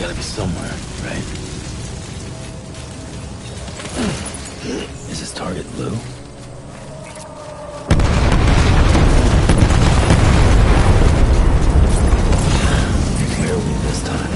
gotta be somewhere, right? Is his target blue? Clearly this time.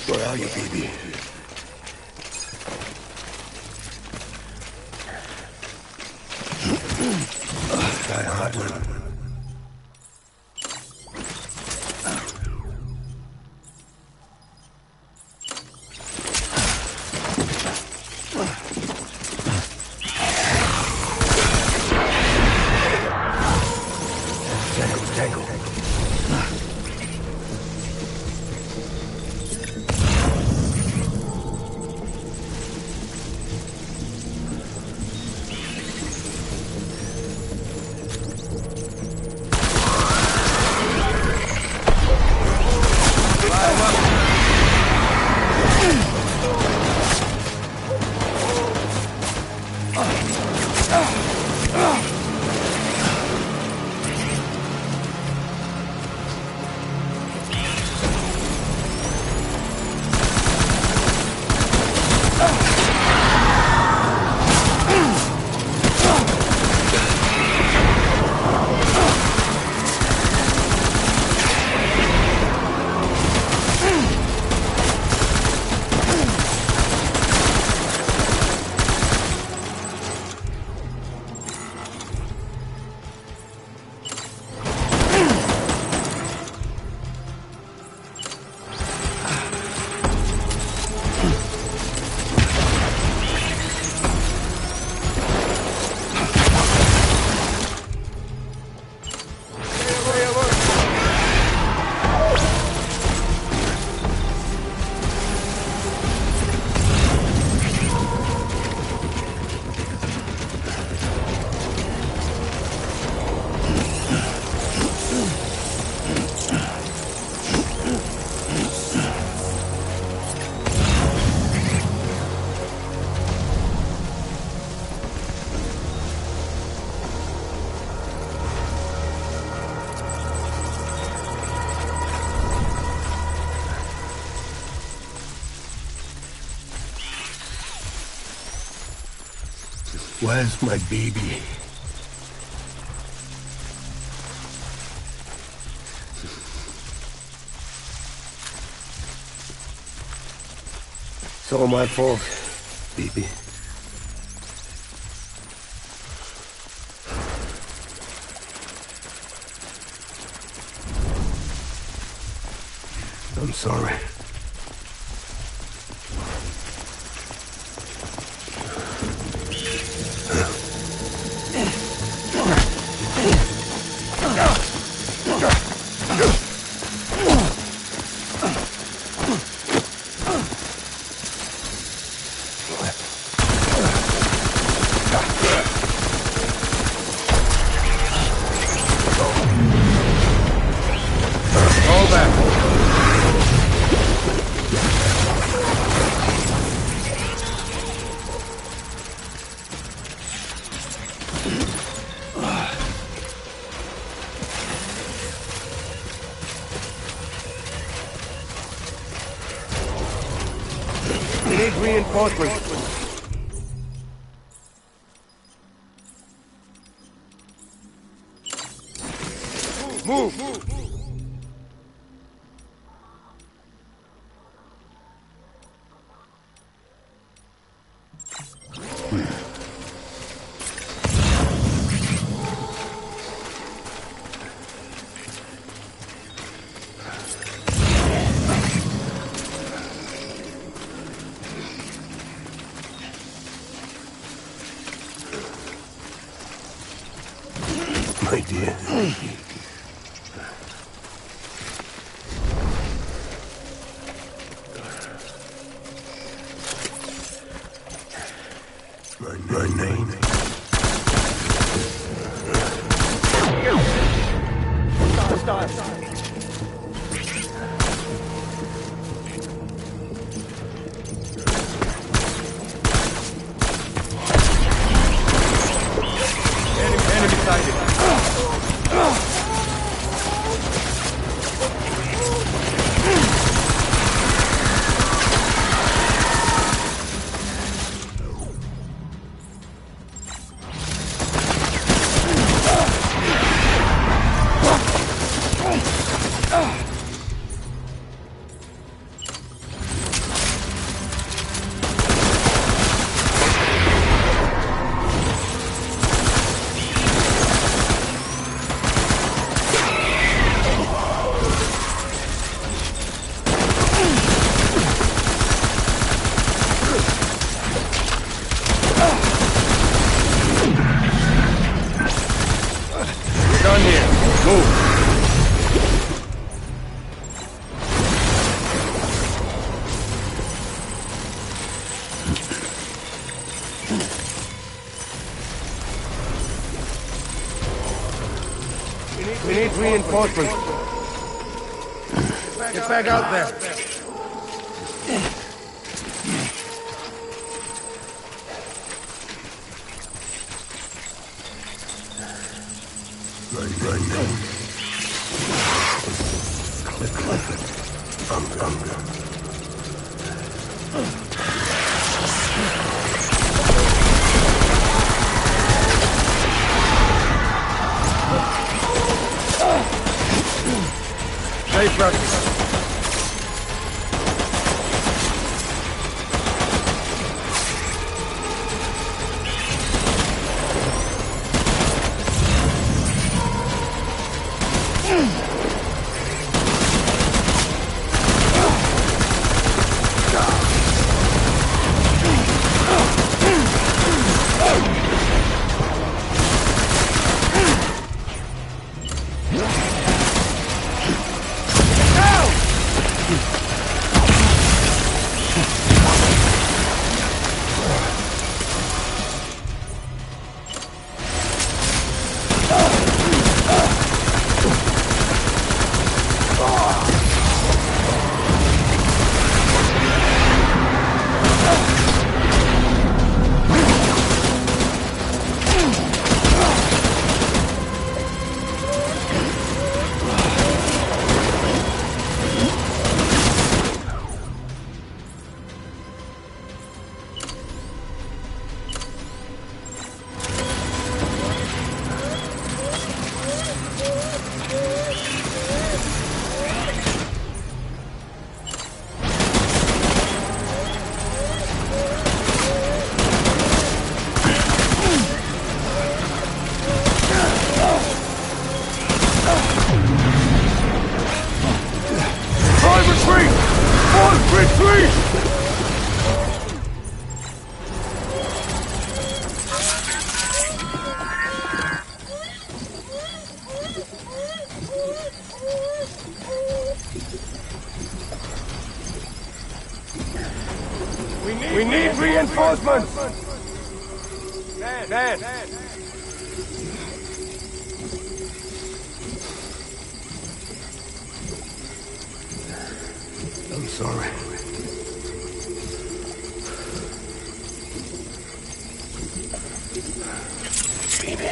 Where are you, baby? Try hard one. Where's my baby? It's all my fault, baby. I'm sorry. We need reinforcements. Move! My dear. My name. Stop. Enemy sighted. Done here. Move. We need reinforcements. Get back out there. My name. Safe records. Now! Reinforcements! Dan! I'm sorry. Baby.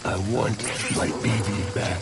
I want my baby back.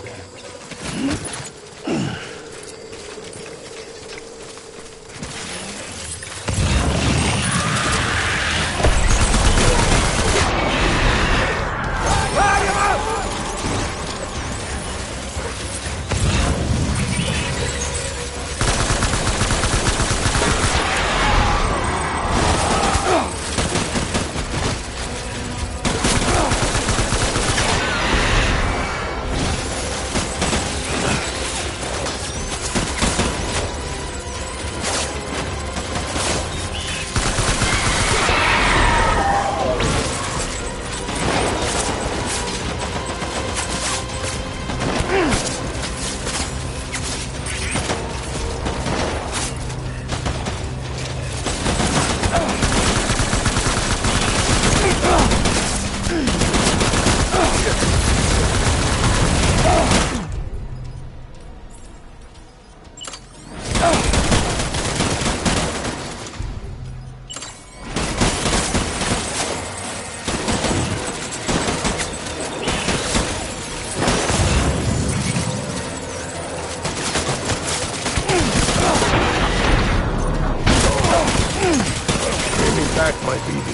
Back my baby.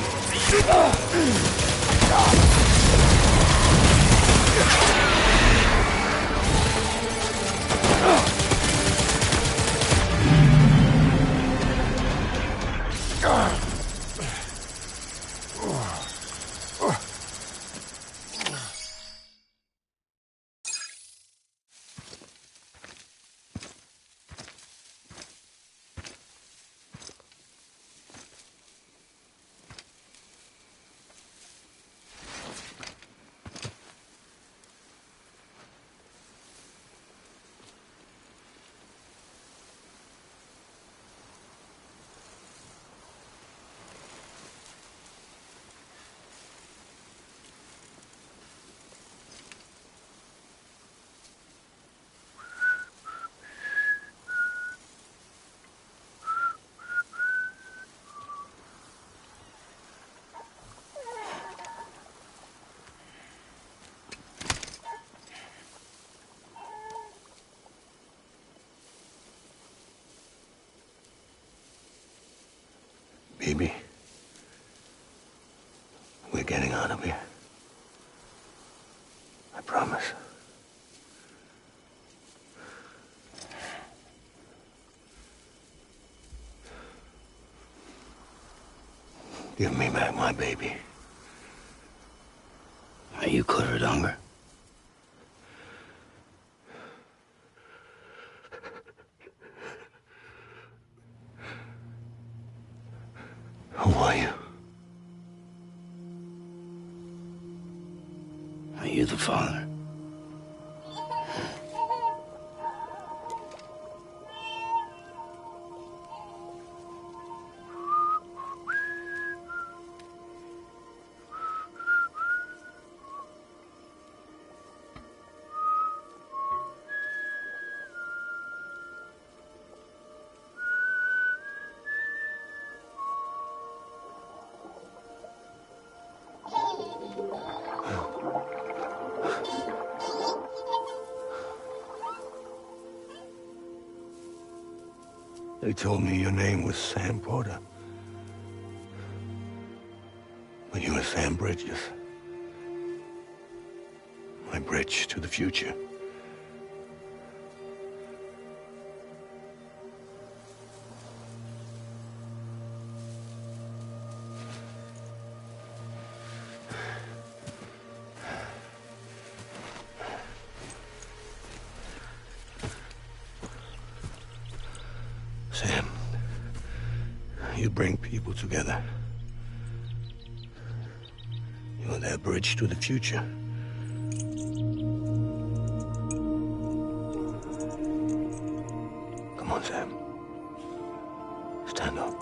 Baby, we're getting out of here. I promise. Give me back my baby. Are you clear of hunger? Who are you? Are you the father? They told me your name was Sam Porter. But you were Sam Bridges. My bridge to the future. Sam, you bring people together. You're their bridge to the future. Come on, Sam. Stand up.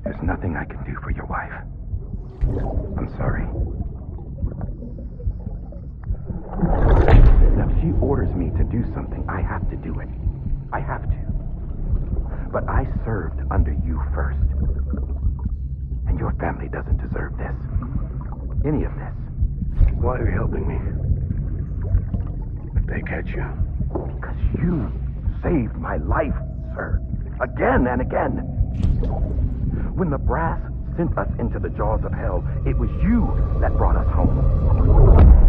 There's nothing I can do for your wife. I'm sorry. Now, if she orders me to do something, I have to do it. I have to. But I served under you first. And your family doesn't deserve this. Any of this. Why are you helping me? If they catch you. Because you saved my life, sir. Again and again. When the brass sent us into the jaws of hell, it was you that brought us home.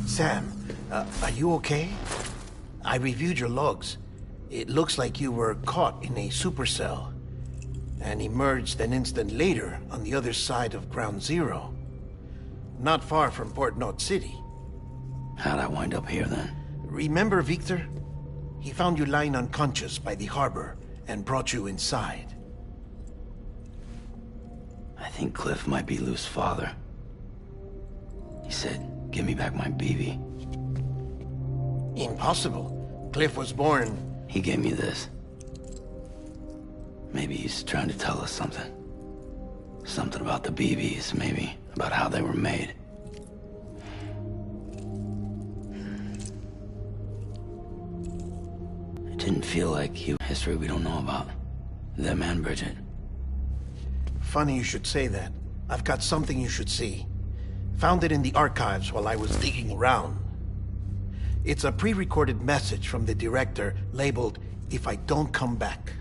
Sam, are you okay? I reviewed your logs. It looks like you were caught in a supercell and emerged an instant later on the other side of Ground Zero. Not far from Port Knot City. How'd I wind up here then? Remember Victor? He found you lying unconscious by the harbor and brought you inside. I think Cliff might be Lou's father. He said, give me back my BB. Impossible. Cliff was born... He gave me this. Maybe he's trying to tell us something. Something about the BBs, maybe. About how they were made. It didn't feel like history we don't know about. Them and Bridget. Funny you should say that. I've got something you should see. Found it in the archives while I was digging around. It's a pre-recorded message from the director labeled, "If I Don't Come Back."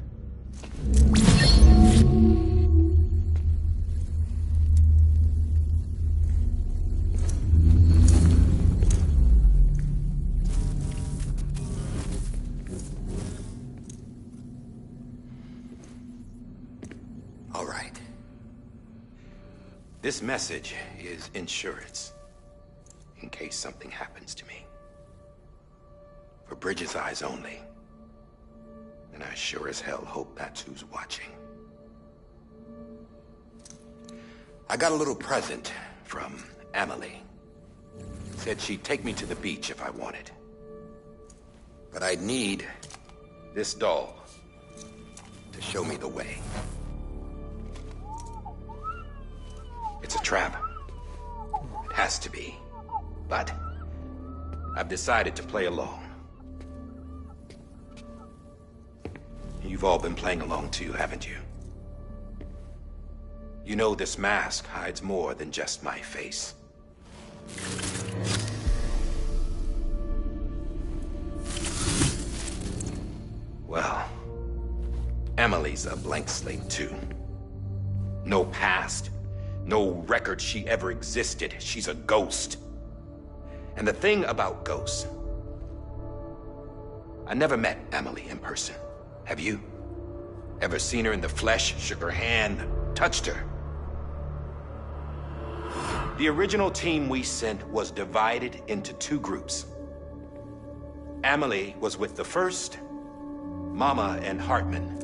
All right. This message is insurance, in case something happens to me. For Bridget's eyes only. And I sure as hell hope that's who's watching. I got a little present from Emily. Said she'd take me to the beach if I wanted. But I'd need this doll to show me the way. It's a trap. It has to be. But I've decided to play along. You've all been playing along too, haven't you? You know this mask hides more than just my face. Well, Emily's a blank slate too. No past, no record she ever existed. She's a ghost. And the thing about ghosts, I never met Emily in person. Have you? Ever seen her in the flesh, shook her hand, touched her? The original team we sent was divided into two groups. Emily was with the first. Mama and Hartman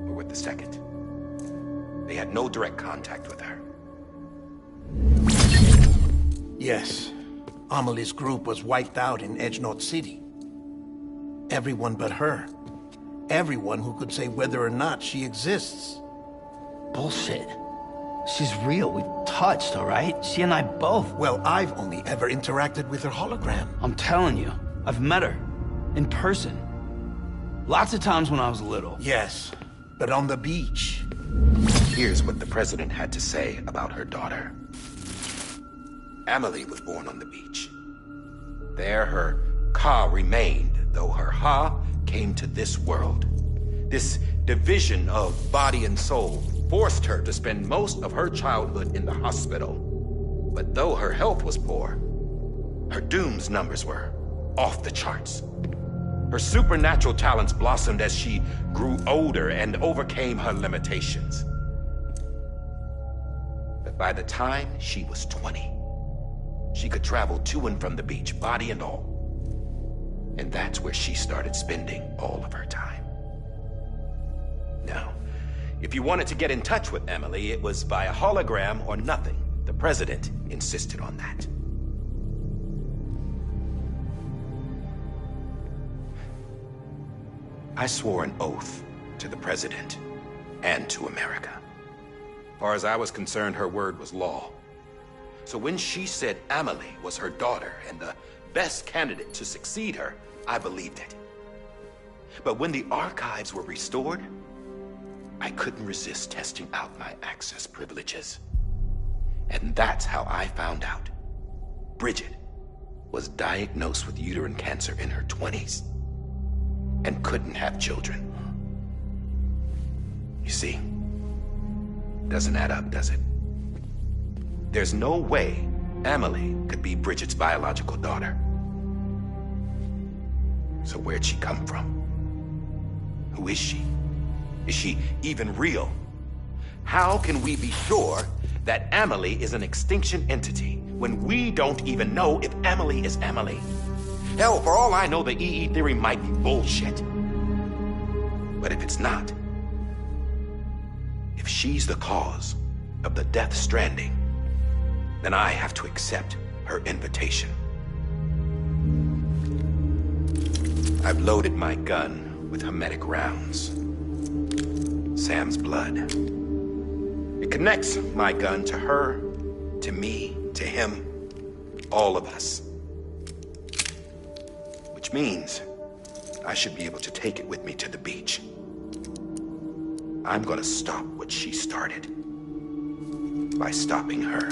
were with the second. They had no direct contact with her. Yes. Amelie's group was wiped out in Edgenorth City. Everyone but her. Everyone who could say whether or not she exists. Bullshit. She's real. We've touched, all right? She and I both. Well, I've only ever interacted with her hologram. I'm telling you, I've met her. In person. Lots of times when I was little. Yes, but on the beach. Here's what the president had to say about her daughter. Emily was born on the beach. There her Ka remained, though her Ha came to this world. This division of body and soul forced her to spend most of her childhood in the hospital. But though her health was poor, her Doom's numbers were off the charts. Her supernatural talents blossomed as she grew older and overcame her limitations. But by the time she was 20, she could travel to and from the beach, body and all. And that's where she started spending all of her time. Now, if you wanted to get in touch with Emily, it was via hologram or nothing. The president insisted on that. I swore an oath to the president and to America. As far as I was concerned, her word was law. So when she said Emily was her daughter and the best candidate to succeed her, I believed it. But when the archives were restored, I couldn't resist testing out my access privileges. And that's how I found out Bridget was diagnosed with uterine cancer in her 20s and couldn't have children. You see, doesn't add up, does it? There's no way Emily could be Bridget's biological daughter. So where'd she come from? Who is she? Is she even real? How can we be sure that Emily is an extinction entity when we don't even know if Emily is Emily? Hell, for all I know, the EE theory might be bullshit. But if it's not, if she's the cause of the DeathStranding, then I have to accept her invitation. I've loaded my gun with hermetic rounds. Sam's blood. It connects my gun to her, to me, to him, all of us. Which means I should be able to take it with me to the beach. I'm gonna stop what she started by stopping her.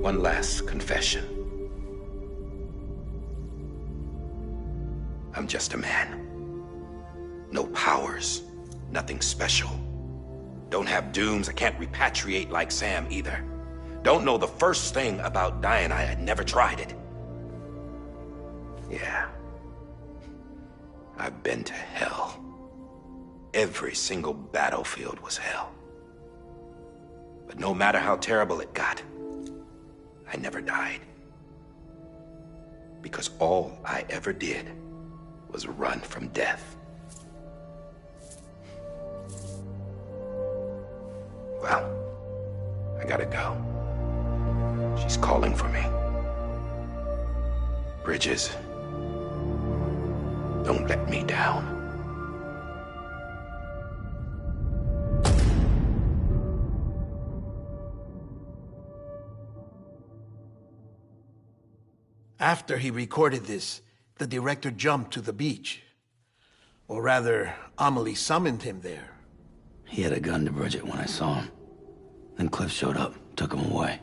One last confession. I'm just a man. No powers, nothing special. Don't have dooms, I can't repatriate like Sam either. Don't know the first thing about dying, I had never tried it. Yeah. I've been to hell. Every single battlefield was hell. But no matter how terrible it got, I never died. Because all I ever did was run from death. Well, I gotta go. She's calling for me. Bridges, don't let me down. After he recorded this, the director jumped to the beach. Or rather, Amelie summoned him there. He had a gun to Bridget when I saw him. Then Cliff showed up, took him away.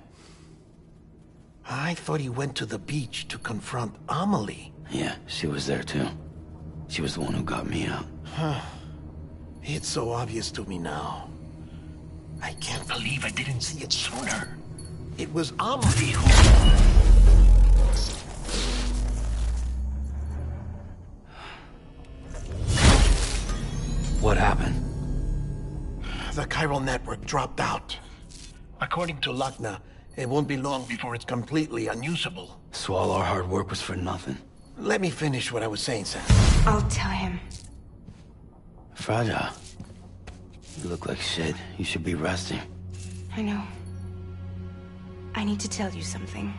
I thought he went to the beach to confront Amelie. Yeah, she was there too. She was the one who got me out. It's so obvious to me now. I can't believe I didn't see it sooner. It was Amelie who... What happened? The chiral network dropped out. According to Lachna, it won't be long before it's completely unusable. So all our hard work was for nothing. Let me finish what I was saying, Sam. I'll tell him. Fragile. You look like shit. You should be resting. I know. I need to tell you something.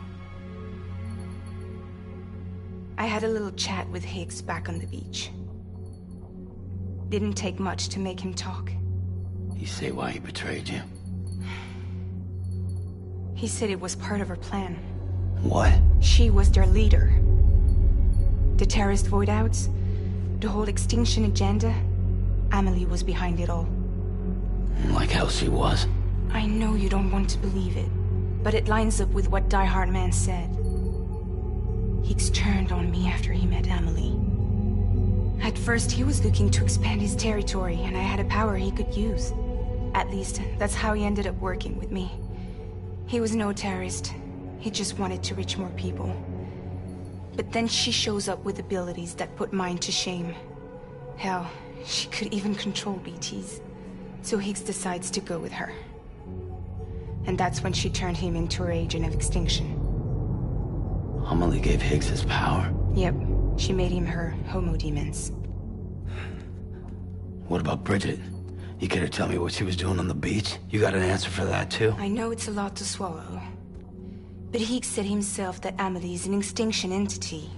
I had a little chat with Higgs back on the beach. Didn't take much to make him talk. You say why he betrayed you? He said it was part of her plan. What? She was their leader. The terrorist void-outs, the whole extinction agenda, Amelie was behind it all. Like hell she was. I know you don't want to believe it, but it lines up with what Die Hard Man said. Higgs turned on me after he met Amelie. At first, he was looking to expand his territory, and I had a power he could use. At least, that's how he ended up working with me. He was no terrorist. He just wanted to reach more people. But then she shows up with abilities that put mine to shame. Hell, she could even control BTs. So Higgs decides to go with her. And that's when she turned him into her agent of extinction. Amelie gave Higgs his power? Yep. She made him her homo demons. What about Bridget? You care to tell me what she was doing on the beach? You got an answer for that too? I know it's a lot to swallow. But Higgs said himself that Amelie is an extinction entity.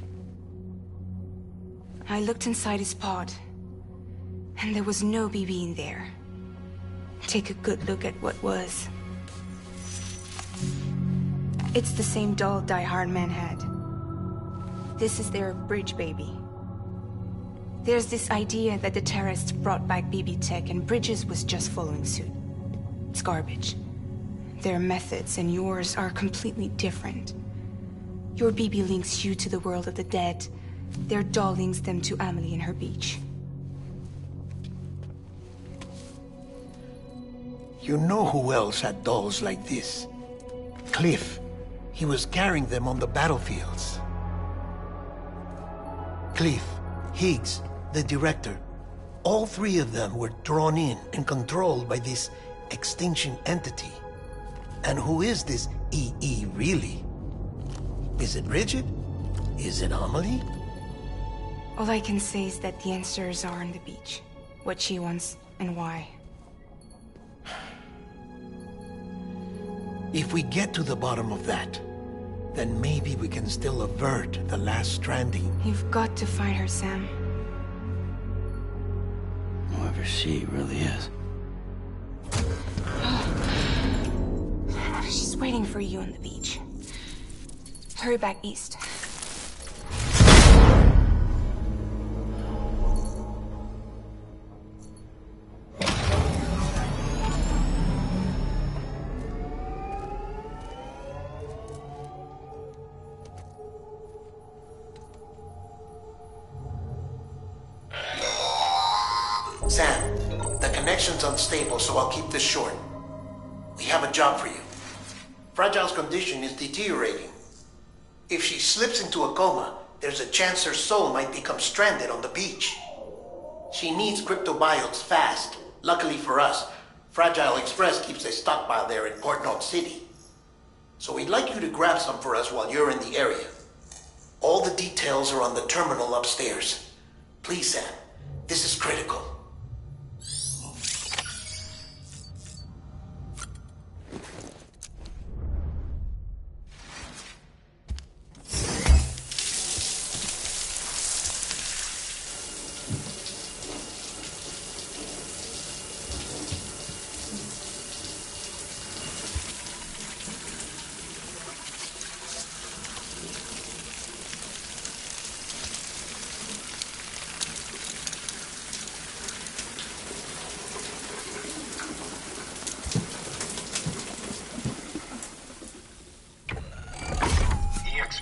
I looked inside his pod, and there was no BB in there. Take a good look at what was. It's the same doll Die Hard Man had. This is their bridge baby. There's this idea that the terrorists brought back BB tech and Bridges was just following suit. It's garbage. Their methods and yours are completely different. Your BB links you to the world of the dead. Their doll links them to Amelie and her beach. You know who else had dolls like this? Cliff. He was carrying them on the battlefields. Cliff, Higgs, the director, all three of them were drawn in and controlled by this extinction entity. And who is this EE really? Is it Bridget? Is it Amelie? All I can say is that the answers are on the beach. What she wants and why. If we get to the bottom of that, then maybe we can still avert the last stranding. You've got to find her, Sam. Whoever she really is. She's waiting for you on the beach. Hurry back east. Sam, the connection's unstable, so I'll keep this short. We have a job for you. Fragile's condition is deteriorating. If she slips into a coma, there's a chance her soul might become stranded on the beach. She needs cryptobiotes fast. Luckily for us, Fragile Express keeps a stockpile there in Port North City. So we'd like you to grab some for us while you're in the area. All the details are on the terminal upstairs. Please, Sam, this is critical.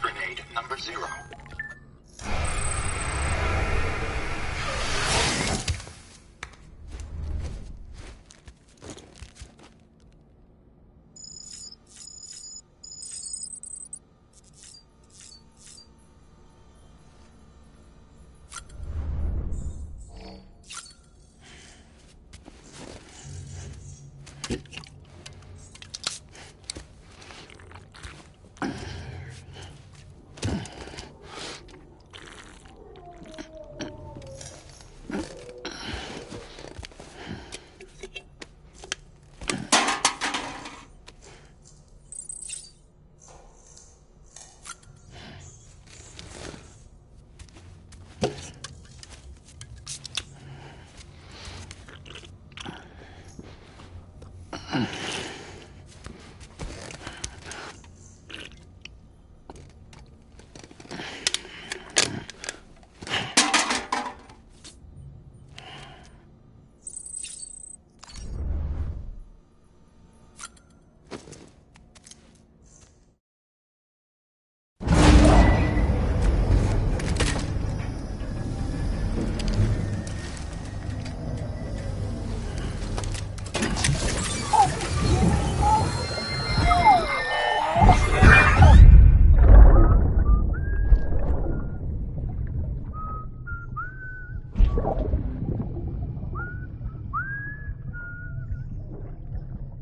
Grenade number 0.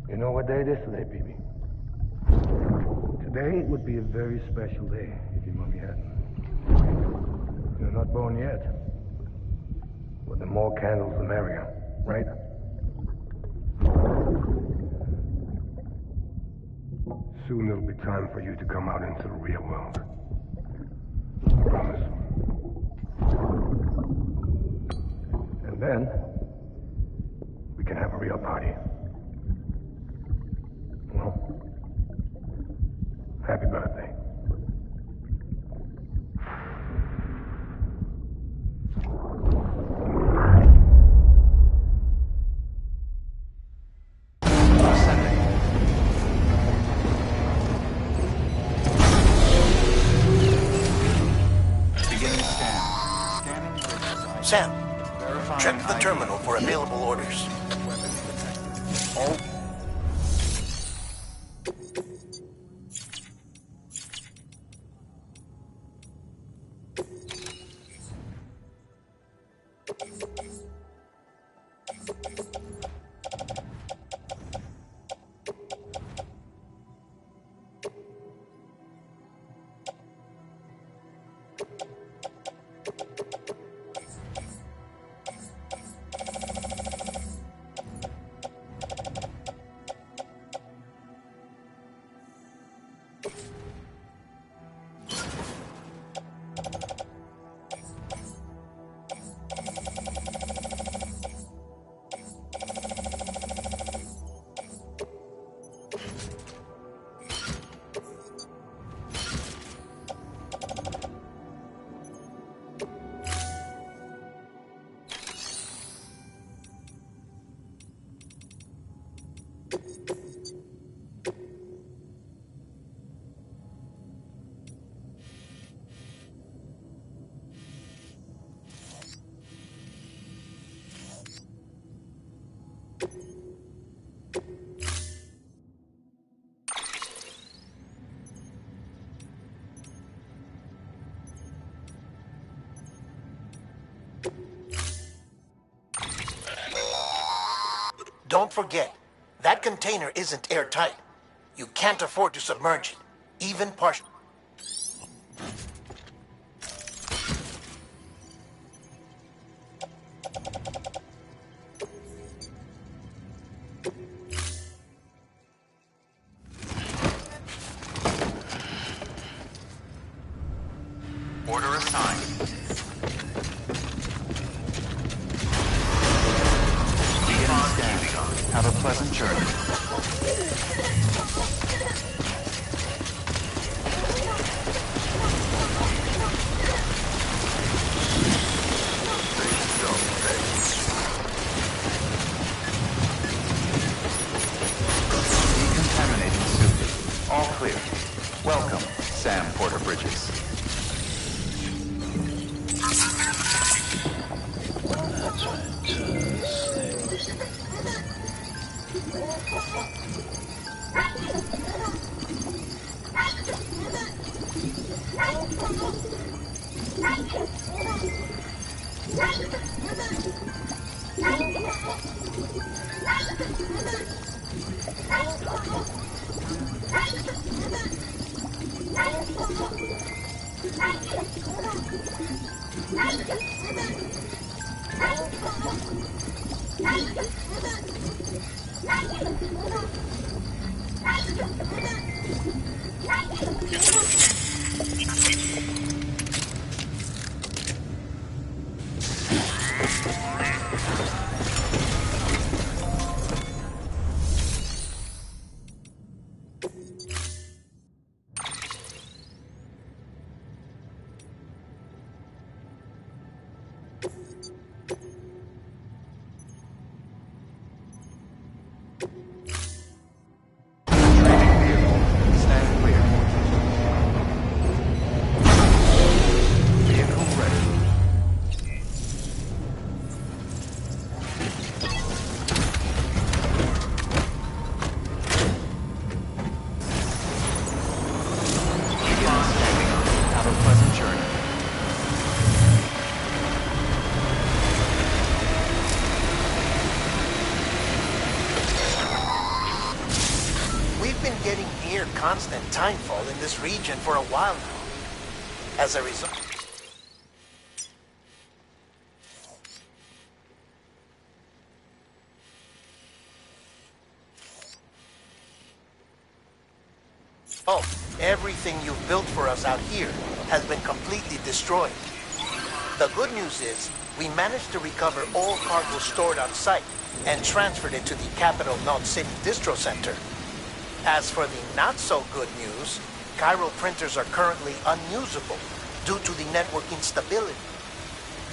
You know what day it is today, BB? Today would be a very special day if your mommy hadn't. You're not born yet. But the more candles, the merrier, right? Soon it'll be time for you to come out into the real world. Promise. And then, we can have a real party. Well, happy birthday. Sam, check the terminal for available orders. Don't forget, that container isn't airtight. You can't afford to submerge it, even partially. Order assigned. Have a pleasant journey. Decontaminating suit. All clear. Welcome, Sam Porter Bridges. That's fantastic. Constant timefall in this region for a while now. As a result... Oh, everything you've built for us out here has been completely destroyed. The good news is, we managed to recover all cargo stored on site and transferred it to the Capital Knot City Distro Center. As for the not-so-good news, chiral printers are currently unusable due to the network instability.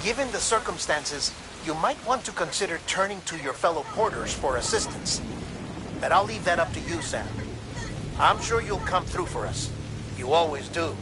Given the circumstances, you might want to consider turning to your fellow porters for assistance. But I'll leave that up to you, Sam. I'm sure you'll come through for us. You always do.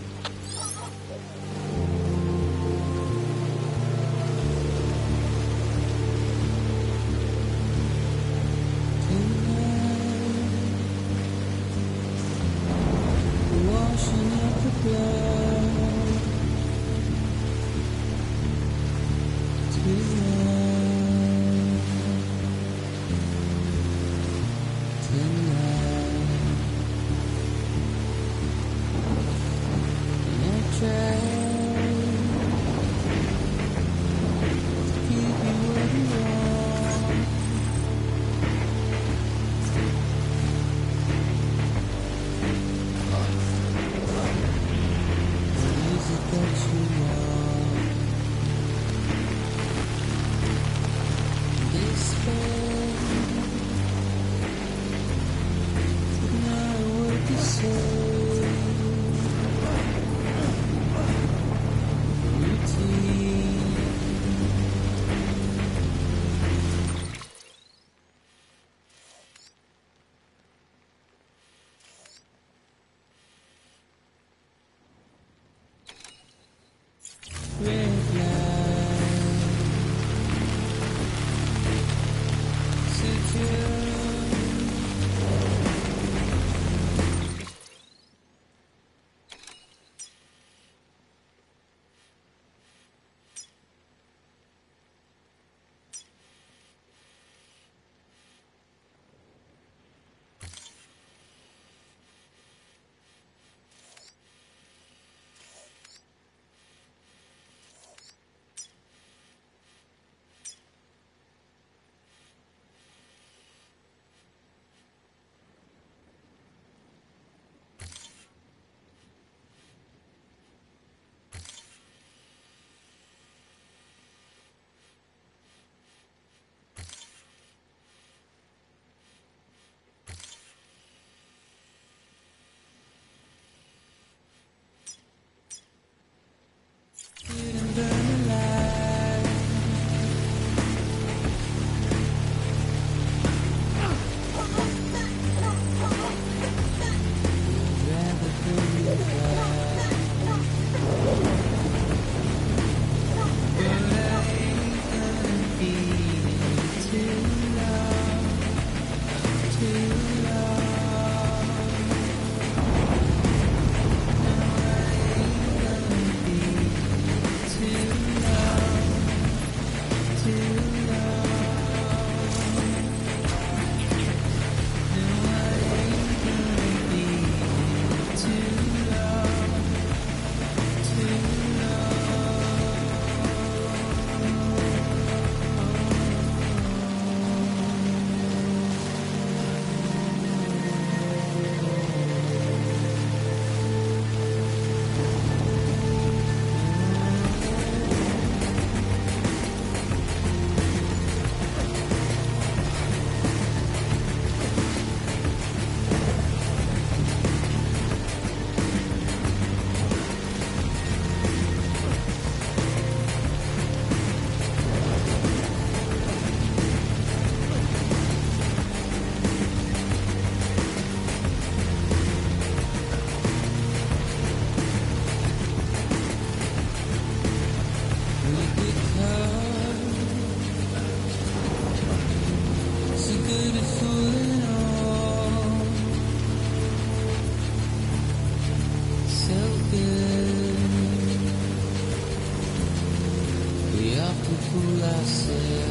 the fool I said.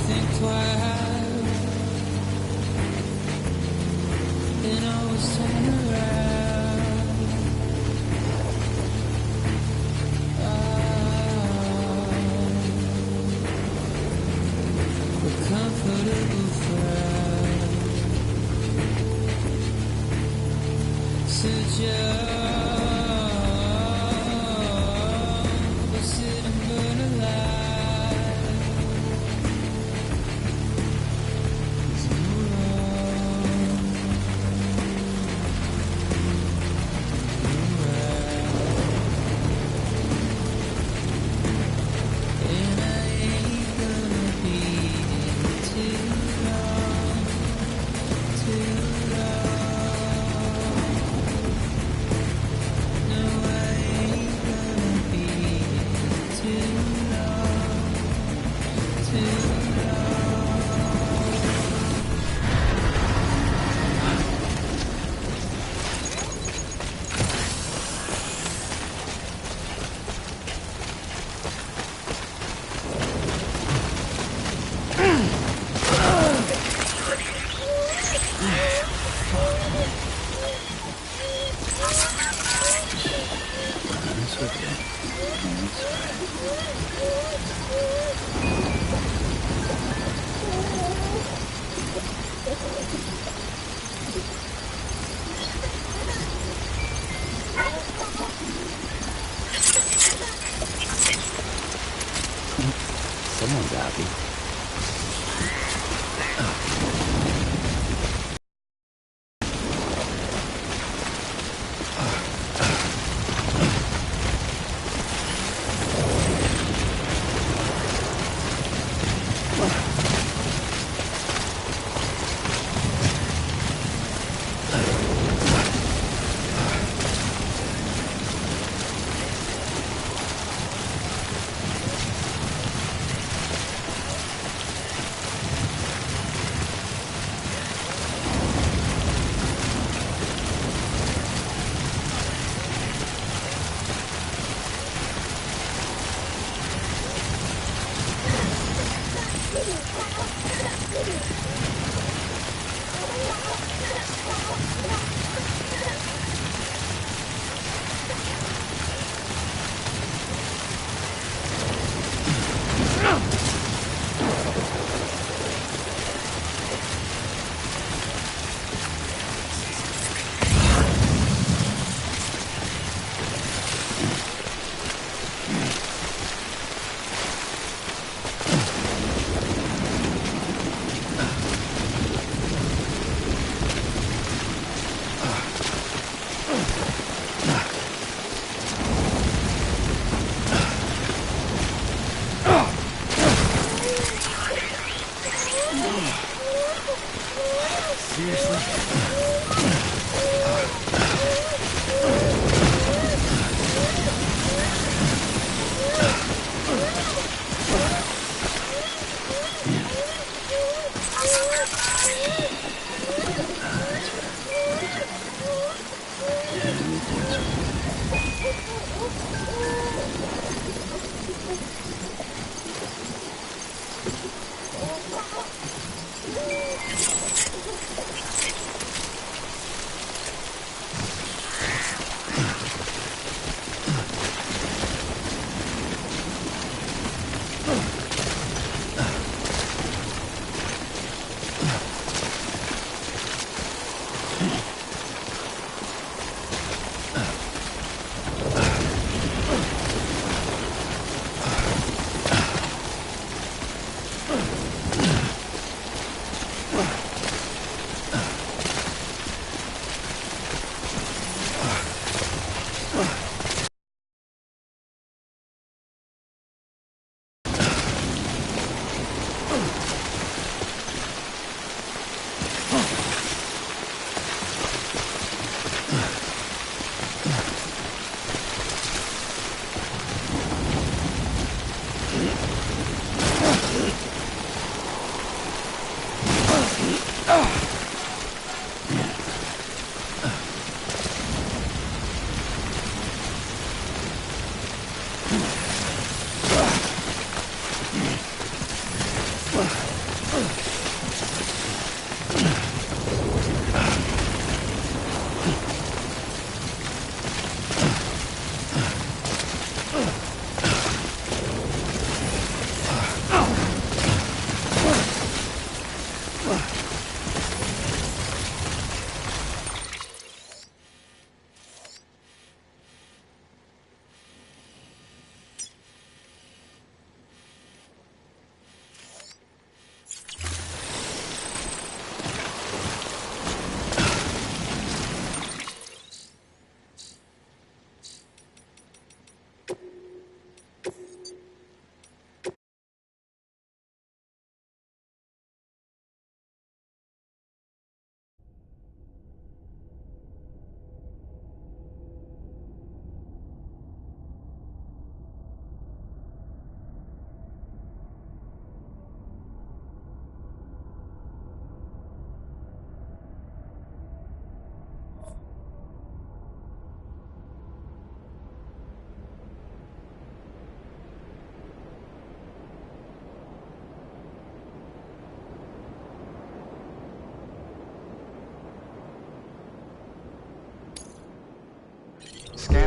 Think twice, then I was turned around. The comfortable friend said, but sit and burn alive. Someone's happy.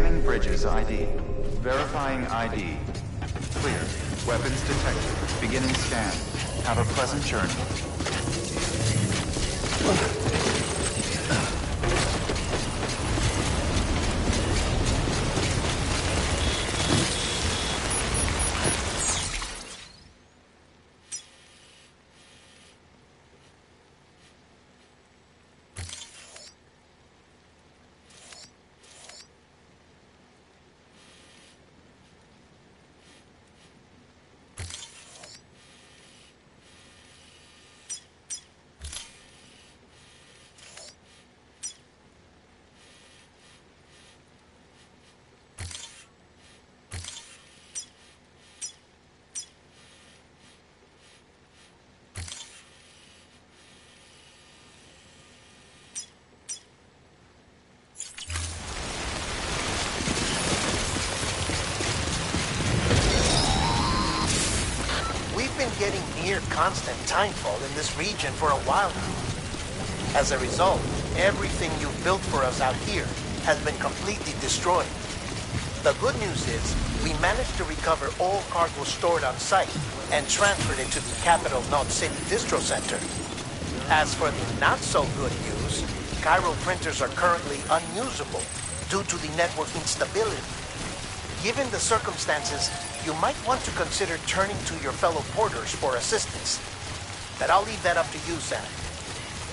Scanning bridges ID. Verifying ID. Clear. Weapons detected. Beginning scan. Have a pleasant journey. Getting near constant timefall in this region for a while now. As a result, everything you built for us out here has been completely destroyed. The good news is, we managed to recover all cargo stored on site and transferred it to the Capital Knot City Distro Center. As for the not-so-good news, Cairo printers are currently unusable due to the network instability. Given the circumstances, you might want to consider turning to your fellow porters for assistance. But I'll leave that up to you, Sam.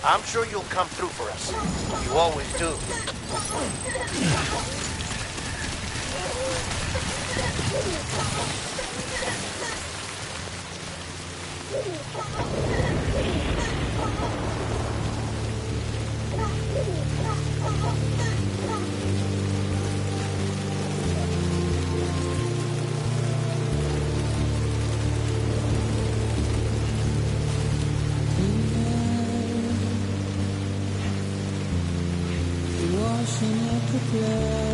I'm sure you'll come through for us. You always do. Washing up the blood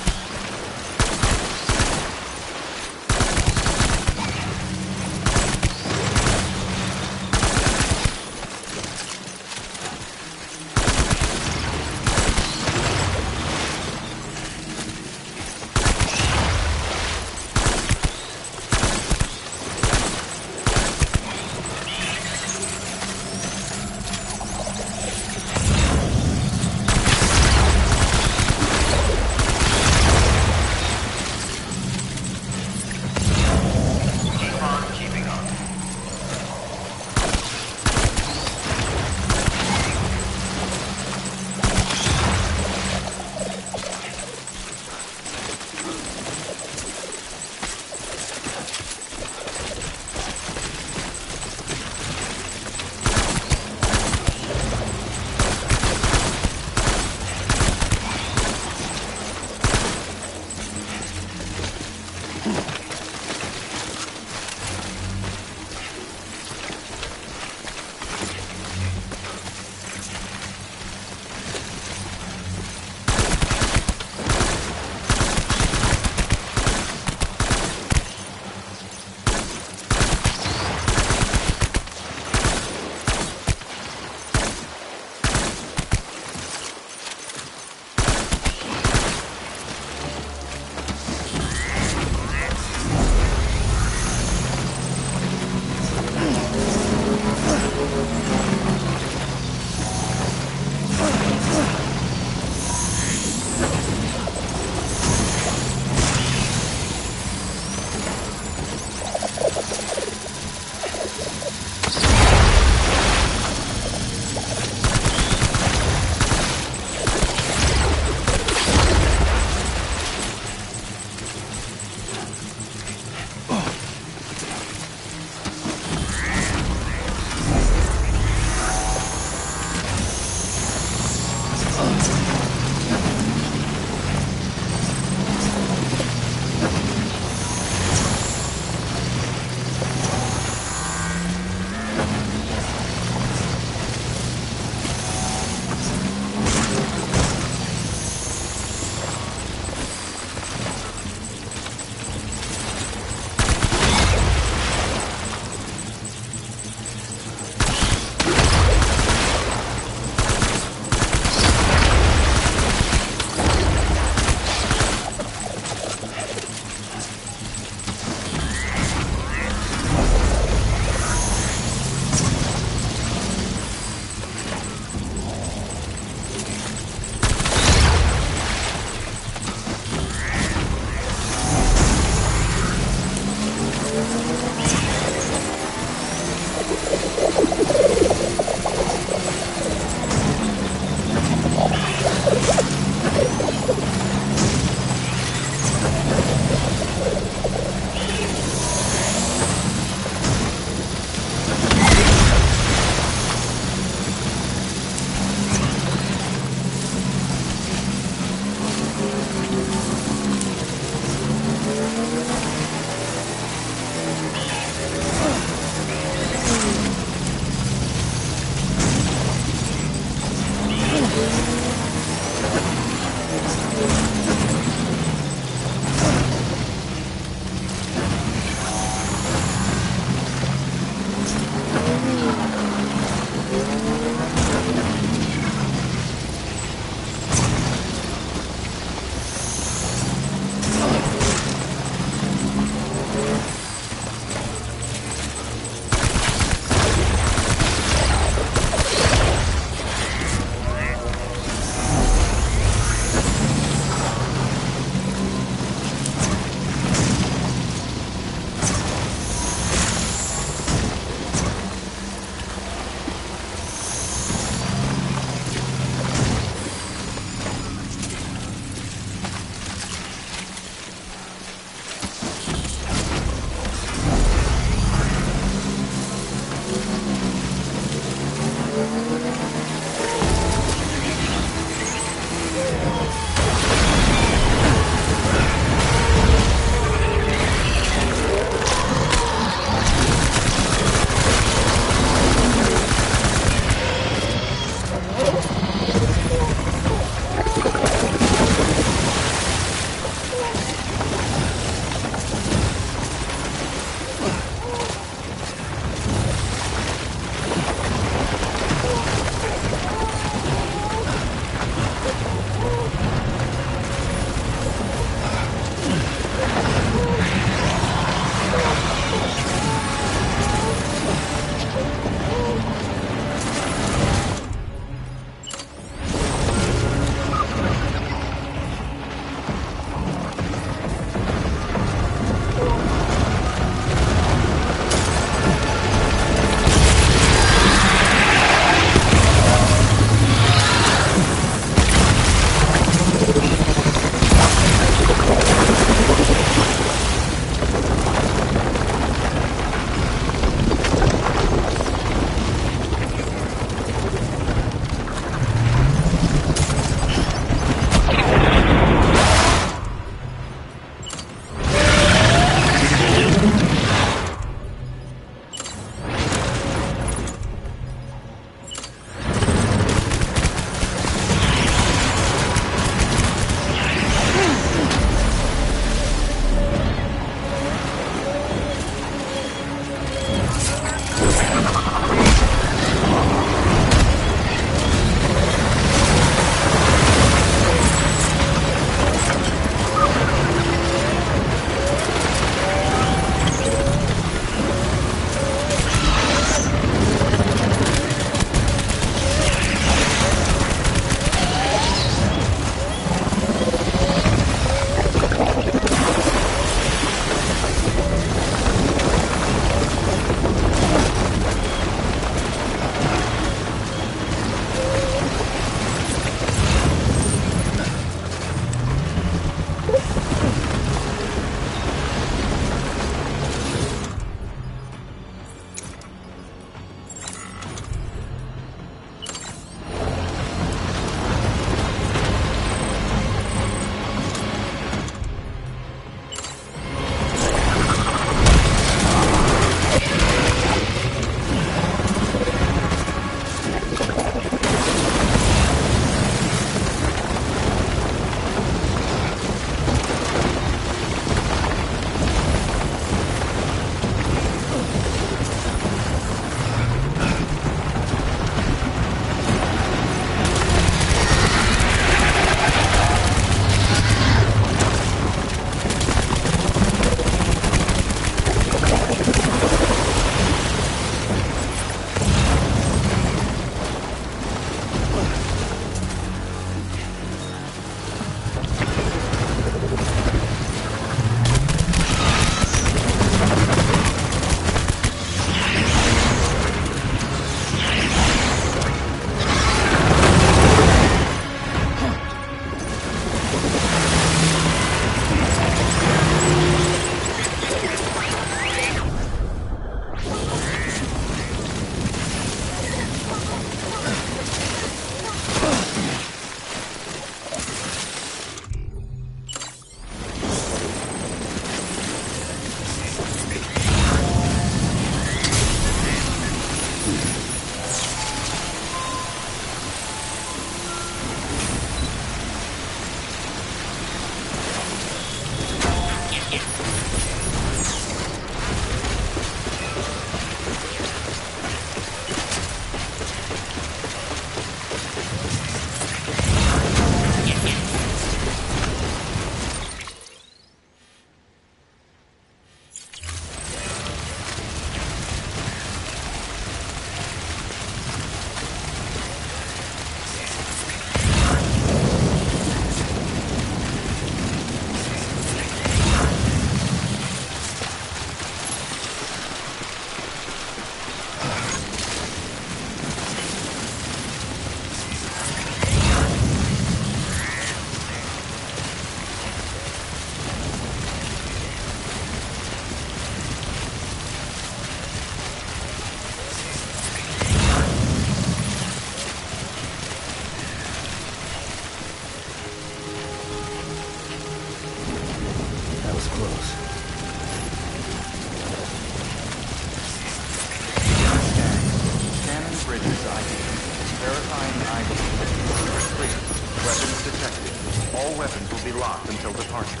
All weapons will be locked until departure.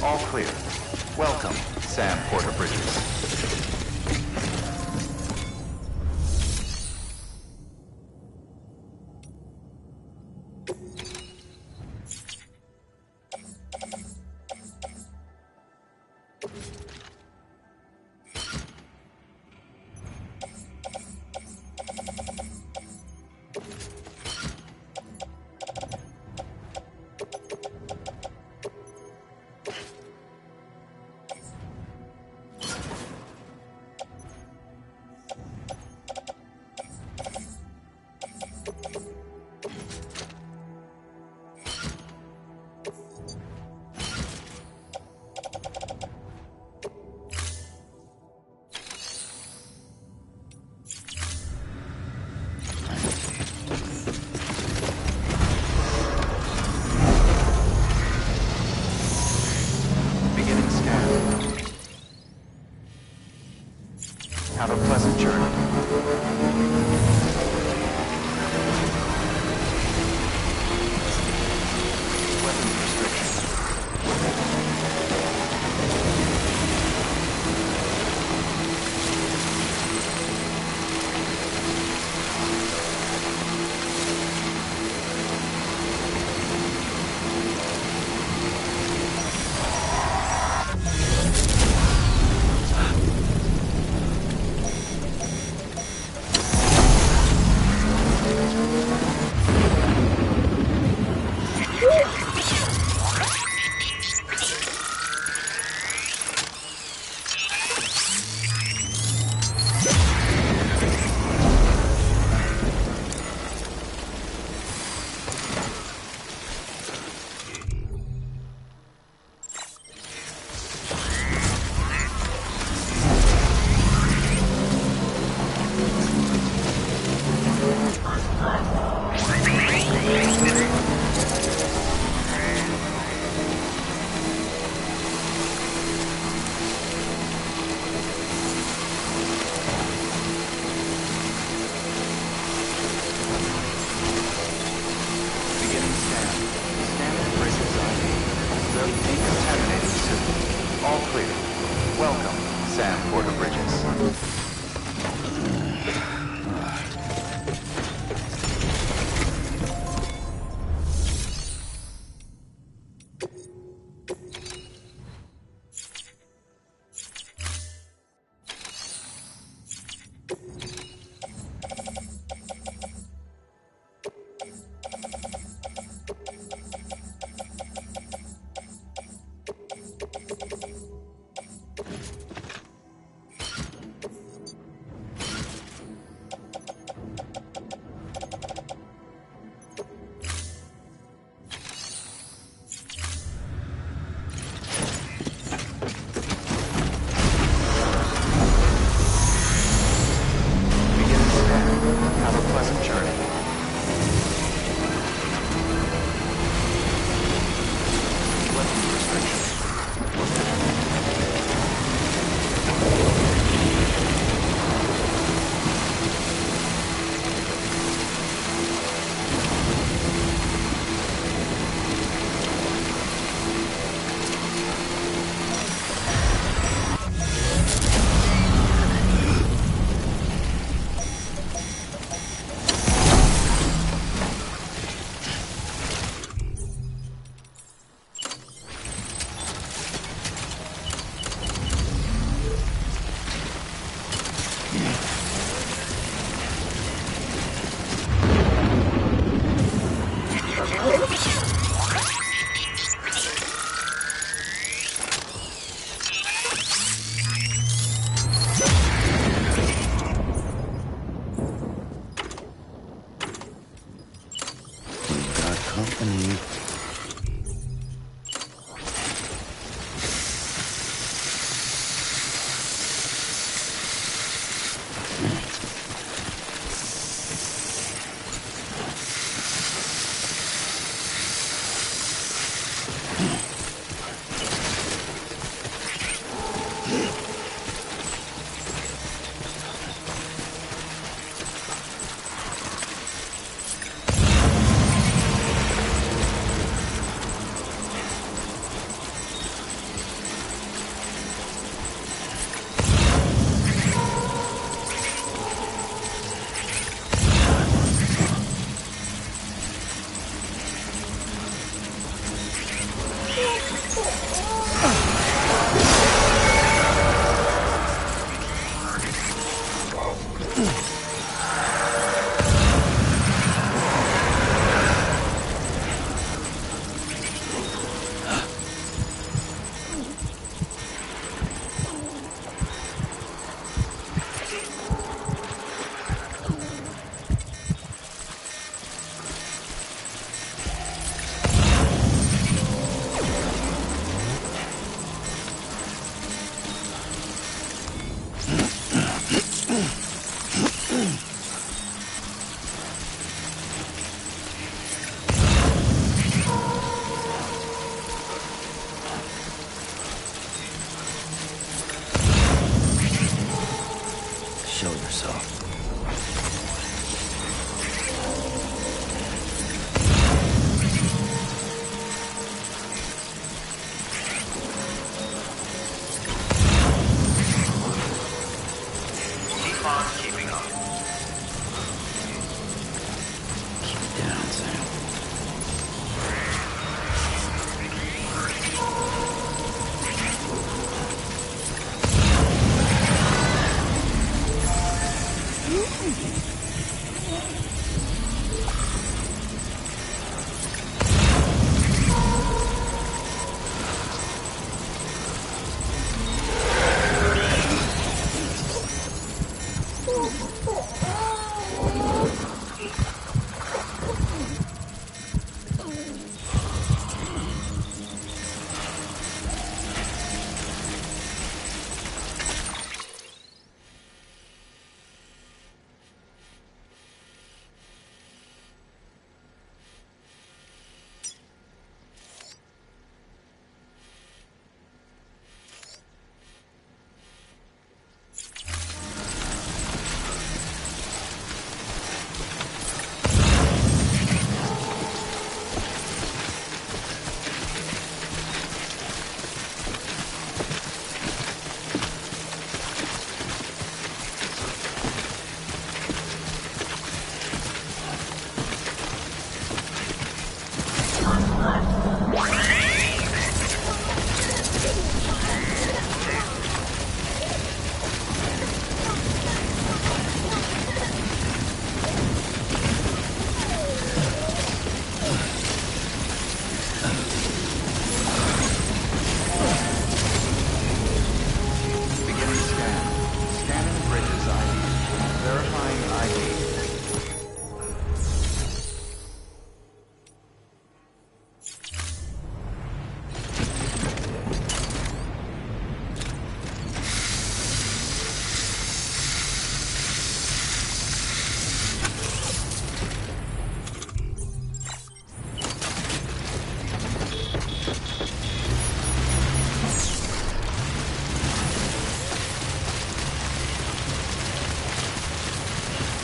All clear. Welcome, Sam Porter Bridges. Have a pleasant journey. Weapons restrictions. All clear. Welcome, Sam Porter Bridges.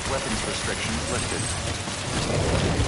Weapons restrictions lifted.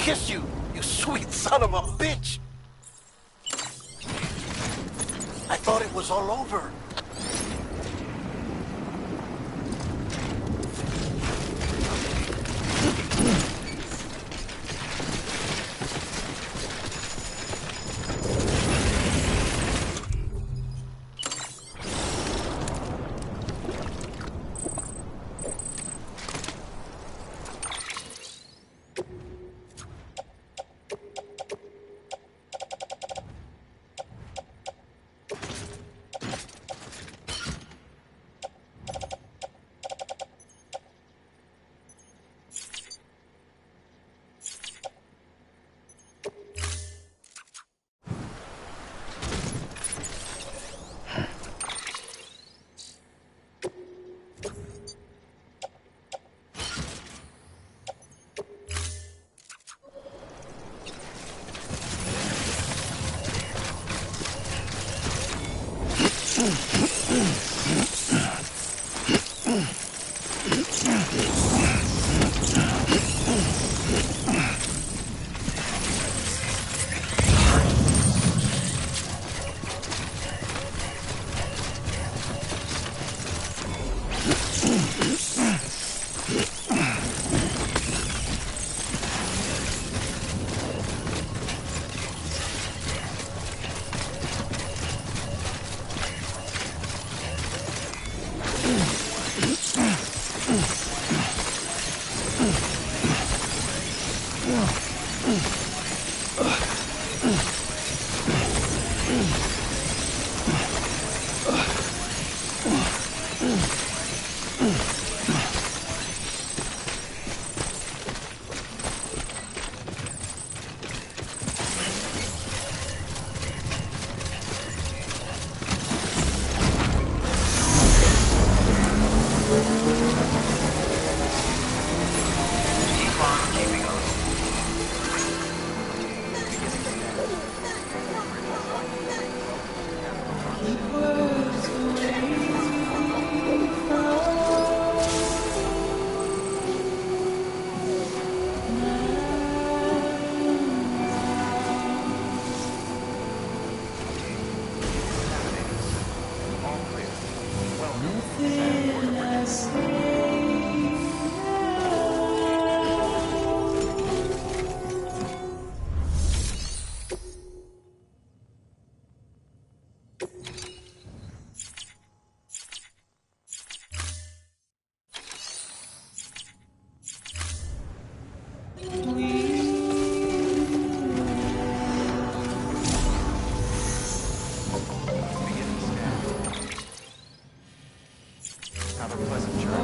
kiss you, you sweet son of a bitch! I thought it was all over. Have a pleasant journey.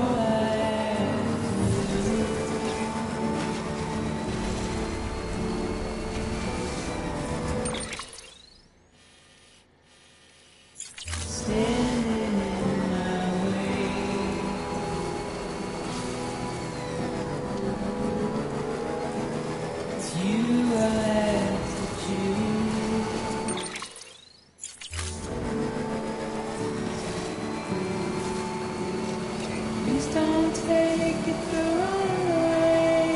Don't take it the wrong way.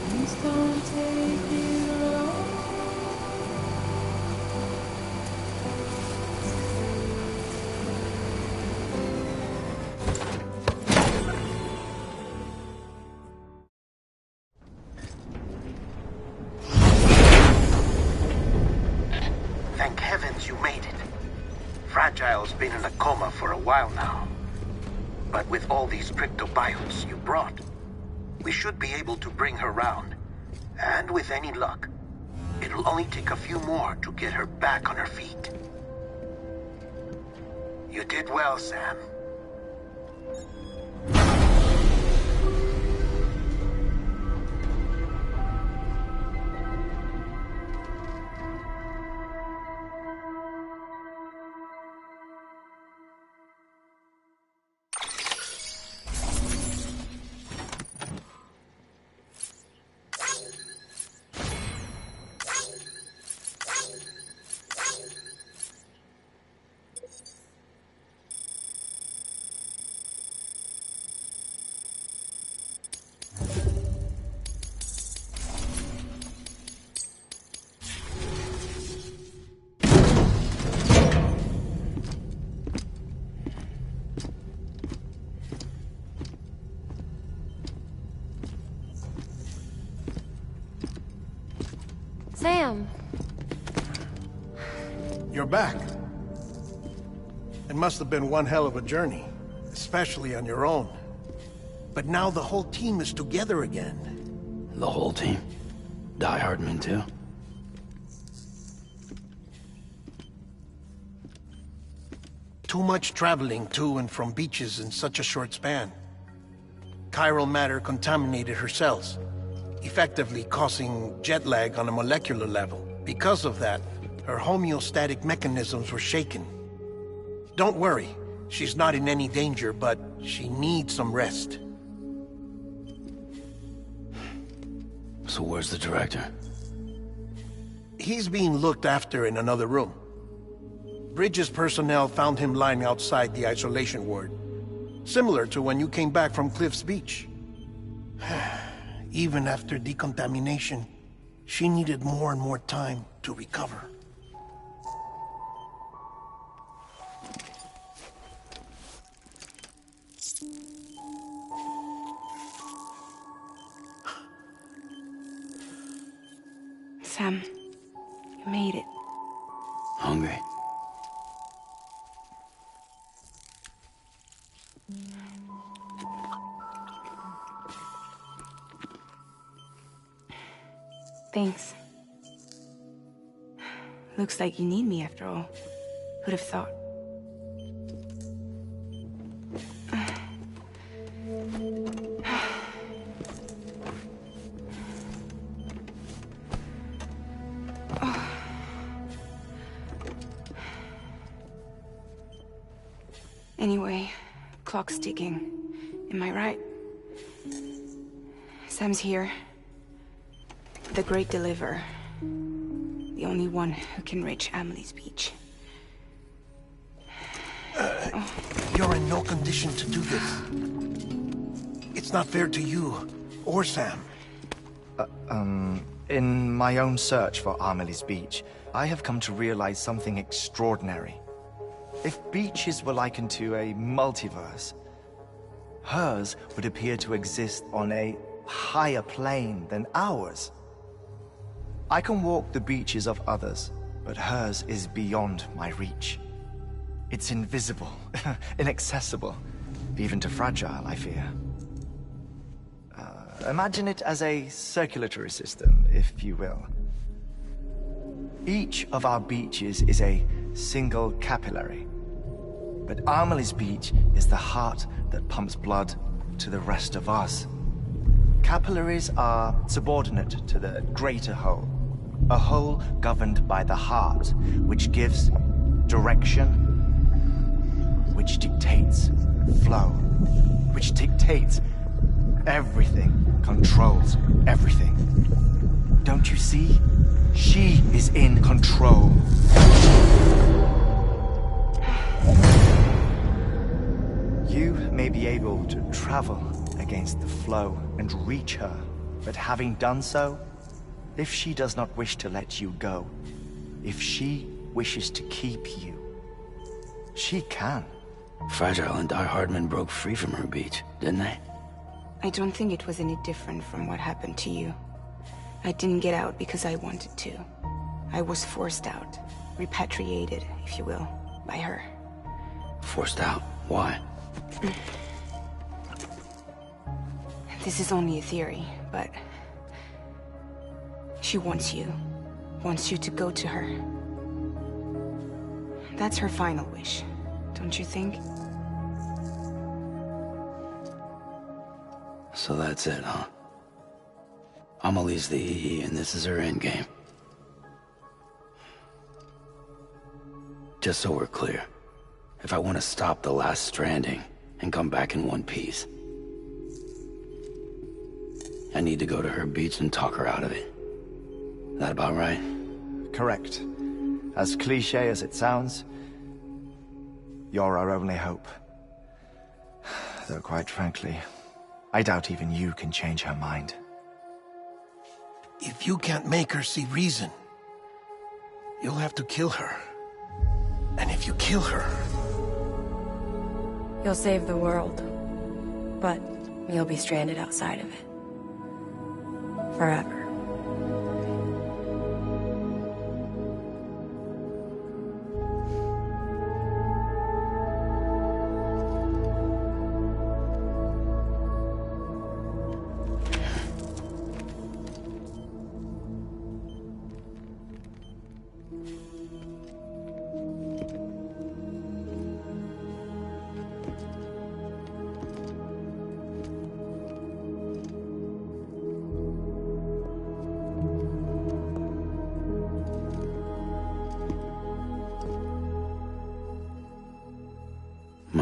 Please don't take it wrong. Thank heavens you made it. Fragile's been in a coma for a while now. But with all these cryptobiotes you brought, we should be able to bring her round. And with any luck, it'll only take a few more to get her back on her feet. You did well, Sam. Sam. You're back. It must have been one hell of a journey, especially on your own. But now the whole team is together again. The whole team? Die Hardman too? Too much traveling to and from beaches in such a short span. Chiral matter contaminated her cells, effectively causing jet lag on a molecular level. Because of that, her homeostatic mechanisms were shaken. Don't worry, she's not in any danger, but she needs some rest. So where's the director? He's being looked after in another room. Bridges personnel found him lying outside the isolation ward. Similar to when you came back from Cliff's Beach. Even after decontamination, she needed more and more time to recover. Sam, you made it. Hungry? Thanks. Looks like you need me after all. Who'd have thought? Anyway, clock's ticking. Am I right? Sam's here. The Great Deliverer. The only one who can reach Amelie's Beach. You're in no condition to do this. It's not fair to you, or Sam. In my own search for Amelie's Beach, I have come to realize something extraordinary. If beaches were likened to a multiverse, hers would appear to exist on a higher plane than ours. I can walk the beaches of others, but hers is beyond my reach. It's invisible, inaccessible, even to fragile, I fear. Imagine it as a circulatory system, if you will. Each of our beaches is a single capillary. But Amelie's Beach is the heart that pumps blood to the rest of us. Capillaries are subordinate to the greater whole. A whole governed by the heart, which gives direction, which dictates flow, which dictates everything, controls everything. Don't you see? She is in control. You may be able to travel against the flow and reach her, but having done so, if she does not wish to let you go, if she wishes to keep you, she can. Fragile and Die Hardman broke free from her beach, didn't they? I don't think it was any different from what happened to you. I didn't get out because I wanted to. I was forced out. Repatriated, if you will, by her. Forced out? Why? This is only a theory, but... she wants you to go to her. That's her final wish, don't you think? So that's it, huh? Amelie's the EE, and this is her endgame. Just so we're clear, if I want to stop the last stranding and come back in one piece, I need to go to her beach and talk her out of it. That about right? Correct. As cliché as it sounds, you're our only hope. Though quite frankly, I doubt even you can change her mind. If you can't make her see reason, you'll have to kill her. And if you kill her... You'll save the world, but you'll be stranded outside of it. Forever.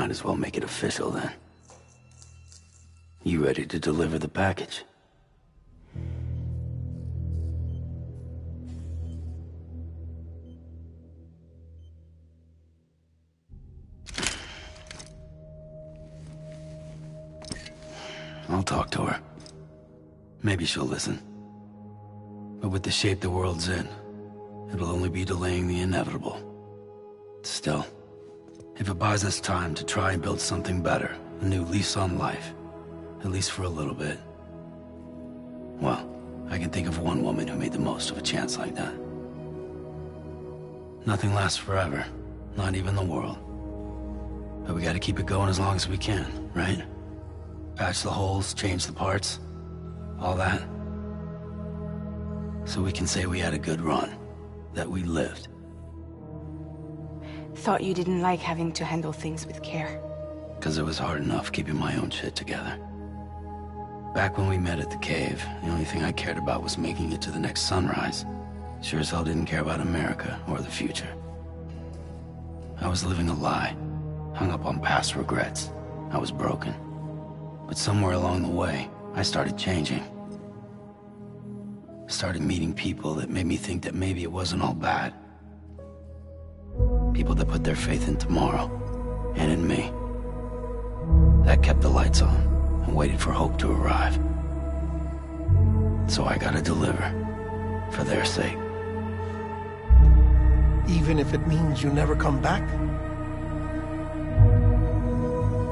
Might as well make it official then. You ready to deliver the package? I'll talk to her. Maybe she'll listen. But with the shape the world's in, it'll only be delaying the inevitable. Still, if it buys us time to try and build something better, a new lease on life, at least for a little bit, well, I can think of one woman who made the most of a chance like that. Nothing lasts forever, not even the world. But we gotta keep it going as long as we can, right? Patch the holes, change the parts, all that. So we can say we had a good run, that we lived. Thought you didn't like having to handle things with care. 'Cause it was hard enough keeping my own shit together. Back when we met at the cave, the only thing I cared about was making it to the next sunrise. Sure as hell didn't care about America or the future. I was living a lie, hung up on past regrets. I was broken. But somewhere along the way, I started changing. Started meeting people that made me think that maybe it wasn't all bad. People that put their faith in tomorrow, and in me. That kept the lights on, and waited for hope to arrive. So I gotta deliver, for their sake. Even if it means you never come back?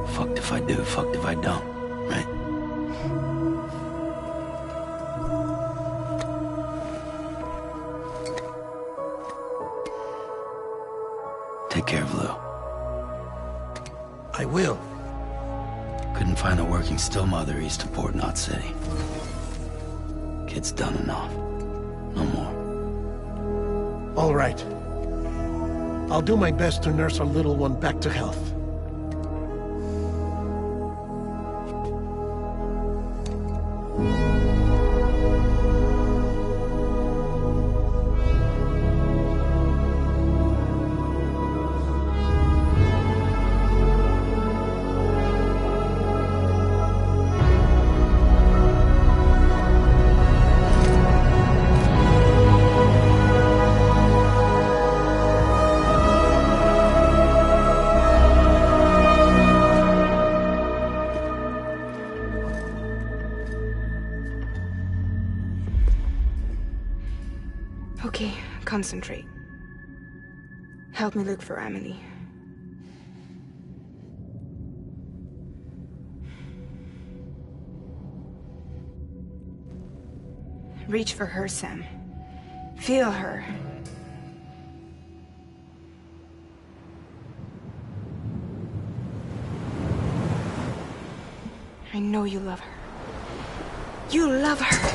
Fucked if I do, fucked if I don't, right? Take care of Lou. I will. Couldn't find a working still mother east of Port Knot City. Kid's done enough. No more. All right. I'll do my best to nurse our little one back to health. Okay, concentrate. Help me look for Emily. Reach for her, Sam. Feel her. I know you love her. You love her!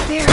There.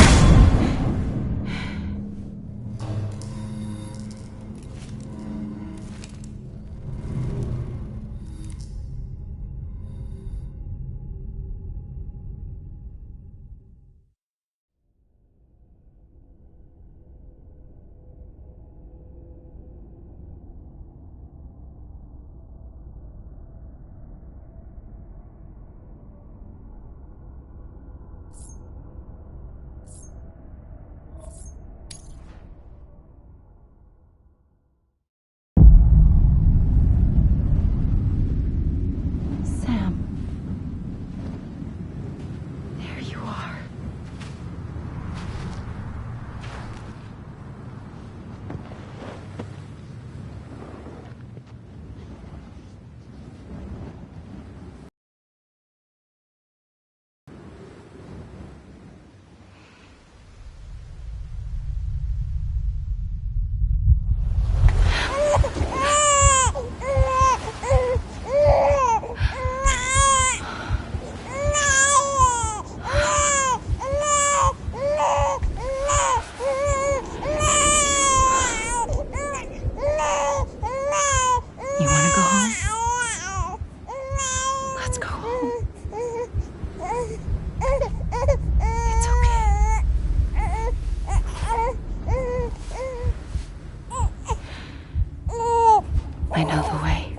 away.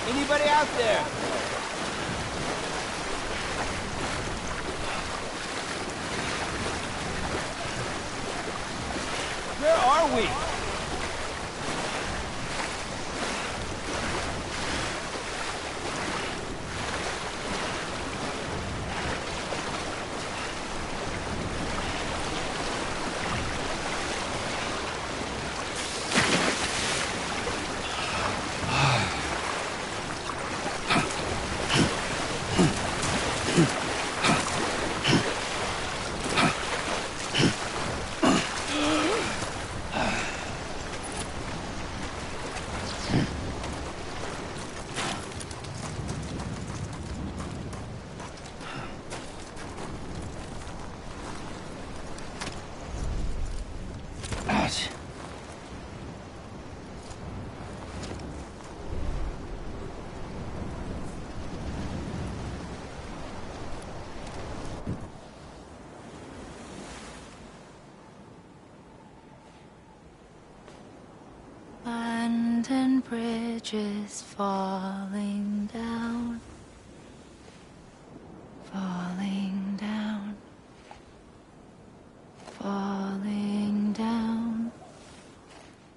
Anybody out there? Where are we? London Bridge is falling down, falling down, falling down.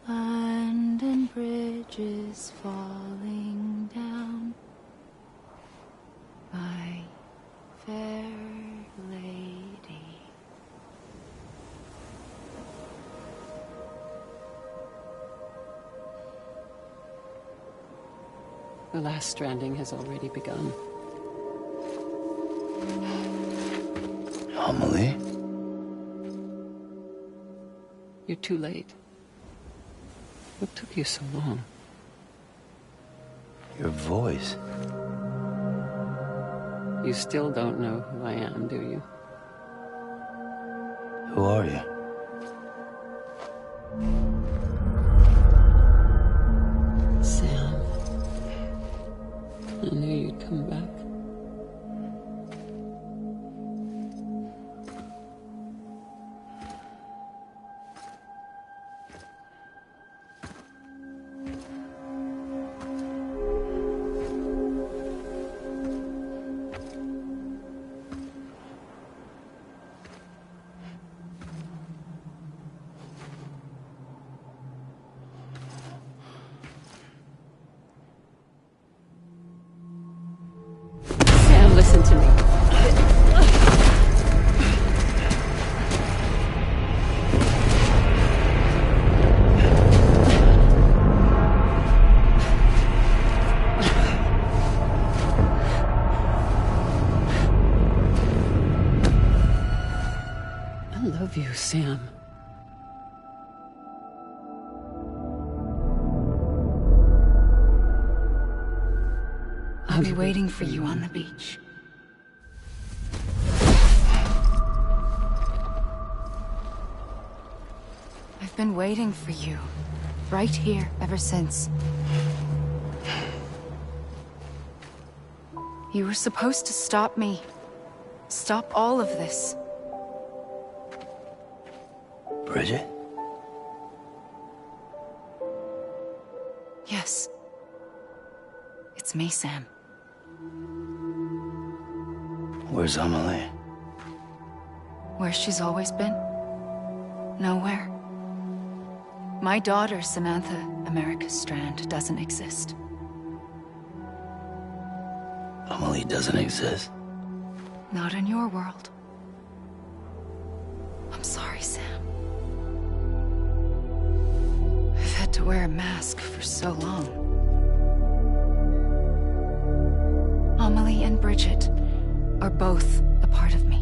London Bridge is falling down, my fair lady. The last stranding has already begun. Amelie? You're too late. What took you so long? Your voice. You still don't know who I am, do you? Who are you? Sam. I knew you'd come back. Listen to me. I love you, Sam. I'll be waiting for you on the beach. I've been waiting for you, right here, ever since. You were supposed to stop me. Stop all of this. Bridget? Yes. It's me, Sam. Where's Amelie? Where she's always been. Nowhere. My daughter, Samantha America Strand, doesn't exist. Amelie doesn't exist? Not in your world. I'm sorry, Sam. I've had to wear a mask for so long. Amelie and Bridget are both a part of me.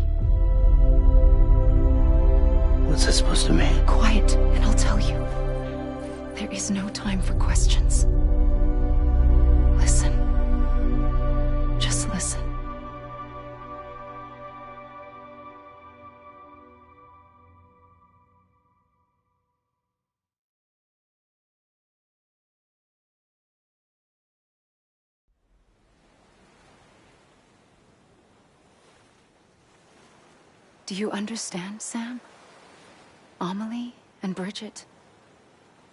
What's that supposed to mean? Quiet, and I'll tell you. There is no time for questions. Listen. Just listen. Do you understand, Sam? Amelie and Bridget,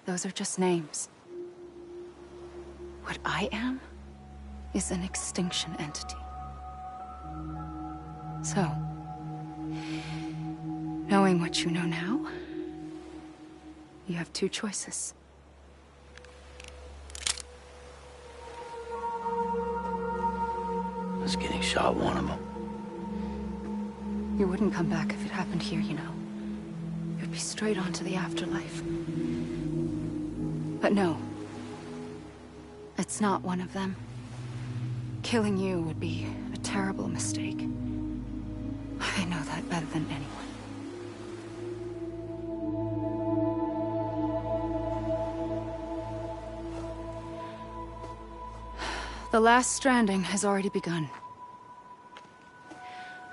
those are just names. What I am is an extinction entity. So, knowing what you know now, you have two choices. Was getting shot one of them. You wouldn't come back if it happened here, you know. You'd be straight on to the afterlife. But no. It's not one of them. Killing you would be a terrible mistake. I know that better than anyone. The last stranding has already begun.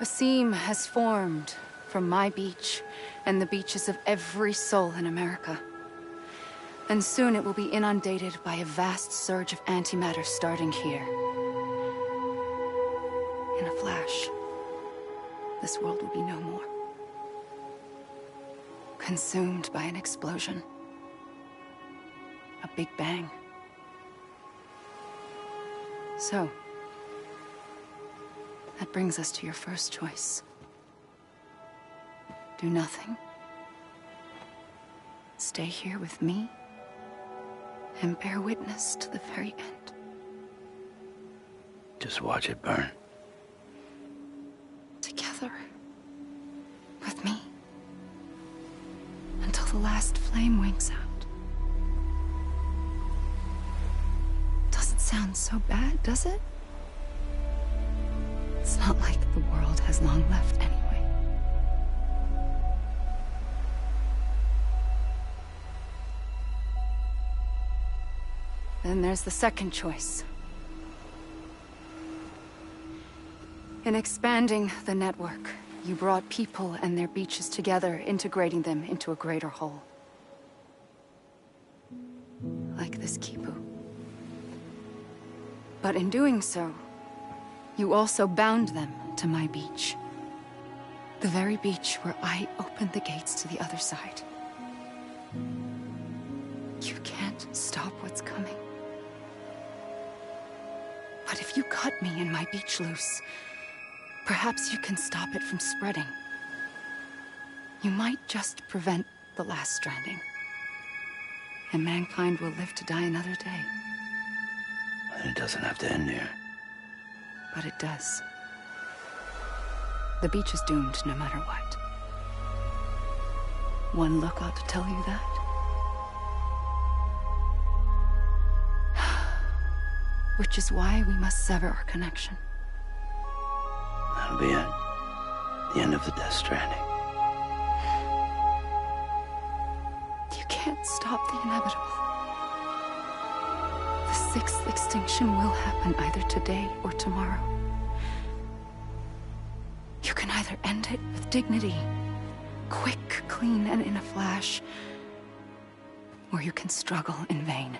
A seam has formed from my beach and the beaches of every soul in America. And soon it will be inundated by a vast surge of antimatter starting here. In a flash, this world will be no more. Consumed by an explosion. A big bang. So, that brings us to your first choice. Do nothing. Stay here with me and bear witness to the very end. Just watch it burn. Together. With me. Until the last flame winks out. Doesn't sound so bad, does it? It's not like the world has long left anyway. Then there's the second choice. In expanding the network, you brought people and their beaches together, integrating them into a greater whole. Like this Kipu. But in doing so, you also bound them to my beach. The very beach where I opened the gates to the other side. You can't stop what's coming. But if you cut me and my beach loose, perhaps you can stop it from spreading. You might just prevent the last stranding. And mankind will live to die another day. And it doesn't have to end here. But it does. The beach is doomed no matter what. One look ought to tell you that. Which is why we must sever our connection. That'll be it. The end of the DeathStranding. You can't stop the inevitable. The sixth extinction will happen either today or tomorrow. You can either end it with dignity, quick, clean, and in a flash, or you can struggle in vain,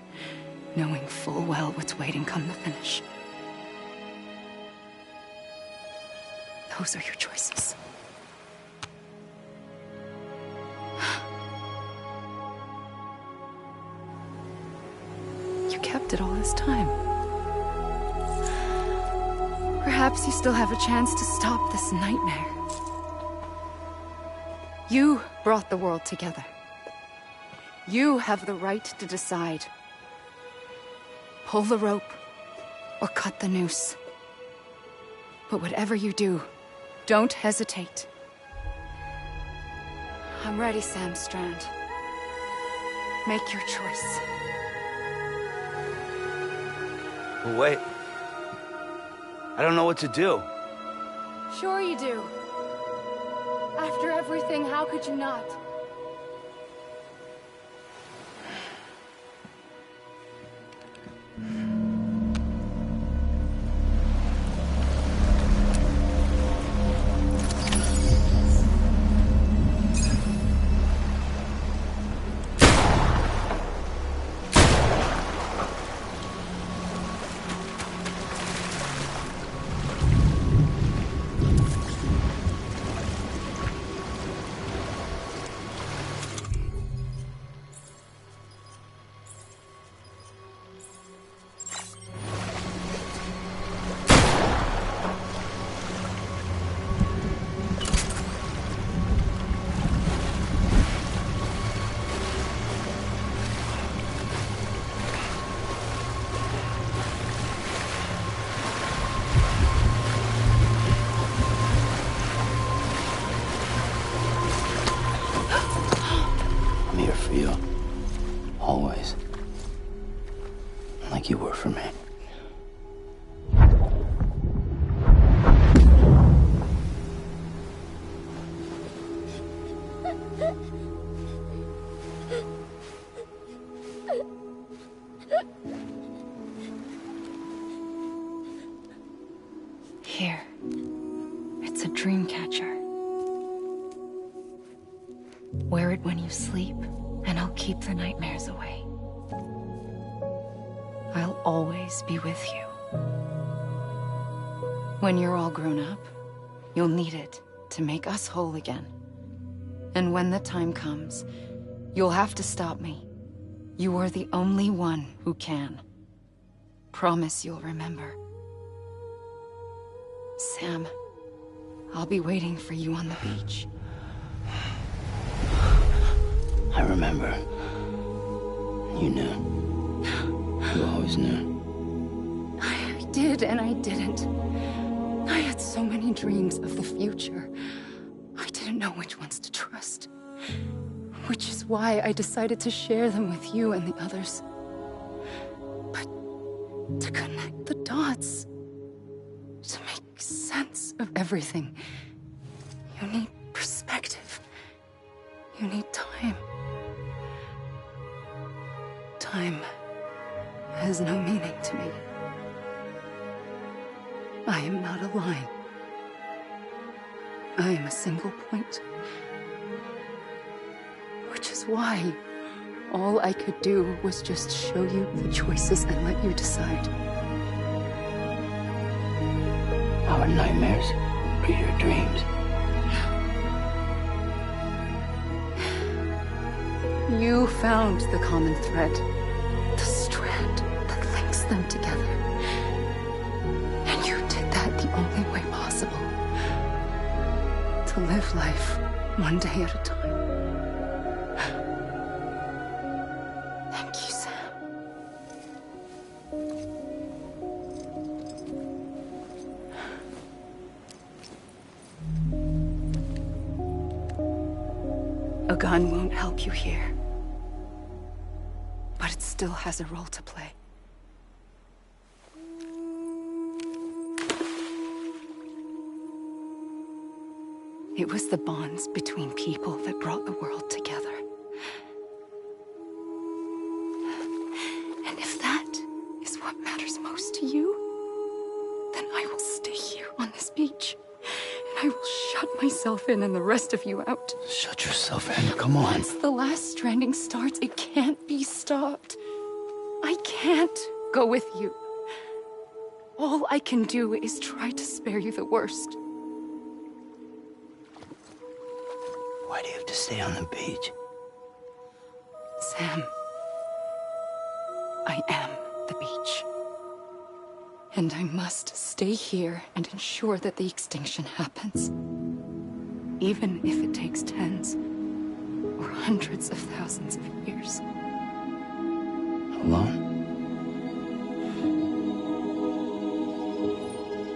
knowing full well what's waiting come the finish. Those are your choices. You kept it all this time. Perhaps you still have a chance to stop this nightmare. You brought the world together. You have the right to decide. Pull the rope or cut the noose. But whatever you do, don't hesitate. I'm ready, Sam Strand. Make your choice. But wait. I don't know what to do. Sure you do. After everything, how could you not? For you. Always. Like you were for me. Here. It's a dream catcher. Wear it when you sleep, and I'll keep the nightmares away. I'll always be with you. When you're all grown up, you'll need it to make us whole again. And when the time comes, you'll have to stop me. You are the only one who can. Promise you'll remember. Sam, I'll be waiting for you on the beach. I remember. You knew. You always knew. I did and I didn't. I had so many dreams of the future. I didn't know which ones to trust. Which is why I decided to share them with you and the others. But to connect the dots, to make sense of everything, you need perspective. You need time. Time has no meaning to me. I am not a line. I am a single point. Which is why all I could do was just show you the choices and let you decide. Our nightmares or your dreams? You found the common thread, the strand that links them together. And you did that the only way possible. To live life one day at a time. Thank you, Sam. A gun won't help you here. But it still has a role to play. It was the bonds between people that brought the world together. And if that is what matters most to you, then I will stay here on this beach. And I will shut myself in and the rest of you out. Shut yourself in, come on. Once the last stranding starts, it can't be stopped. I can't go with you. All I can do is try to spare you the worst. Why do you have to stay on the beach? Sam, I am the beach. And I must stay here and ensure that the extinction happens. Even if it takes tens or hundreds of thousands of years. Alone?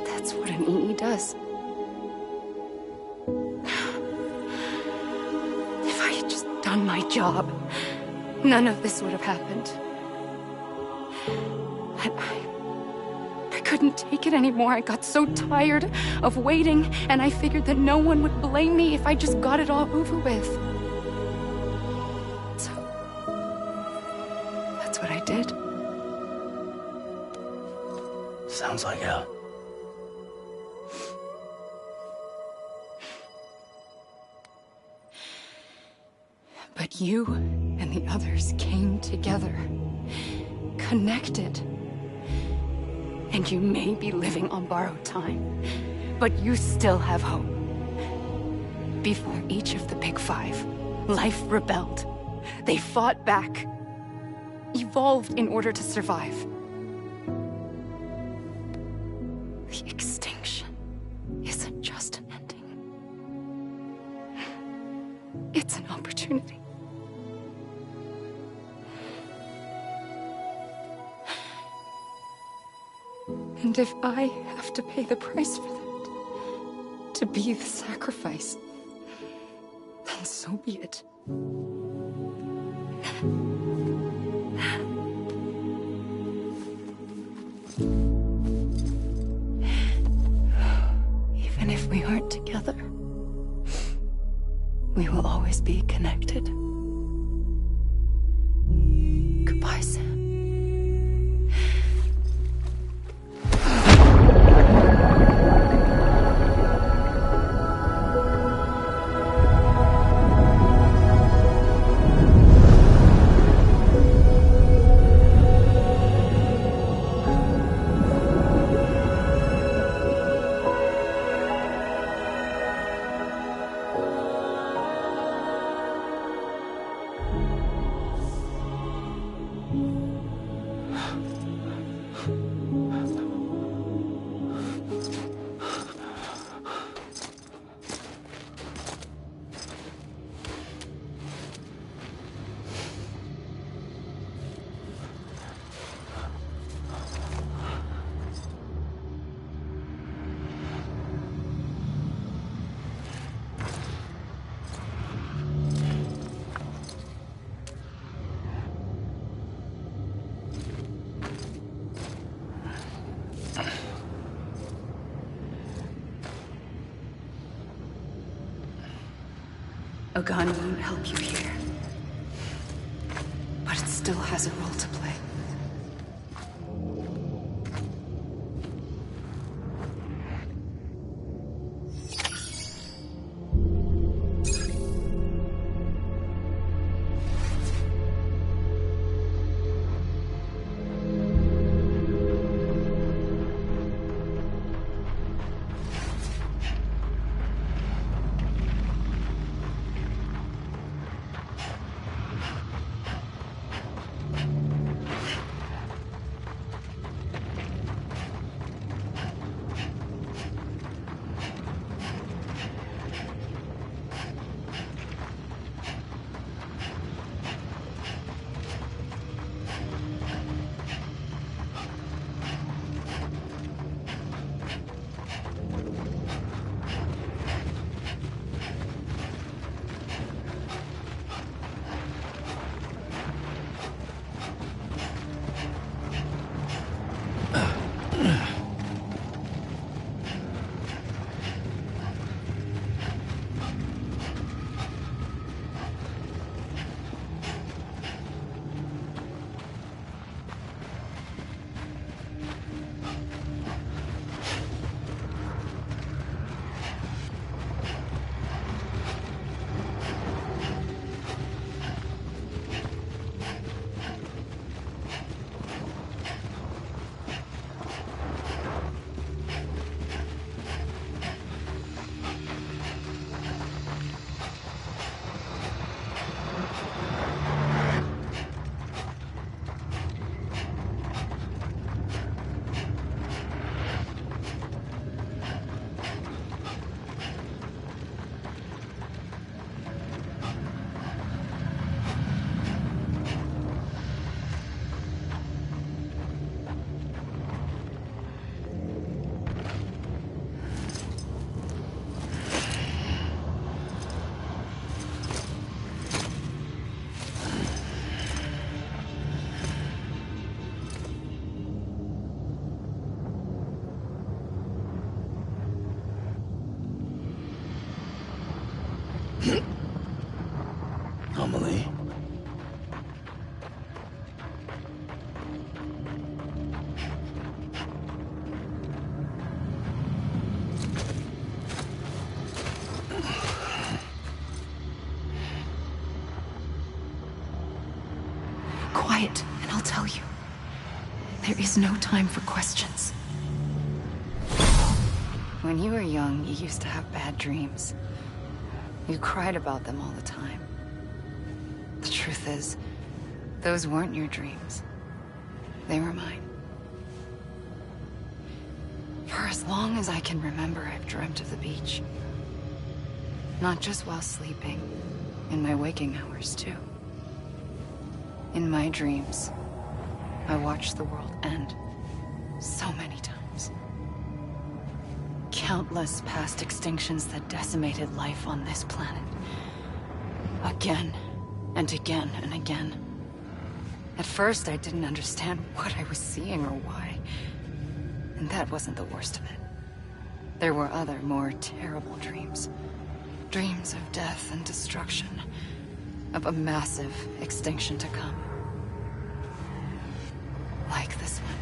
That's what an EE does. If I had just done my job, none of this would have happened. And I couldn't take it anymore. I got so tired of waiting, and I figured that no one would blame me if I just got it all over with. So, that's what I did. Sounds like hell. But you and the others came together, connected. And you may be living on borrowed time, but you still have hope. Before each of the Big Five, life rebelled. They fought back, evolved in order to survive. The extinction isn't just an ending. It's an opportunity. And if I have to pay the price for that, to be the sacrifice, then so be it. Even if we aren't together, we will always be connected. Goodbye, Sam. A gun won't help you here, but it still has a role to play. tell you. There is no time for questions. When you were young, you used to have bad dreams. You cried about them all the time. The truth is, those weren't your dreams. They were mine. For as long as I can remember, I've dreamt of the beach. Not just while sleeping, in my waking hours too. In my dreams, I watched the world end so many times. Countless past extinctions that decimated life on this planet. Again, and again, and again. At first, I didn't understand what I was seeing or why. And that wasn't the worst of it. There were other, more terrible dreams. Dreams of death and destruction. Of a massive extinction to come. Like this one.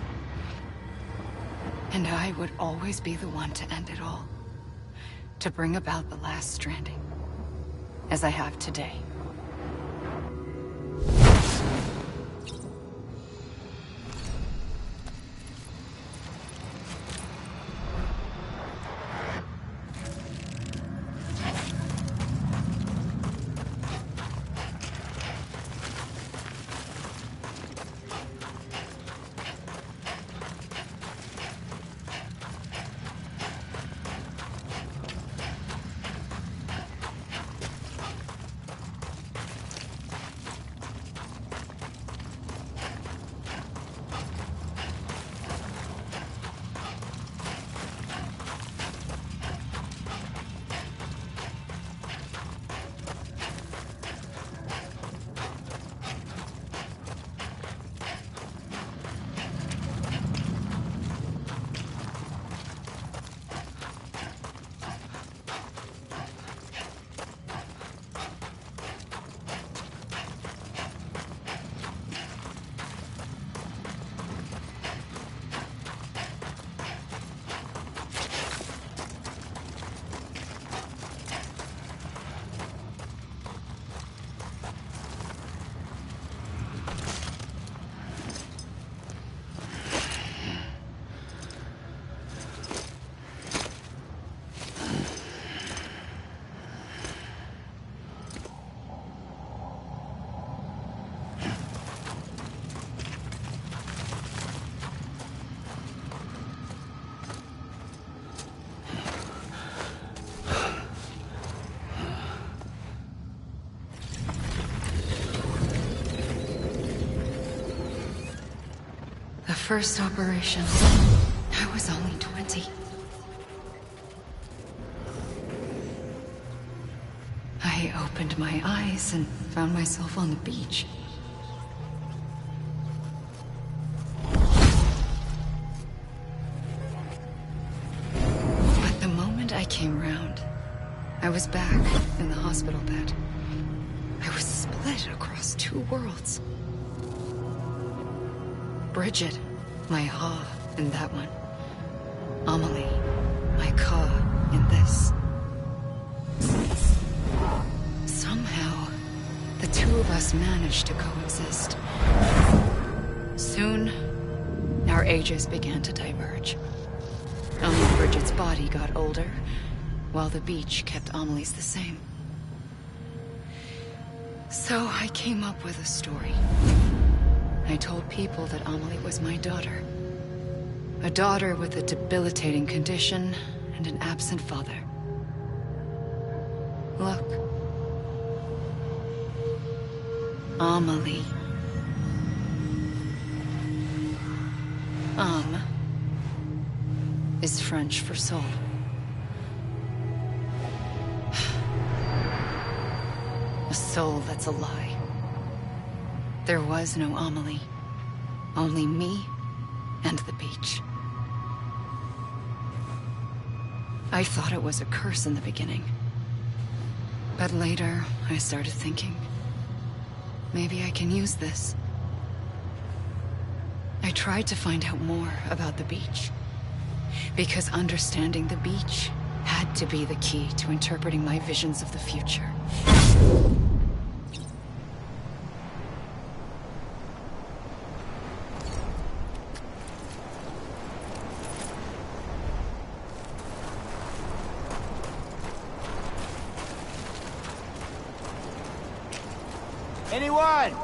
And I would always be the one to end it all. To bring about the last stranding. As I have today. First operation, I was only 20. I opened my eyes and found myself on the beach. But the moment I came round, I was back in the hospital bed. I was split across two worlds. Bridget, my Ha in that one. Amelie, my Ka in this. Somehow, the two of us managed to coexist. Soon, our ages began to diverge. Only Bridget's body got older, while the beach kept Amelie's the same. So I came up with a story. I told people that Amelie was my daughter. A daughter with a debilitating condition and an absent father. Look. Amelie. Is French for soul. A soul that's a lie. There was no Amelie. Only me and the beach. I thought it was a curse in the beginning. But later, I started thinking, maybe I can use this. I tried to find out more about the beach. Because understanding the beach had to be the key to interpreting my visions of the future. Anyone?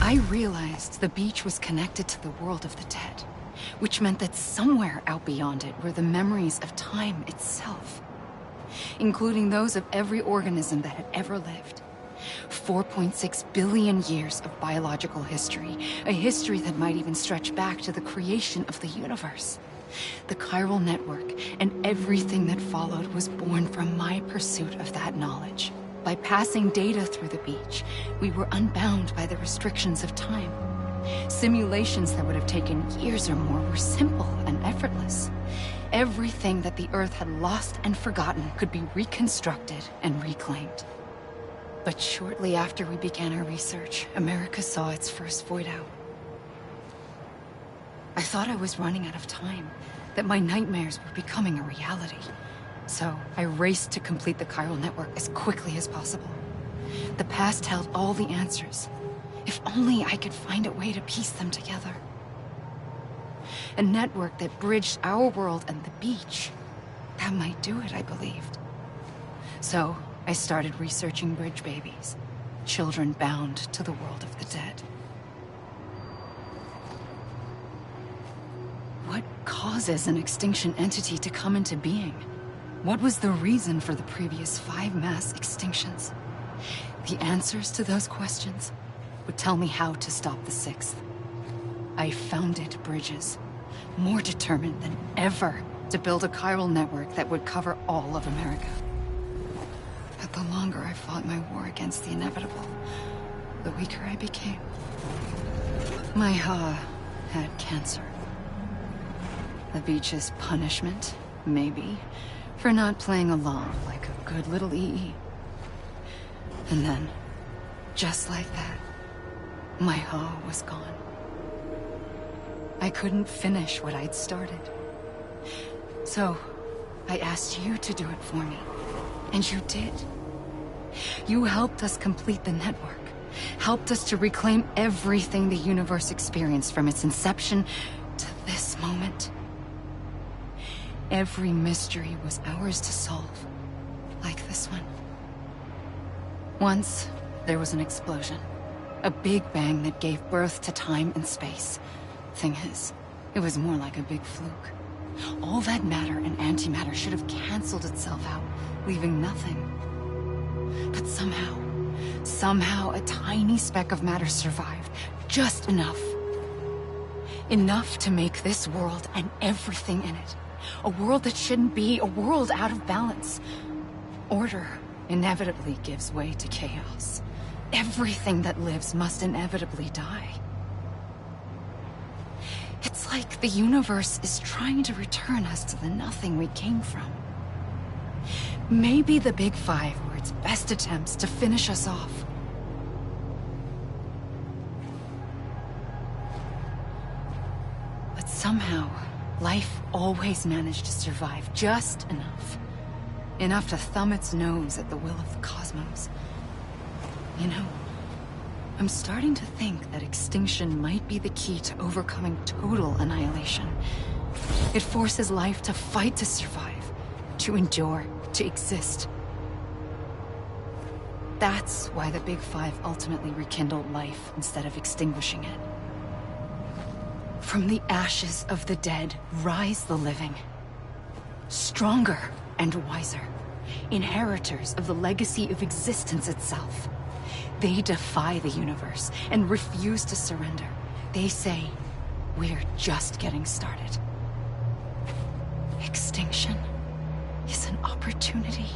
I realized the beach was connected to the world of the dead, which meant that somewhere out beyond it were the memories of time itself, including those of every organism that had ever lived. 4.6 billion years of biological history, a history that might even stretch back to the creation of the universe. The chiral network and everything that followed was born from my pursuit of that knowledge. By passing data through the beach, we were unbound by the restrictions of time. Simulations that would have taken years or more were simple and effortless. Everything that the Earth had lost and forgotten could be reconstructed and reclaimed. But shortly after we began our research, America saw its first void out. I thought I was running out of time, that my nightmares were becoming a reality. So I raced to complete the chiral network as quickly as possible. The past held all the answers. If only I could find a way to piece them together. A network that bridged our world and the beach. That might do it, I believed. So I started researching bridge babies, children bound to the world of the dead. What causes an extinction entity to come into being? What was the reason for the previous 5 mass extinctions? The answers to those questions would tell me how to stop the 6th. I founded bridges, more determined than ever to build a chiral network that would cover all of America. But the longer I fought my war against the inevitable, the weaker I became. My Ha had cancer. The beach's punishment, maybe, for not playing along like a good little EE. And then, just like that, my Ha was gone. I couldn't finish what I'd started. So, I asked you to do it for me. And you did. You helped us complete the network. Helped us to reclaim everything the universe experienced from its inception to this moment. Every mystery was ours to solve, like this one. Once, there was an explosion. A big bang that gave birth to time and space. Thing is, it was more like a big fluke. All that matter and antimatter should have canceled itself out, leaving nothing. But somehow a tiny speck of matter survived. Just enough. Enough to make this world and everything in it. A world that shouldn't be, a world out of balance. Order inevitably gives way to chaos. Everything that lives must inevitably die. It's like the universe is trying to return us to the nothing we came from. Maybe the Big Five were its best attempts to finish us off. But somehow, life always managed to survive just enough. Enough to thumb its nose at the will of the cosmos. You know, I'm starting to think that extinction might be the key to overcoming total annihilation. It forces life to fight to survive, to endure, to exist. That's why the Big Five ultimately rekindled life instead of extinguishing it. From the ashes of the dead rise the living. Stronger and wiser. Inheritors of the legacy of existence itself. They defy the universe and refuse to surrender. They say, we're just getting started. Extinction is an opportunity.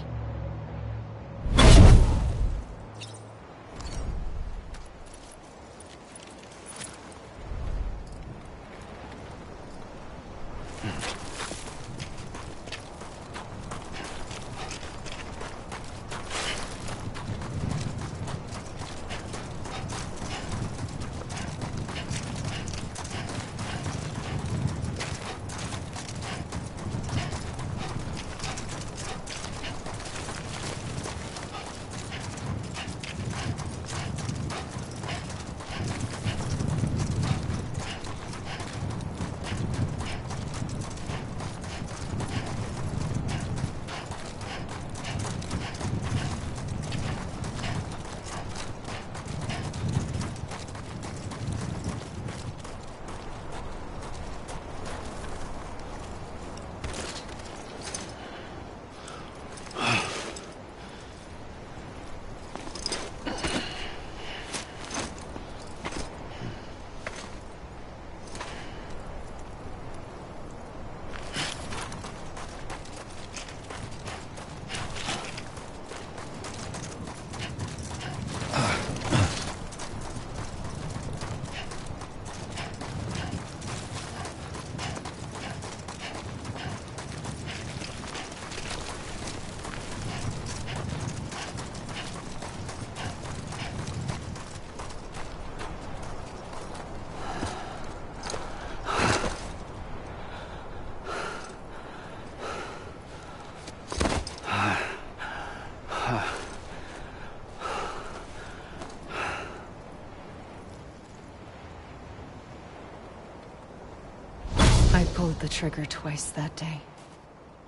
I pulled the trigger twice that day.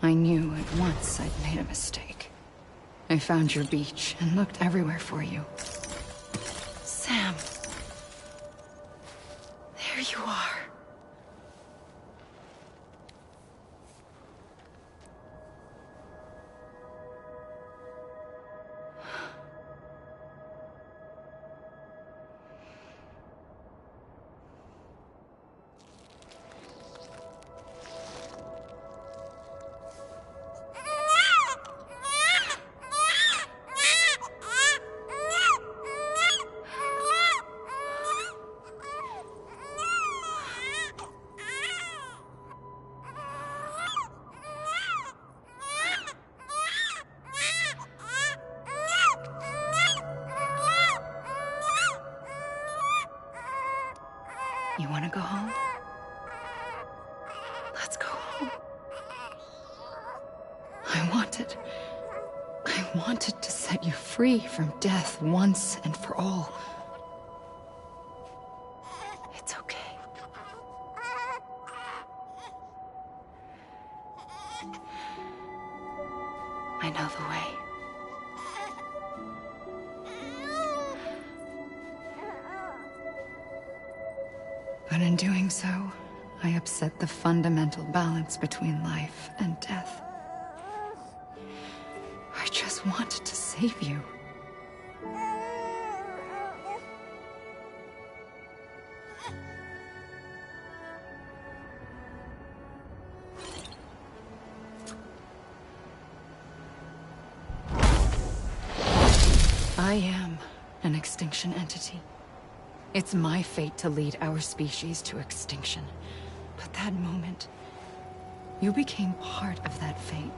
I knew at once I'd made a mistake. I found your beach and looked everywhere for you. Sam. There you are. You want to go home? Let's go home. I wanted to set you free from death once and for all. It's okay. I know the way. But in doing so, I upset the fundamental balance between life and death. I just wanted to save you. I am an extinction entity. It's my fate to lead our species to extinction. But that moment, you became part of that fate.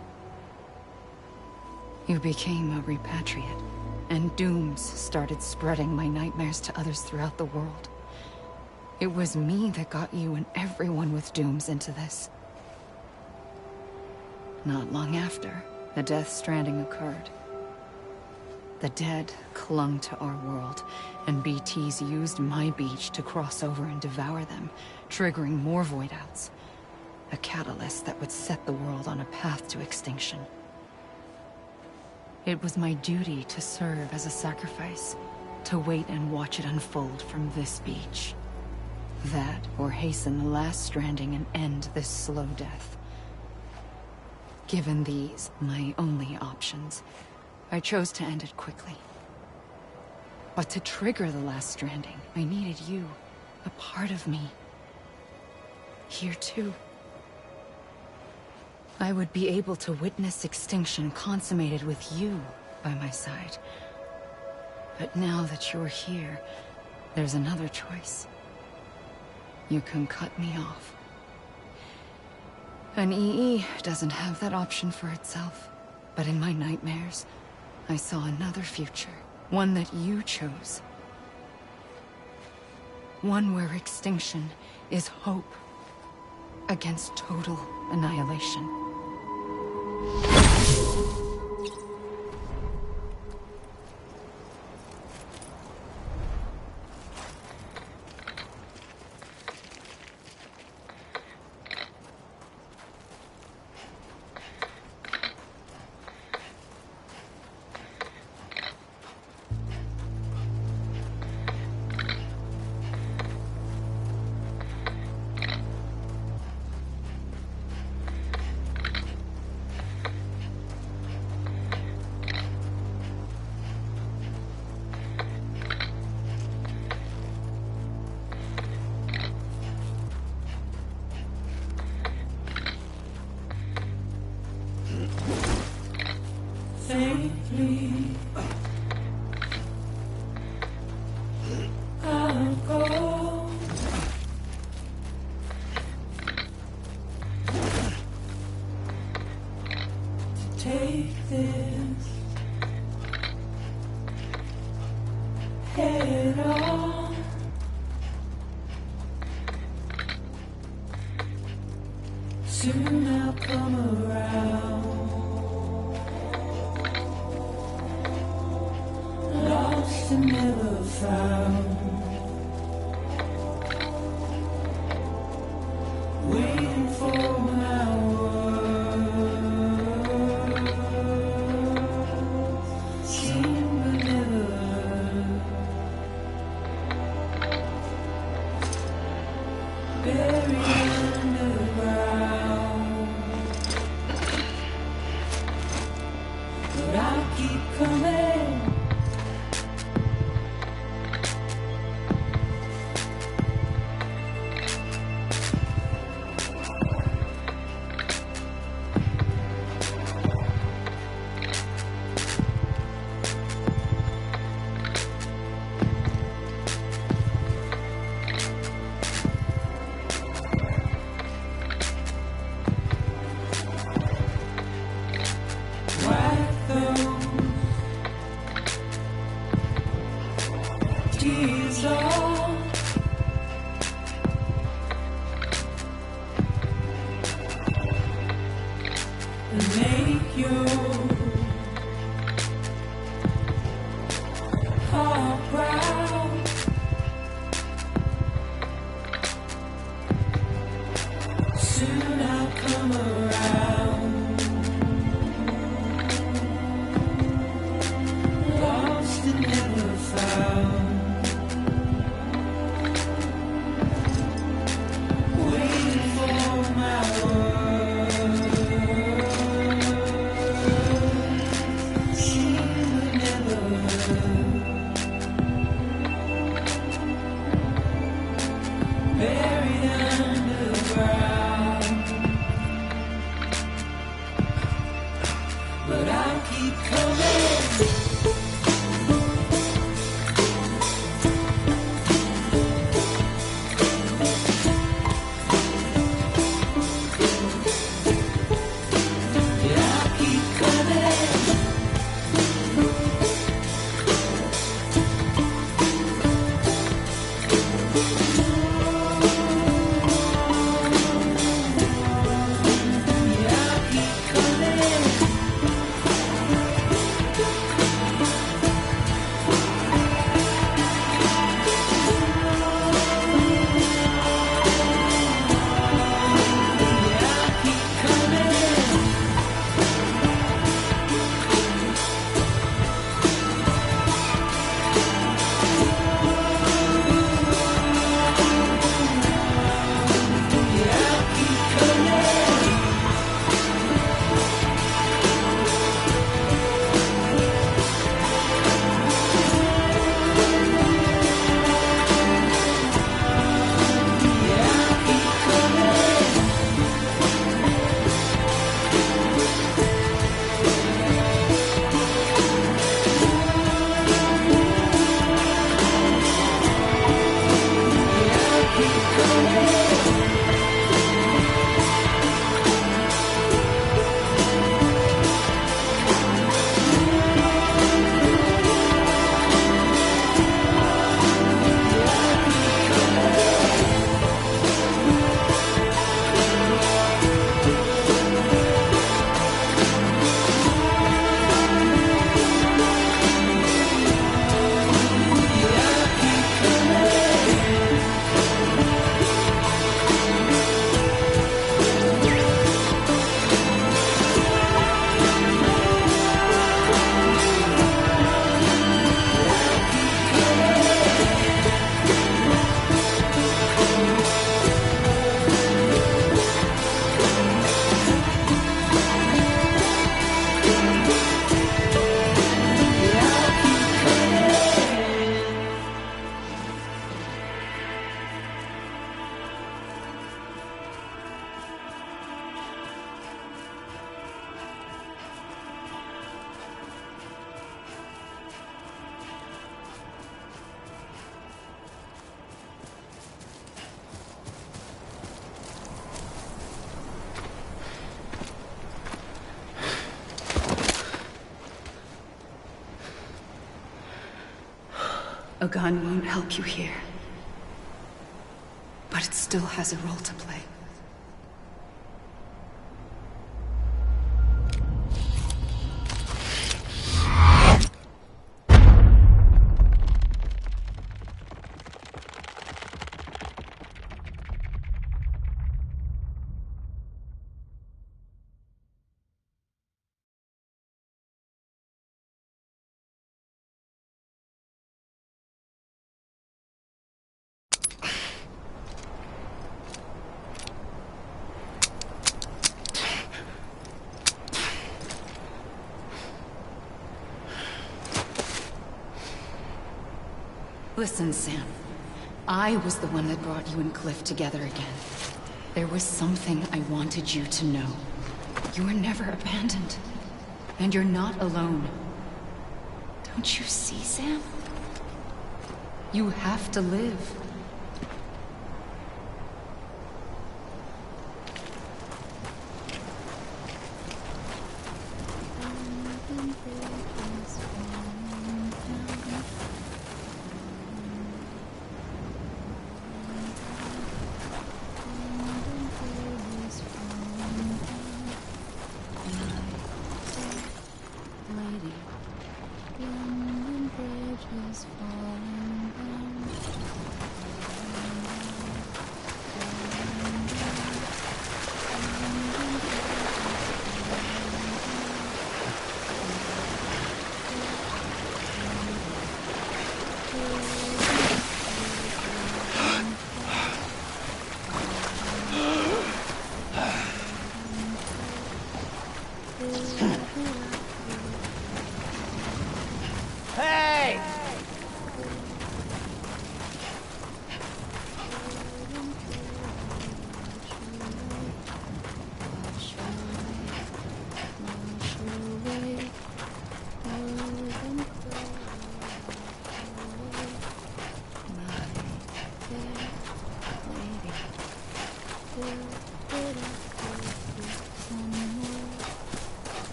You became a repatriate, and dooms started spreading my nightmares to others throughout the world. It was me that got you and everyone with dooms into this. Not long after, the DeathStranding occurred. The dead clung to our world, and BTs used my beach to cross over and devour them, triggering more void-outs. A catalyst that would set the world on a path to extinction. It was my duty to serve as a sacrifice, to wait and watch it unfold from this beach. That, or hasten the last stranding and end this slow death. Given these, my only options, I chose to end it quickly. But to trigger the last stranding, I needed you, a part of me. Here too. I would be able to witness extinction consummated with you by my side. But now that you're here, there's another choice. You can cut me off. An EE doesn't have that option for itself. But in my nightmares, I saw another future. One that you chose. One where extinction is hope against total annihilation. Safely, I'll go. To take this head on. Soon I'll come around. Lost and never found. Waiting for my words. Seen but never heard. Buried underground. But I'll keep coming. Tears off. And make your heart proud. Soon I'll come around. Lost and never found. A gun won't help you here. But it still has a role to play. Listen, Sam. I was the one that brought you and Cliff together again. There was something I wanted you to know. You were never abandoned. And you're not alone. Don't you see, Sam? You have to live.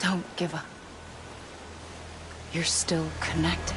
Don't give up. You're still connected.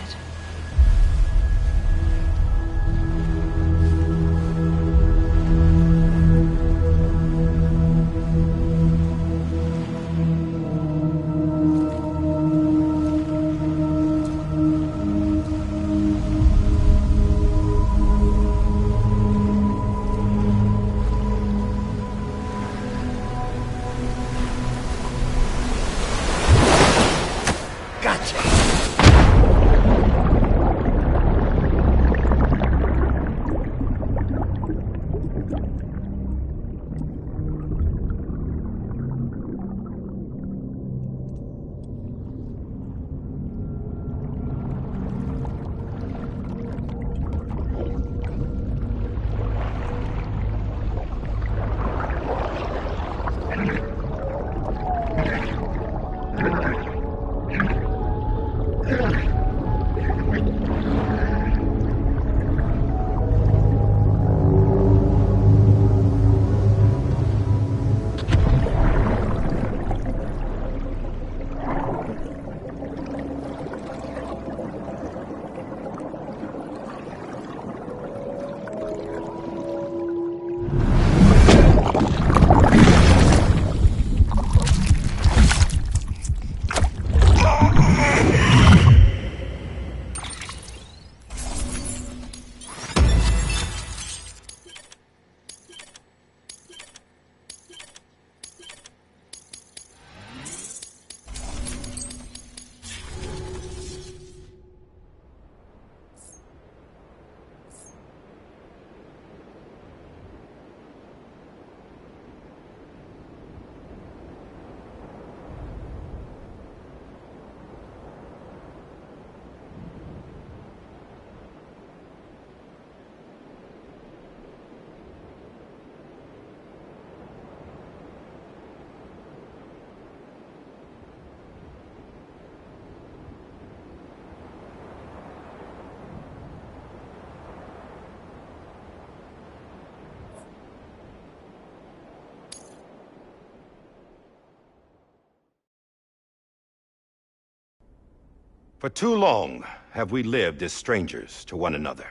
For too long have we lived as strangers to one another,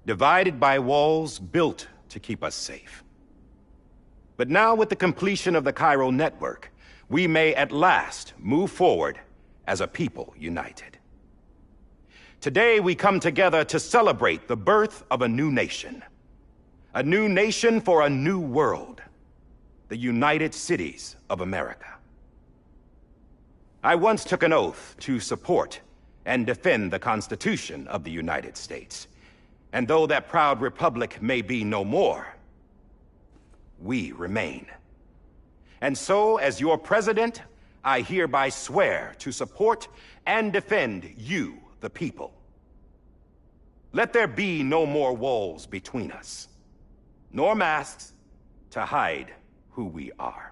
divided by walls built to keep us safe. But now, with the completion of the Cairo network, we may at last move forward as a people united. Today, we come together to celebrate the birth of a new nation for a new world, the United Cities of America. I once took an oath to support and defend the Constitution of the United States. And though that proud republic may be no more, we remain. And so, as your president, I hereby swear to support and defend you, the people. Let there be no more walls between us, nor masks to hide who we are.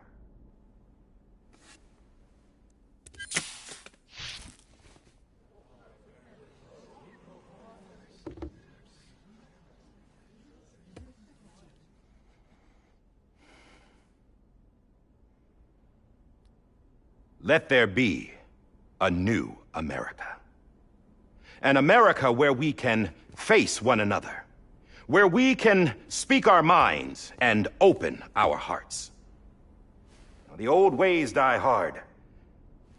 Let there be a new America. An America where we can face one another, where we can speak our minds and open our hearts. Now, the old ways die hard,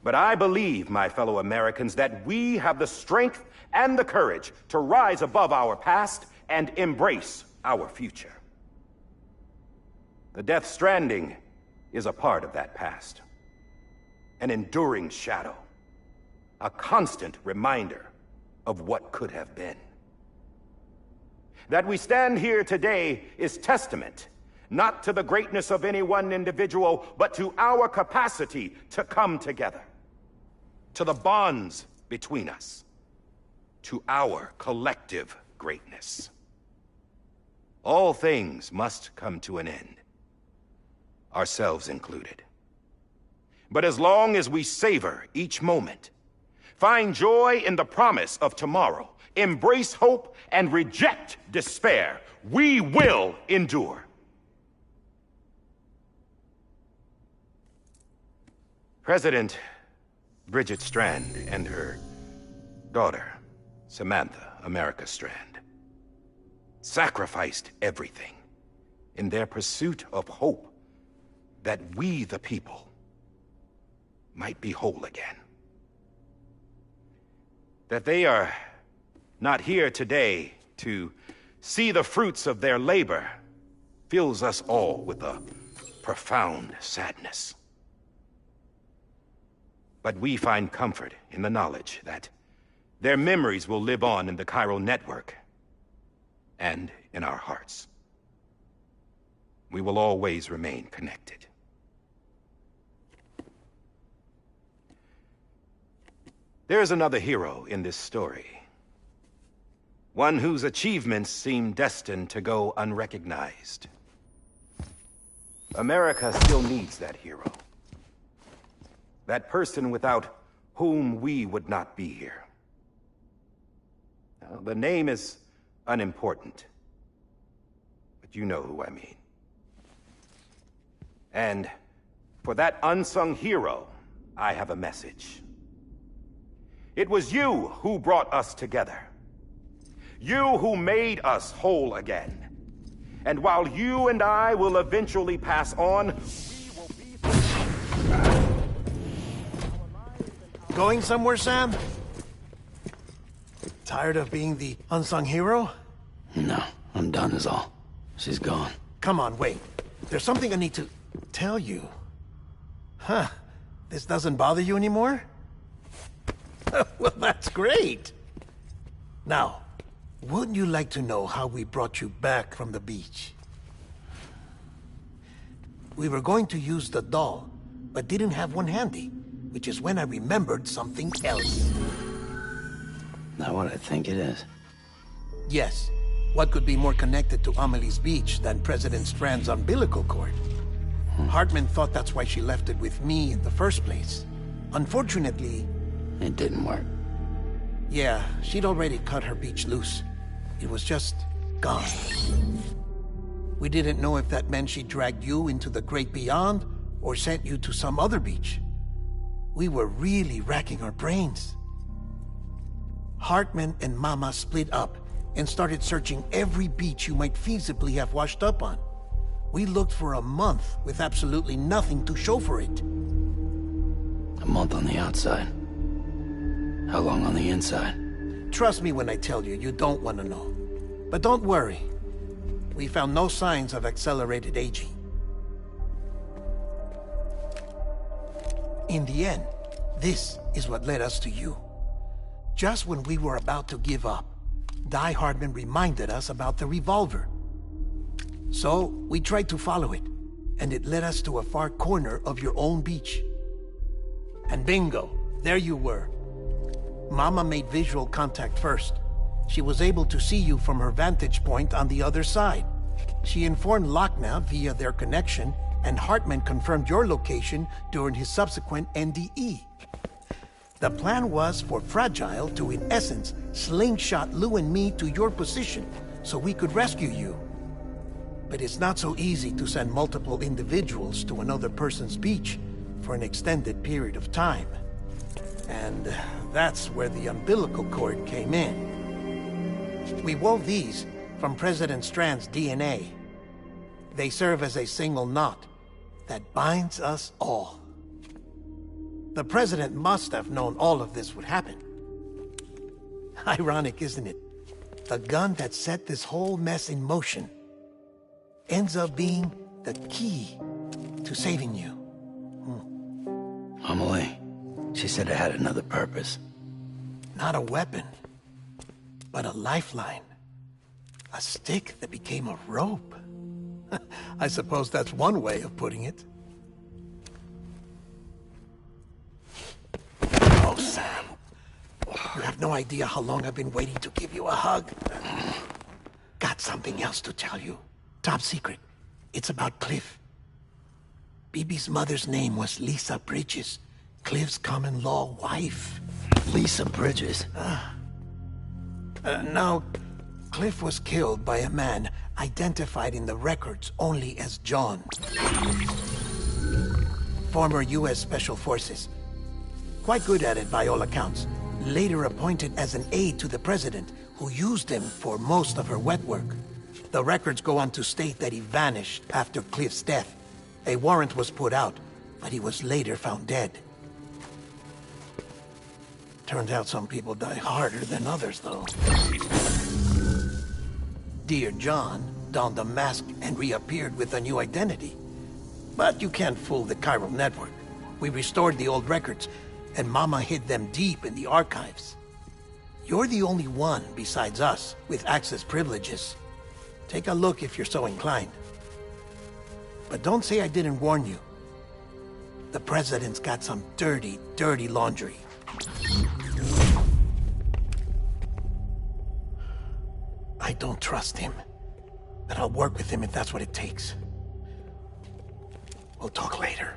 but I believe, my fellow Americans, that we have the strength and the courage to rise above our past and embrace our future. The DeathStranding is a part of that past. An enduring shadow, a constant reminder of what could have been. That we stand here today is testament, not to the greatness of any one individual, but to our capacity to come together, to the bonds between us, to our collective greatness. All things must come to an end, ourselves included. But as long as we savor each moment, find joy in the promise of tomorrow, embrace hope, and reject despair, we will endure. President Bridget Strand and her daughter, Samantha America Strand, sacrificed everything in their pursuit of hope that we, the people, might be whole again. That they are not here today to see the fruits of their labor fills us all with a profound sadness. But we find comfort in the knowledge that their memories will live on in the chiral network and in our hearts. We will always remain connected. There's another hero in this story. One whose achievements seem destined to go unrecognized. America still needs that hero. That person without whom we would not be here. Now, the name is unimportant, but you know who I mean. And for that unsung hero, I have a message. It was you who brought us together. You who made us whole again. And while you and I will eventually pass on, we will be... Going somewhere, Sam? Tired of being the unsung hero? No, I'm done is all. She's gone. Come on, wait. There's something I need to tell you. Huh. This doesn't bother you anymore? Well, that's great. Now, wouldn't you like to know how we brought you back from the beach? We were going to use the doll, but didn't have one handy, which is when I remembered something else. Not what I think it is. Yes. What could be more connected to Amelie's beach than President Strand's umbilical cord? Hartman thought that's why she left it with me in the first place. Unfortunately... It didn't work. Yeah, she'd already cut her beach loose. It was just gone. We didn't know if that meant she dragged you into the great beyond or sent you to some other beach. We were really racking our brains. Hartman and Mama split up and started searching every beach you might feasibly have washed up on. We looked for a month with absolutely nothing to show for it. A month on the outside. How long on the inside? Trust me when I tell you, you don't want to know. But don't worry. We found no signs of accelerated aging. In the end, this is what led us to you. Just when we were about to give up, Die Hardman reminded us about the revolver. So, we tried to follow it, and it led us to a far corner of your own beach. And bingo, there you were. Mama made visual contact first. She was able to see you from her vantage point on the other side. She informed Lochner via their connection, and Hartman confirmed your location during his subsequent NDE. The plan was for Fragile to, in essence, slingshot Lou and me to your position so we could rescue you. But it's not so easy to send multiple individuals to another person's beach for an extended period of time. And that's where the umbilical cord came in. We wove these from President Strand's DNA. They serve as a single knot that binds us all. The President must have known all of this would happen. Ironic, isn't it? The gun that set this whole mess in motion ends up being the key to saving you. Amelie, she said it had another purpose. Not a weapon, but a lifeline. A stick that became a rope. I suppose that's one way of putting it. Oh, Sam. You have no idea how long I've been waiting to give you a hug. Got something else to tell you. Top secret. It's about Cliff. Bibi's mother's name was Lisa Bridges, Cliff's common-law wife. Lisa Bridges? Now, Cliff was killed by a man identified in the records only as John. Former U.S. Special Forces. Quite good at it by all accounts. Later appointed as an aide to the President, who used him for most of her wet work. The records go on to state that he vanished after Cliff's death. A warrant was put out, but he was later found dead. Turns out some people die harder than others, though. Dear John donned a mask and reappeared with a new identity. But you can't fool the chiral network. We restored the old records, and Mama hid them deep in the archives. You're the only one besides us with access privileges. Take a look if you're so inclined. But don't say I didn't warn you. The President's got some dirty, dirty laundry. I don't trust him, but I'll work with him if that's what it takes. We'll talk later.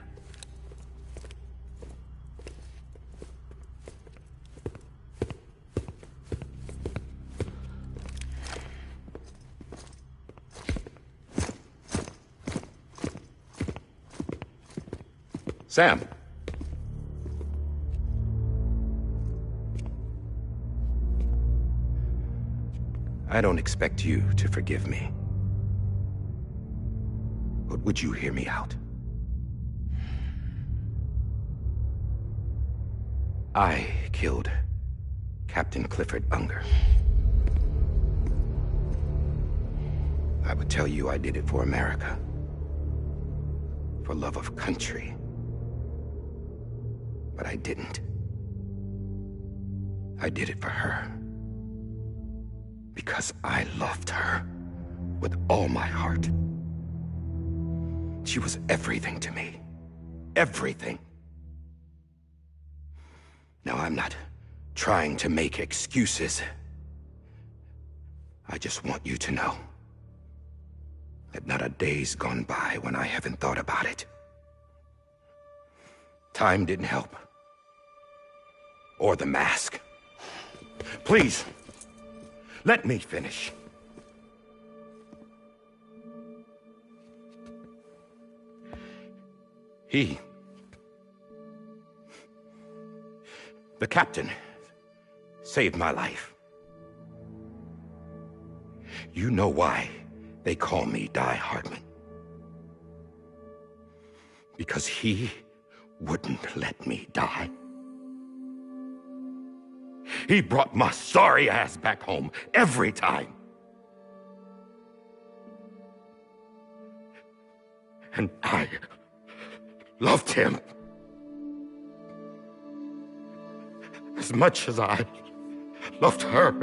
Sam. I don't expect you to forgive me. But would you hear me out? I killed Captain Clifford Unger. I would tell you I did it for America. For love of country. But I didn't. I did it for her. Because I loved her with all my heart. She was everything to me. Everything. Now, I'm not trying to make excuses. I just want you to know that not a day's gone by when I haven't thought about it. Time didn't help. Or the mask. Please, let me finish. The captain, saved my life. You know why they call me Die Hardman. Because he wouldn't let me die. He brought my sorry ass back home every time. And I loved him as much as I loved her.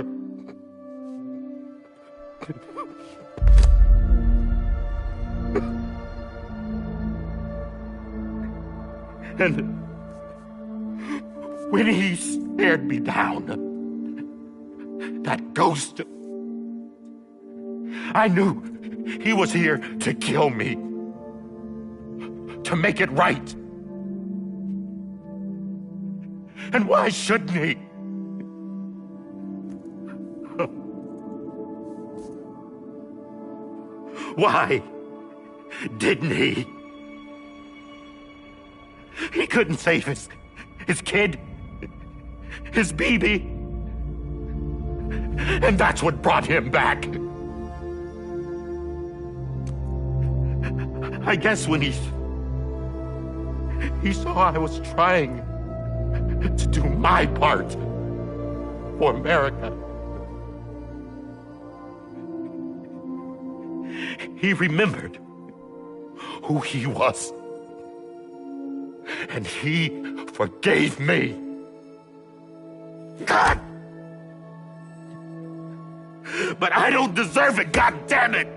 And when he stared me down, that ghost, I knew he was here to kill me, to make it right. And why shouldn't he? Why didn't he? He couldn't save his kid, his baby. And that's what brought him back. I guess when he saw I was trying to do my part for America, he remembered who he was. And he forgave me. God! But I don't deserve it, God damn it!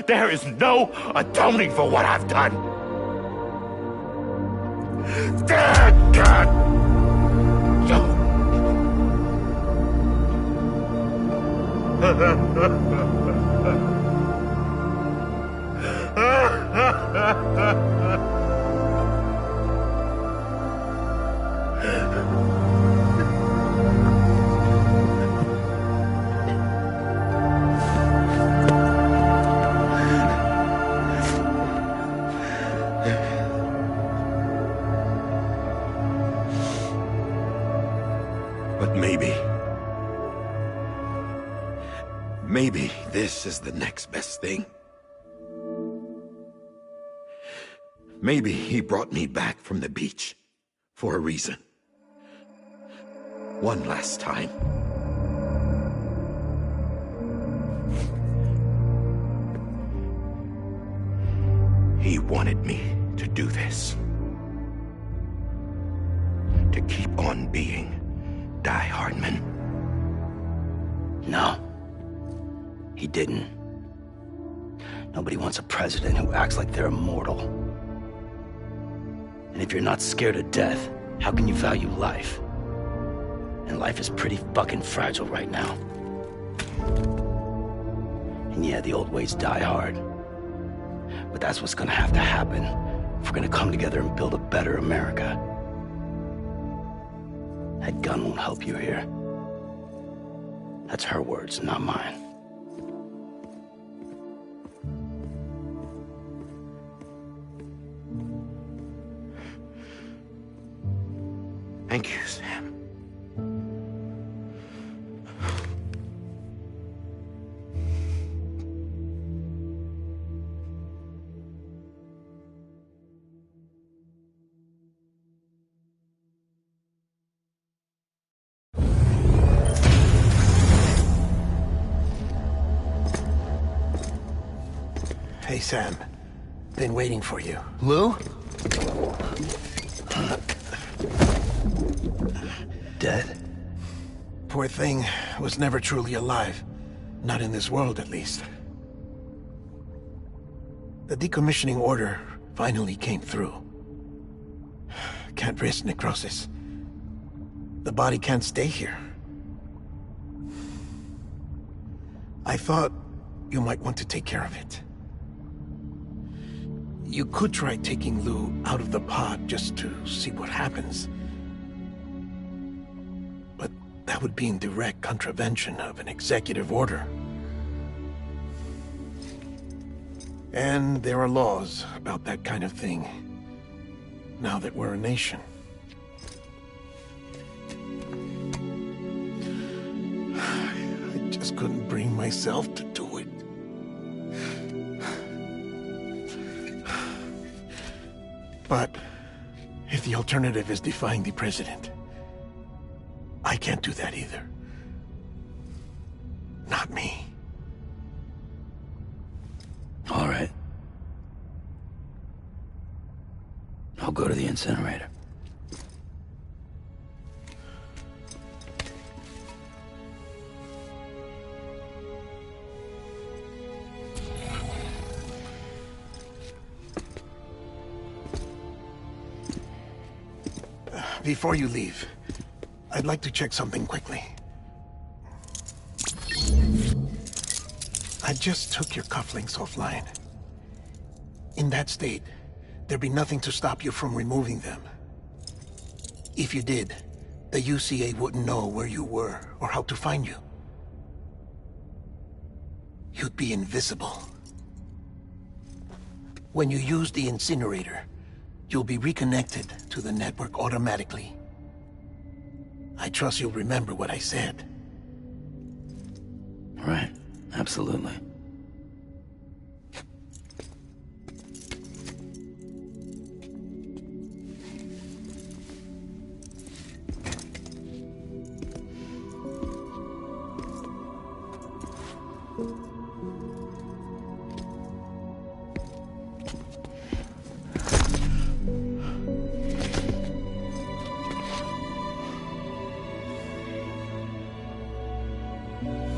There is no atoning for what I've done. God! But maybe this is the next best thing. Maybe he brought me back from the beach for a reason. One last time. He wanted me to do this. To keep on being Die Hardman. No. He didn't. Nobody wants a president who acts like they're immortal. And if you're not scared of death, how can you value life? And life is pretty fucking fragile right now. And yeah, the old ways die hard. But that's what's gonna have to happen if we're gonna come together and build a better America. That gun won't help you here. That's her words, not mine. Thank you, Sam. Hey, Sam. Been waiting for you. Lou? Dead? Poor thing was never truly alive. Not in this world, at least. The decommissioning order finally came through. Can't risk necrosis. The body can't stay here. I thought you might want to take care of it. You could try taking Lou out of the pod just to see what happens. But that would be in direct contravention of an executive order. And there are laws about that kind of thing, now that we're a nation. I just couldn't bring myself to do it. But if the alternative is defying the president, I can't do that either. Not me. All right. I'll go to the incinerator. Before you leave, I'd like to check something quickly. I just took your cufflinks offline. In that state, there'd be nothing to stop you from removing them. If you did, the UCA wouldn't know where you were or how to find you. You'd be invisible. When you use the incinerator, you'll be reconnected to the network automatically. I trust you'll remember what I said. Right. Absolutely.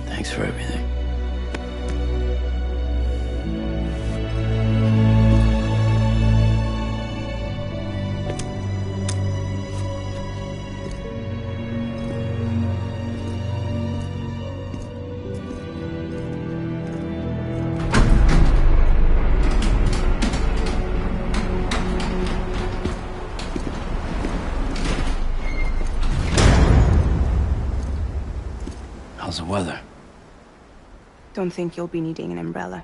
Thanks for everything. How's the weather? Don't think you'll be needing an umbrella.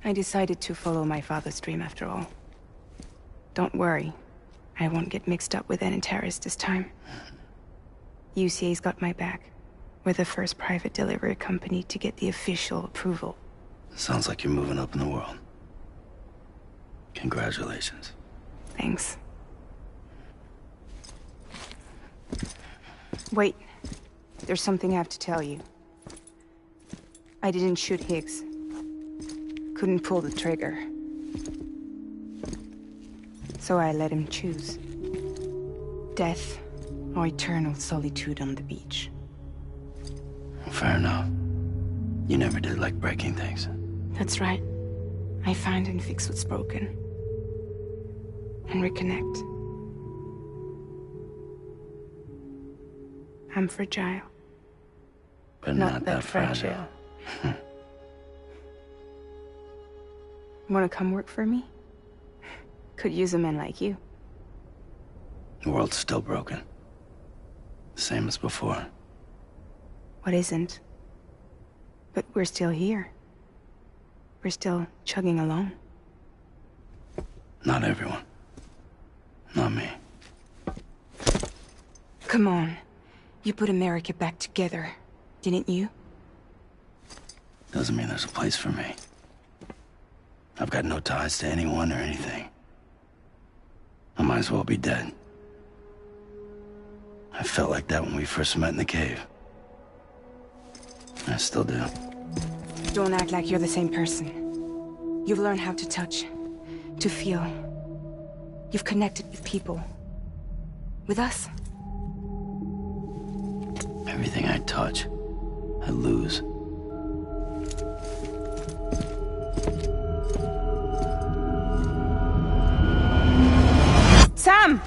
I decided to follow my father's dream after all. Don't worry. I won't get mixed up with any terrorists this time. UCA's got my back. We're the first private delivery company to get the official approval. Sounds like you're moving up in the world. Congratulations. Thanks. Wait. There's something I have to tell you. I didn't shoot Higgs. Couldn't pull the trigger. So I let him choose. Death or eternal solitude on the beach. Fair enough. You never did like breaking things. That's right. I find and fix what's broken. And reconnect. I'm fragile. But not that fragile. Wanna come work for me? Could use a man like you. The world's still broken. Same as before. What isn't? But we're still here. We're still chugging along. Not everyone. Not me. Come on. You put America back together, didn't you? Doesn't mean there's a place for me. I've got no ties to anyone or anything. I might as well be dead. I felt like that when we first met in the cave. I still do. Don't act like you're the same person. You've learned how to touch, to feel. You've connected with people. With us. Everything I touch, I lose. Sam!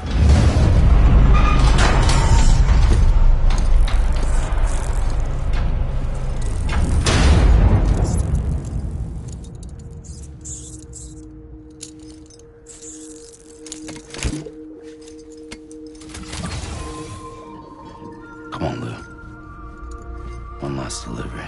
Come on, Lou. One last delivery.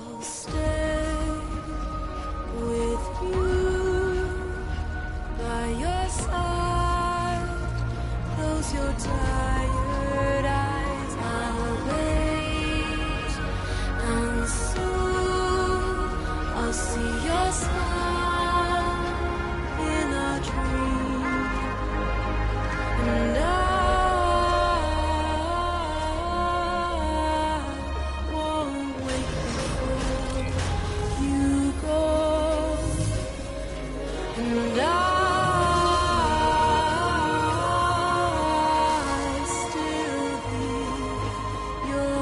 I'll stay with you by your side. Close your tired eyes. I'll wait, and soon I'll see your smile in a dream, and I won't wait before you go, and I still hear your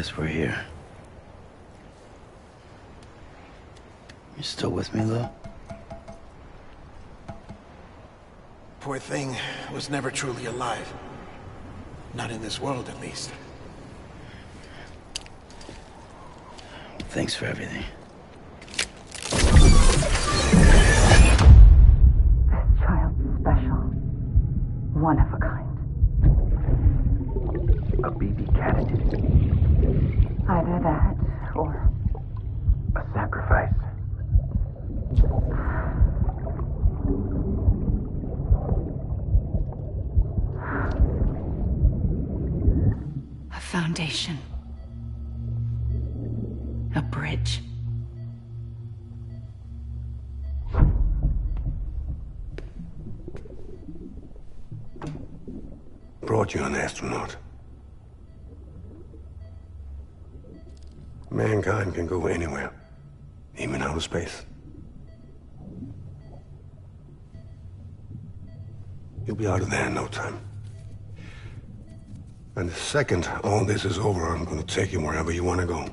guess we're here. You still with me, Lou? Poor thing was never truly alive. Not in this world, at least. Thanks for everything. This child's special. One of a kind. A BB candidate. Either that, or a sacrifice. a foundation. A bridge. Brought you an astronaut. Mankind can go anywhere, even outer space. You'll be out of there in no time. And the second all this is over, I'm gonna take you wherever you wanna go.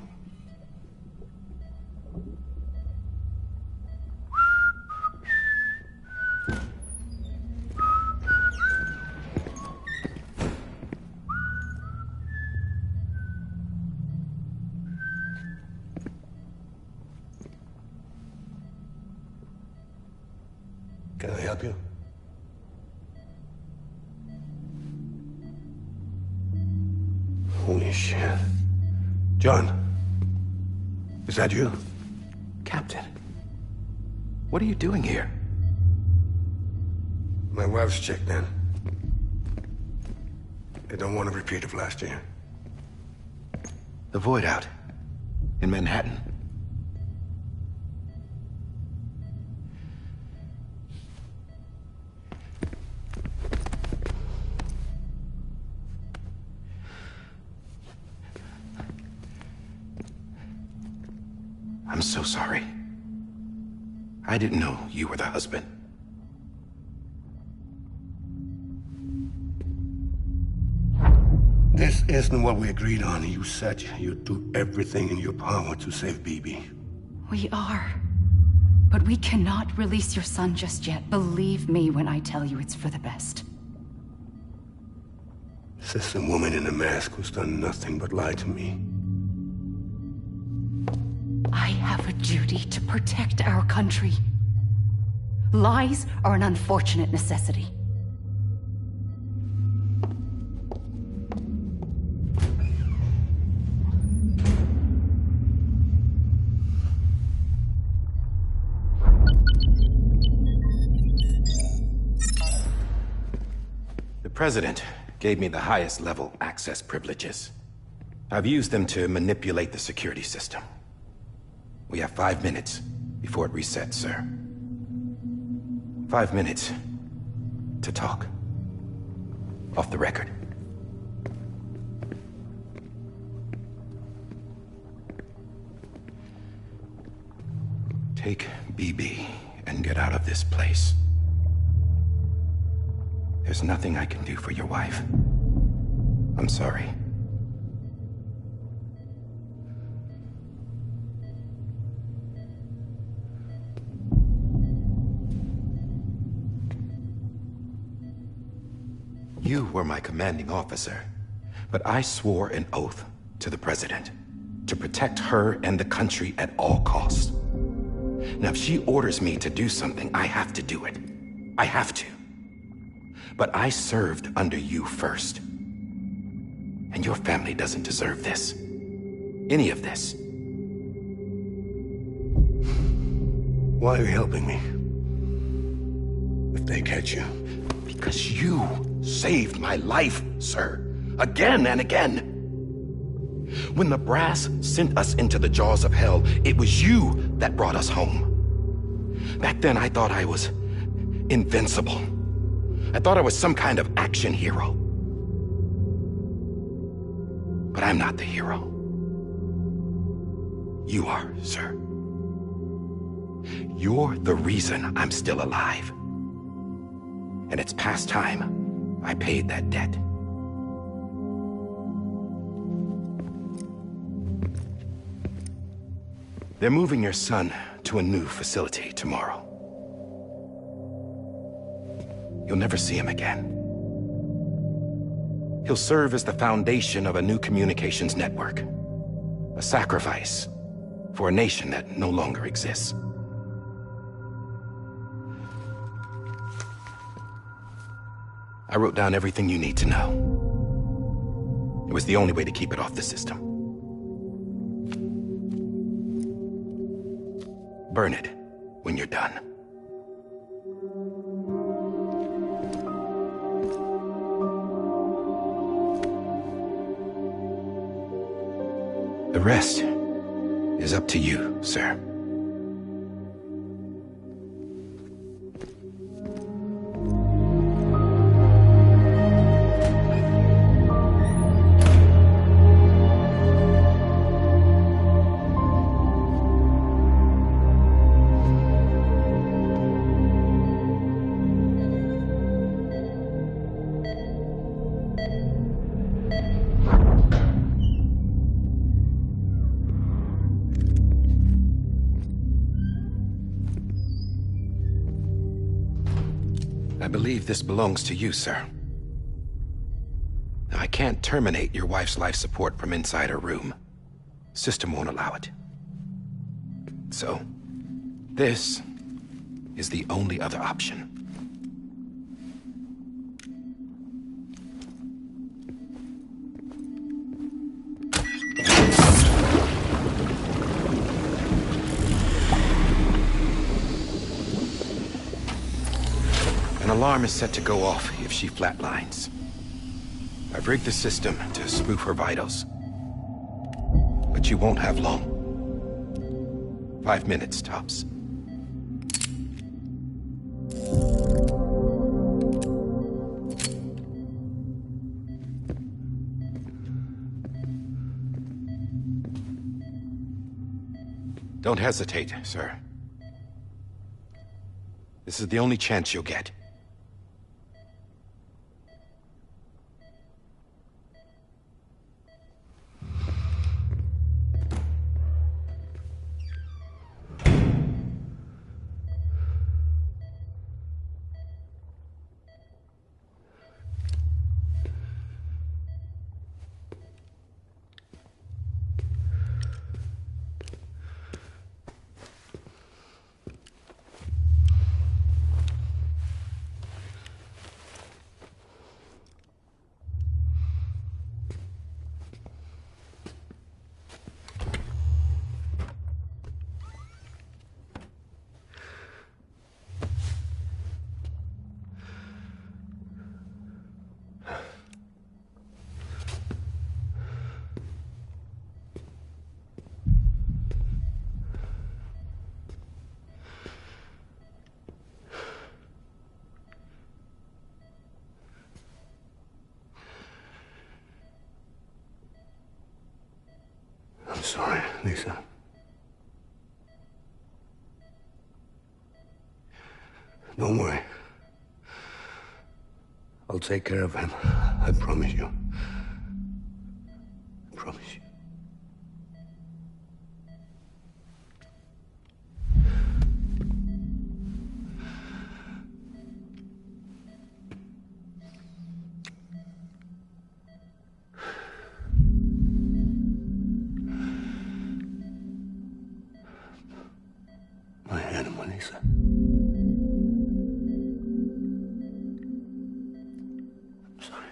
Can I help you? Holy shit. John, is that you? Captain, what are you doing here? My wife's checked in. They don't want a repeat of last year. The void out in Manhattan. I'm so sorry. I didn't know you were the husband. This isn't what we agreed on. You said you'd do everything in your power to save BB. We are. But we cannot release your son just yet. Believe me when I tell you it's for the best. This is a woman in a mask who's done nothing but lie to me. I have a duty to protect our country. Lies are an unfortunate necessity. The President gave me the highest level access privileges. I've used them to manipulate the security system. We have 5 minutes before it resets, sir. 5 minutes to talk. Off the record. Take BB and get out of this place. There's nothing I can do for your wife. I'm sorry. You were my commanding officer, but I swore an oath to the President to protect her and the country at all costs. Now, if she orders me to do something, I have to do it. I have to. But I served under you first. And your family doesn't deserve this. Any of this. Why are you helping me? If they catch you. Because you saved my life, sir. Again and again. When the brass sent us into the jaws of hell, it was you that brought us home. Back then, I thought I was invincible. I thought I was some kind of action hero. But I'm not the hero. You are, sir. You're the reason I'm still alive. And it's past time I paid that debt. They're moving your son to a new facility tomorrow. You'll never see him again. He'll serve as the foundation of a new communications network. A sacrifice for a nation that no longer exists. I wrote down everything you need to know. It was the only way to keep it off the system. Burn it when you're done. The rest is up to you, sir. I believe this belongs to you, sir. I can't terminate your wife's life support from inside her room. System won't allow it. So, this is the only other option. An alarm is set to go off if she flatlines. I've rigged the system to spoof her vitals. But you won't have long. 5 minutes, tops. Don't hesitate, sir. This is the only chance you'll get. I'm sorry, Lisa. Don't worry. I'll take care of him. I promise you. I promise you. My animal, Lisa. I'm sorry.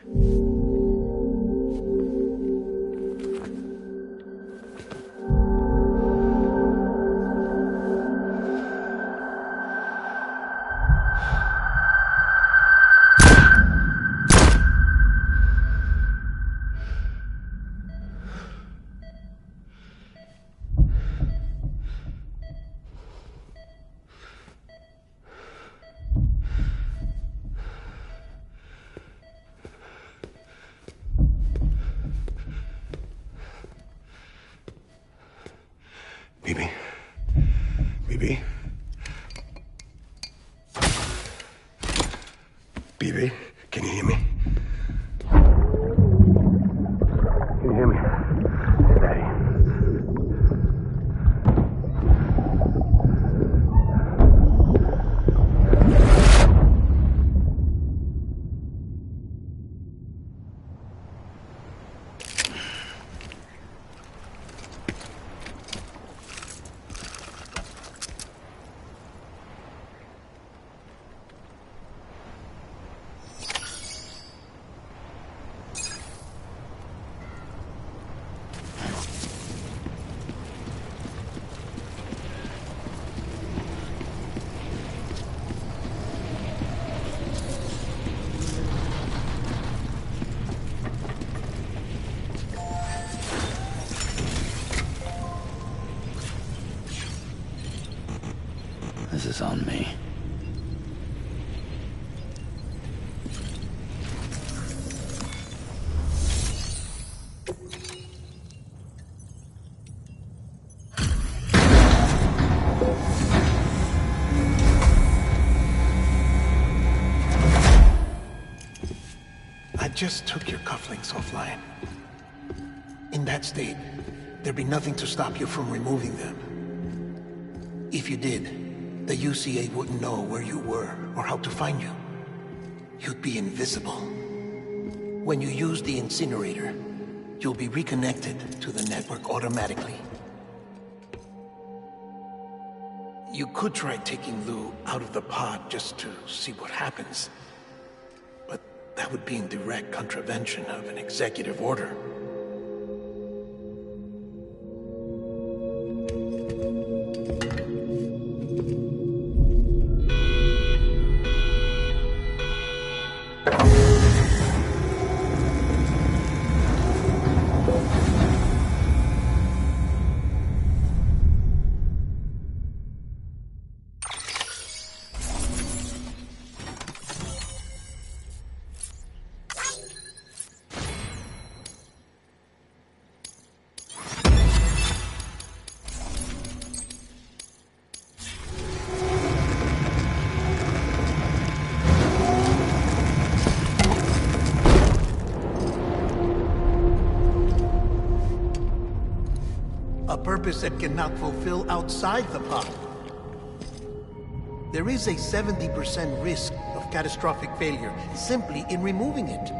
Bibi? Bibi? Bibi, can you hear me? Can you hear me? It's Daddy. This is on me. I just took your cufflinks offline. In that state, there'd be nothing to stop you from removing them. If you did, the UCA wouldn't know where you were or how to find you. You'd be invisible. When you use the incinerator, you'll be reconnected to the network automatically. You could try taking Lou out of the pod just to see what happens. But that would be in direct contravention of an executive order. Purpose that cannot fulfill outside the pod. There is a 70% risk of catastrophic failure simply in removing it.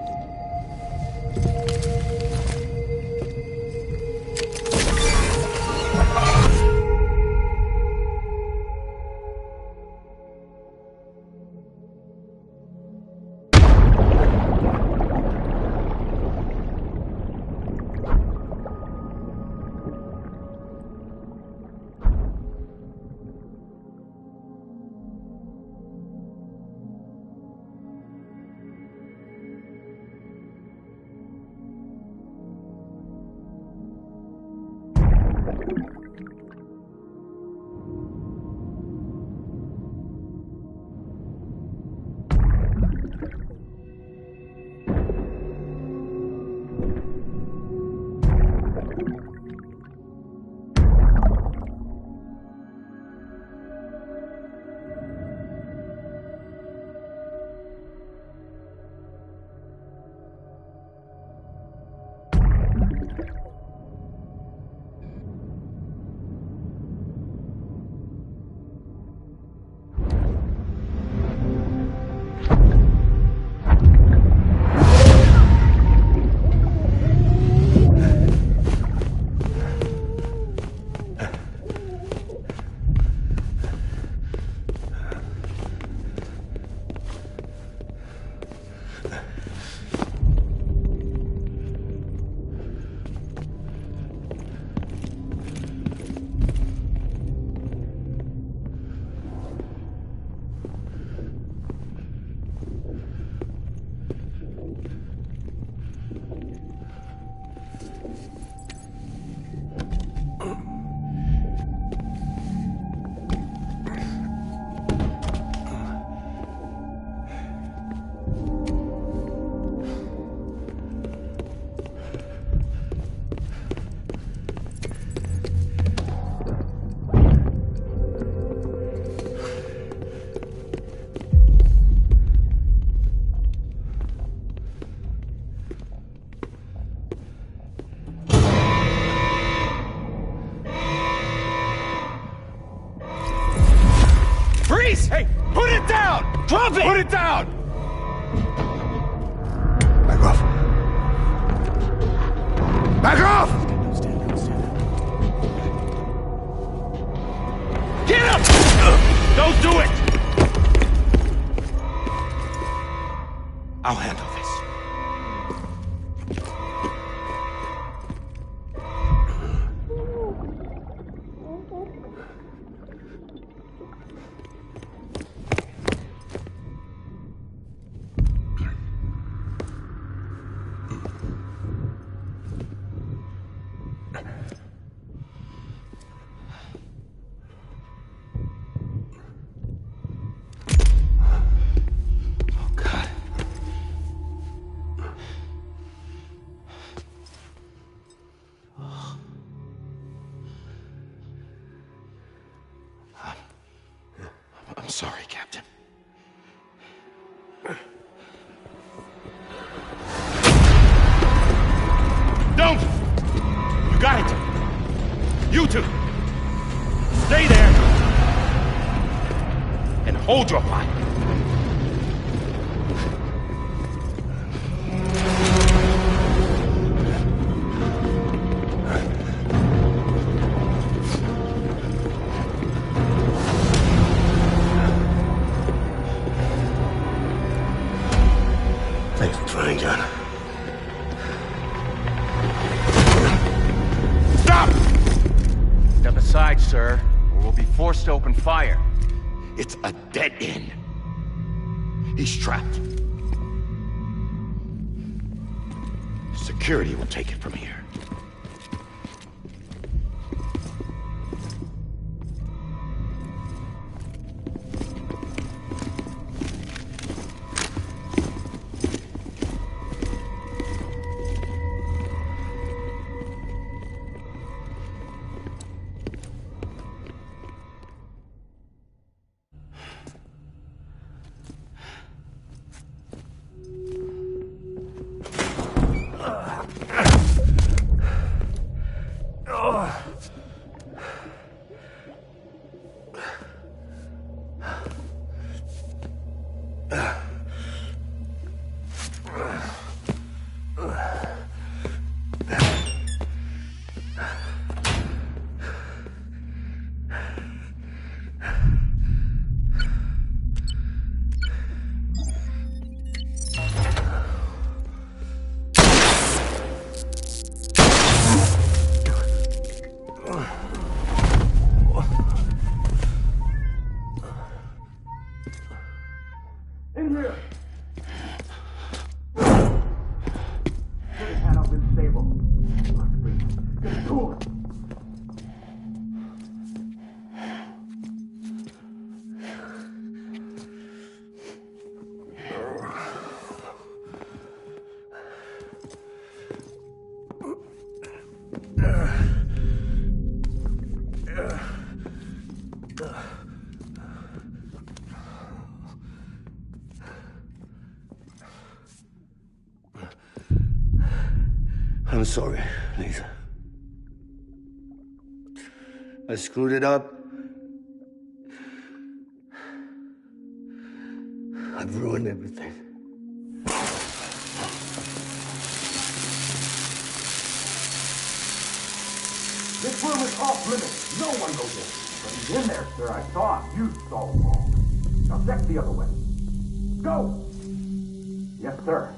Hey, put it down! Drop it! Put it down! Back off. Back off! Get up! Don't do it! I'll handle this. I'm sorry, Captain. Don't! You got it! You two! Stay there! And hold your fire! Thanks for trying, John. Stop! Step aside, sir, or we'll be forced to open fire. It's a dead end. He's trapped. Security will take it from here. In here! Put his hand up in stable. Must breathe. Get to him. I'm sorry, Lisa. I screwed it up. I've ruined everything. This room is off limits. No one goes in. But he's in there, sir. I saw him. You saw him wrong. Now check the other way. Go! Yes, sir.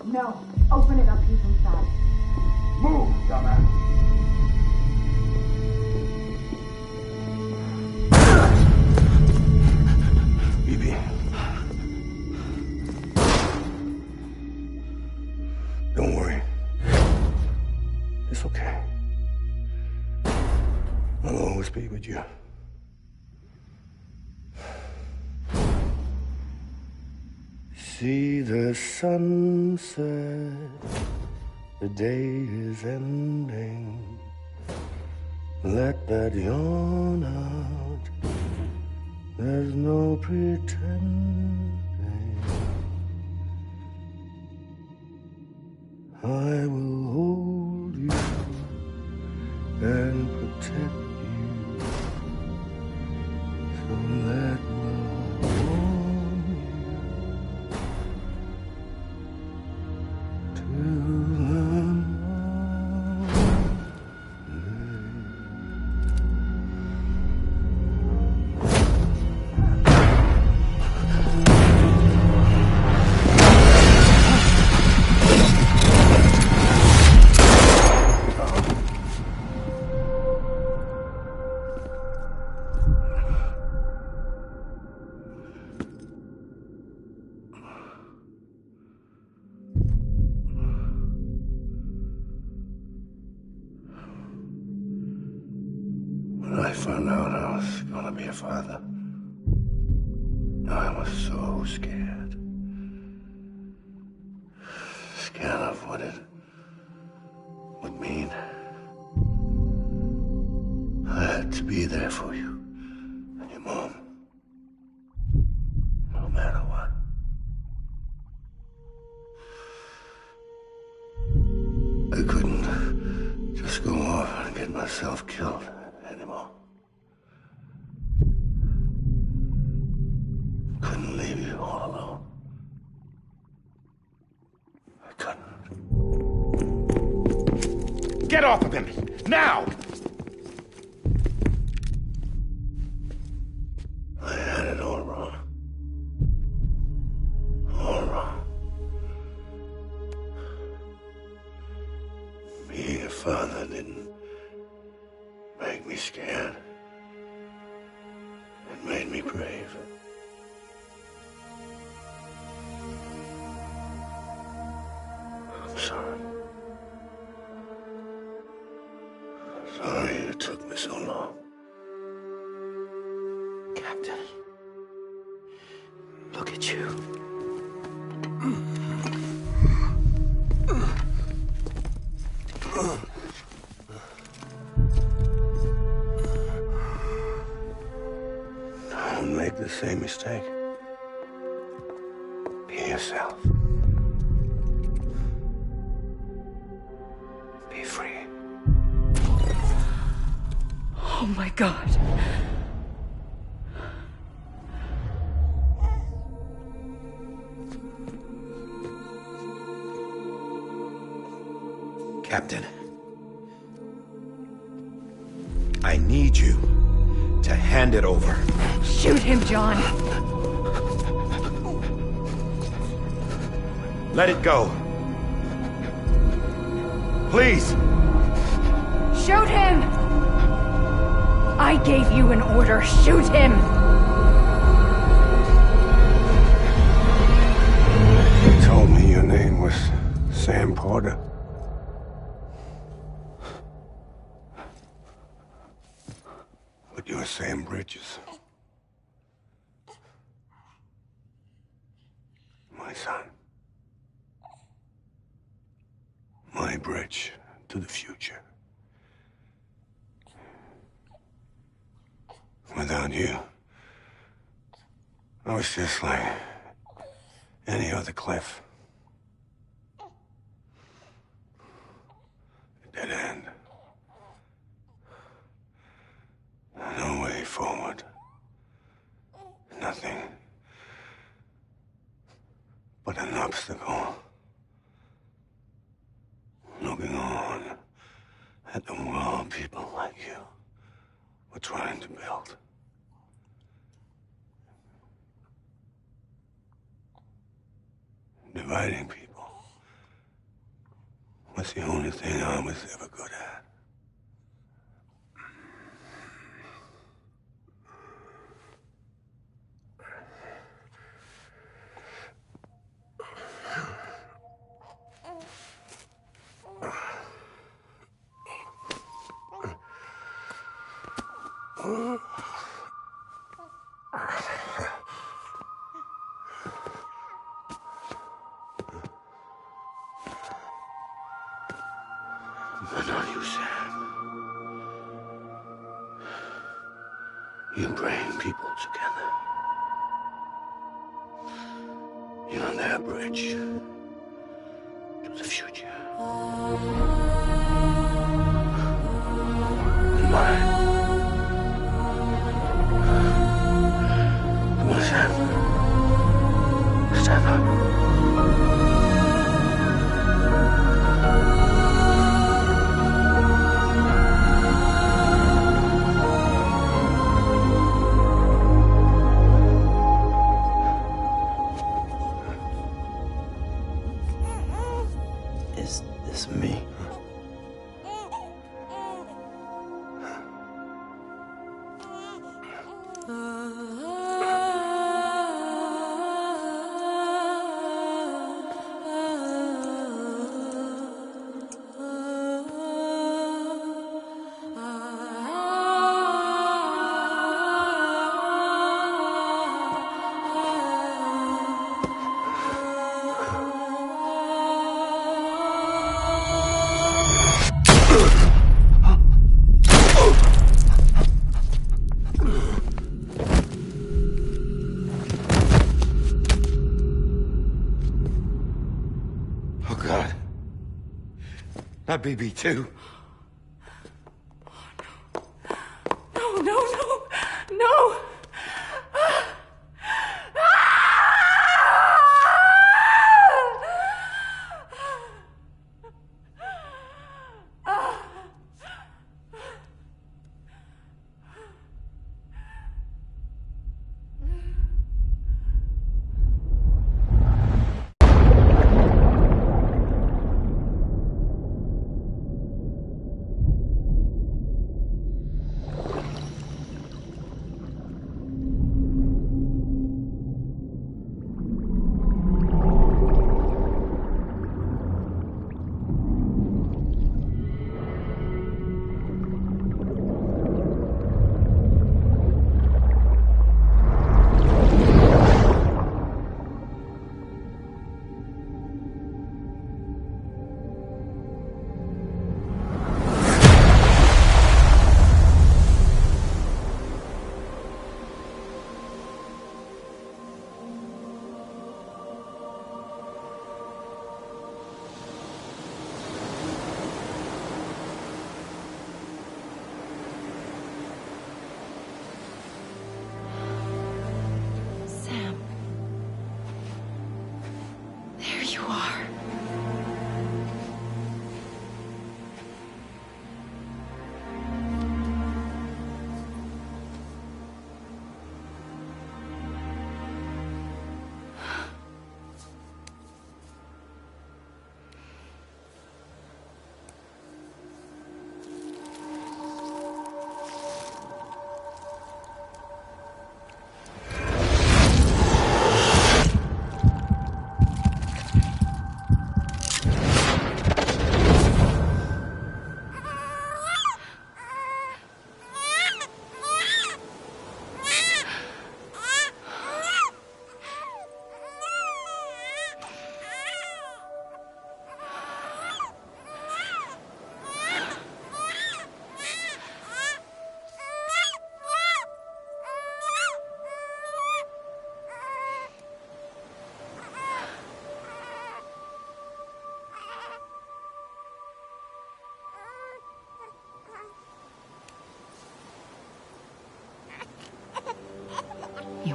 No. Open it up. He's inside. Move, dumbass. Bibi. Don't worry. It's okay. I'll always be with you. See the sunset. The day is ending. Let that yawn out. There's no pretending. I will hold you and protect you. So let love warm you till the When I found out I was gonna be a father, I was so scared. Scared of what it would mean. I had to be there for you and your mom. myself killed anymore. Couldn't leave you all alone. I couldn't. Get off of him! Now! I had it all wrong. All wrong. Being a father didn't make me scared. It made me brave. I'm sorry. Sorry it took me so long. Captain, look at you. Don't make the same mistake. Be yourself. Be free. Oh my God. Captain, I need you to hand it over. Shoot him, John. Let it go. Please. Shoot him! I gave you an order. Shoot him! You told me your name was Sam Porter. But you're Sam Bridges. My son. My bridge to the future. Without you, I was just like any other Cliff. A dead end. No way forward. Nothing but an obstacle. Looking on at the world people like you were trying to build. Dividing people was the only thing I was ever good at. But not you, Sam. You bring people together. You're their bridge to the future. And mine. Come on, Sam. Stand up. Is this me? Not BB2.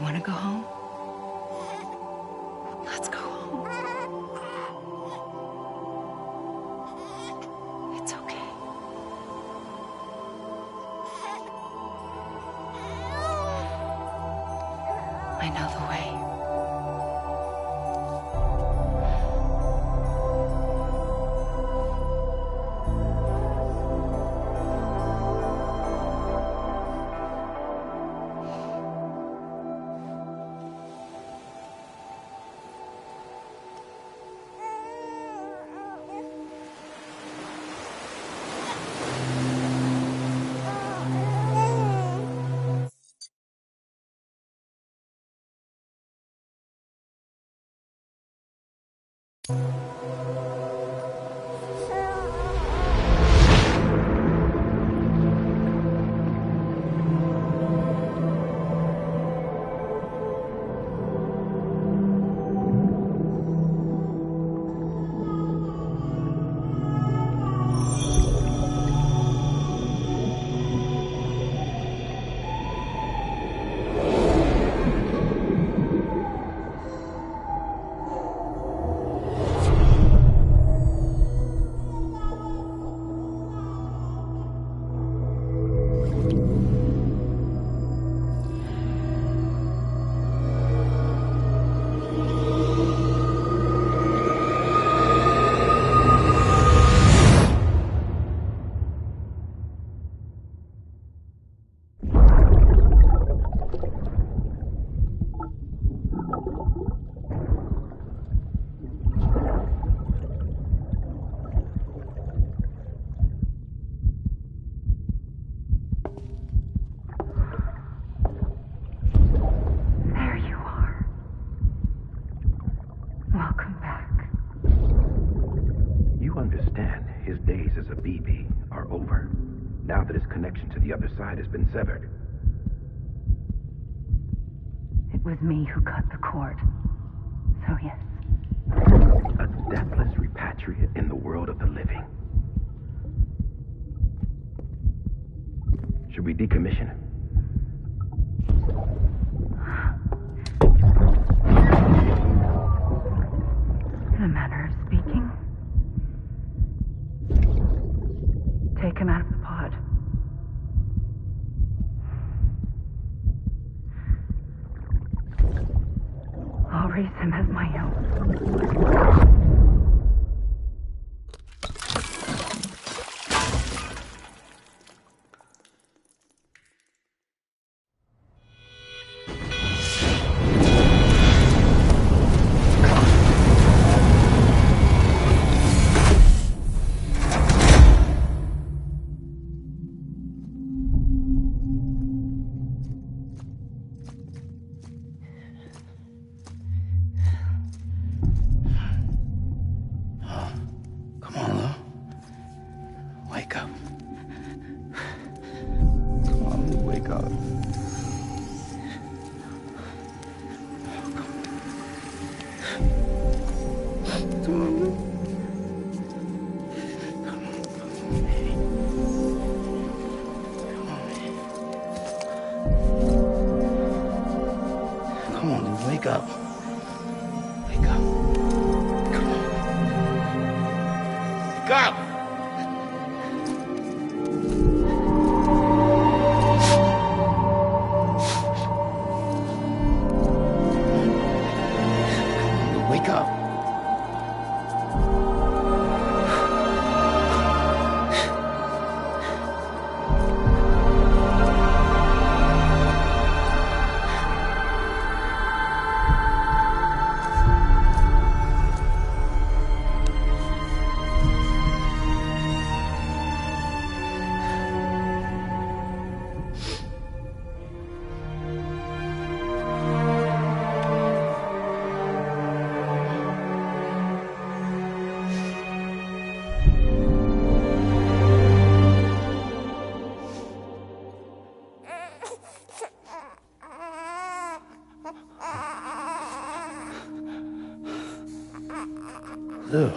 want to go home? Let's go home. It's okay. I know the way. Now that his connection to the other side has been severed. It was me who cut the cord. So yes. A deathless repatriate in the world of the living. Should we decommission him? In a manner of speaking. Take him out of the pod. I'll raise him as my own. Lou.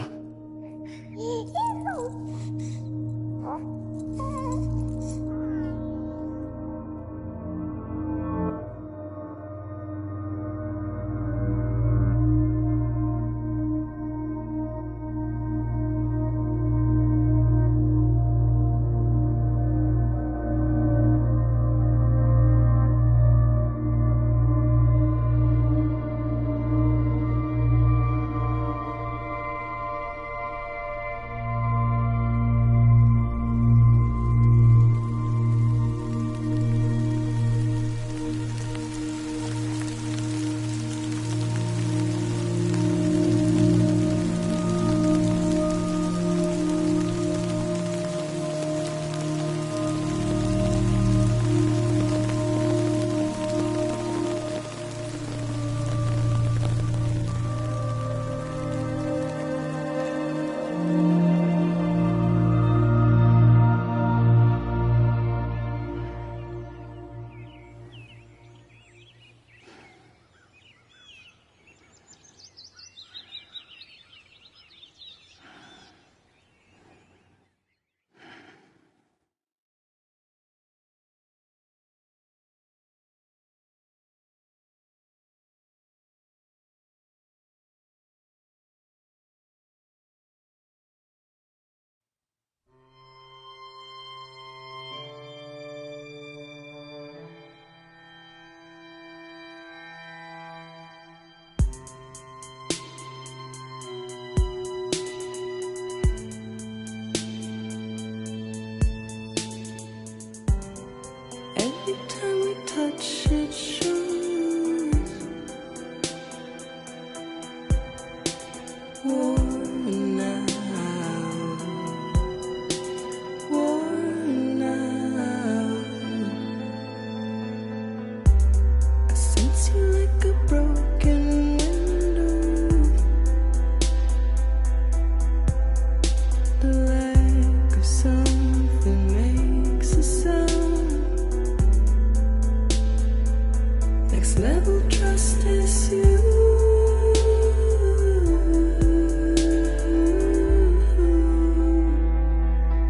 Next level trust is you.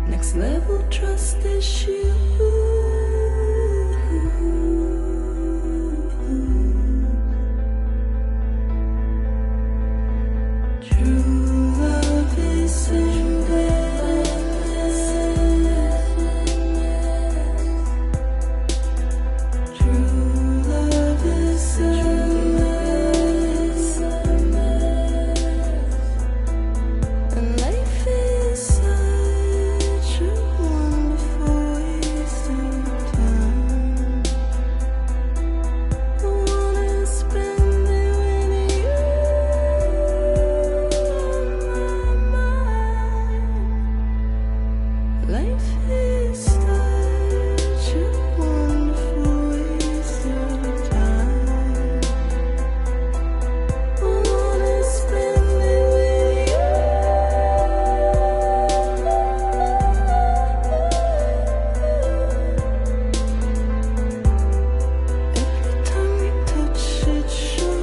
Next level trust is you. True love is endless. True love is endless. And life is such a wonderful waste of time. I wanna spend it with you on my mind. Life is such a wonderful waste of time. I wanna spend it with you. Every time we touch it shows.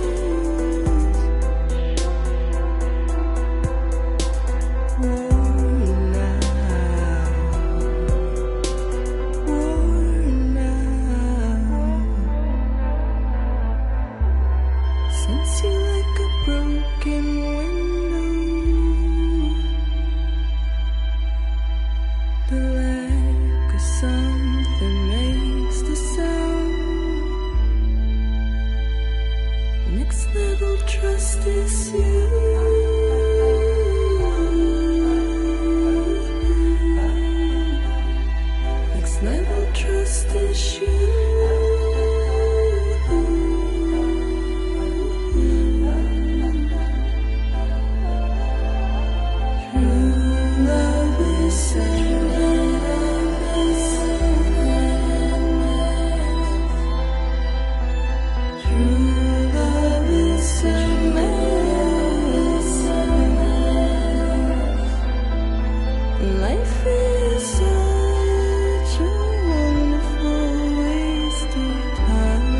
Worn out. Sense you like a broken window. The lack of something makes the sound. Next level trust is you. Next level trust is you. True love is endless. True love is endless. Life is such a wonderful waste of time.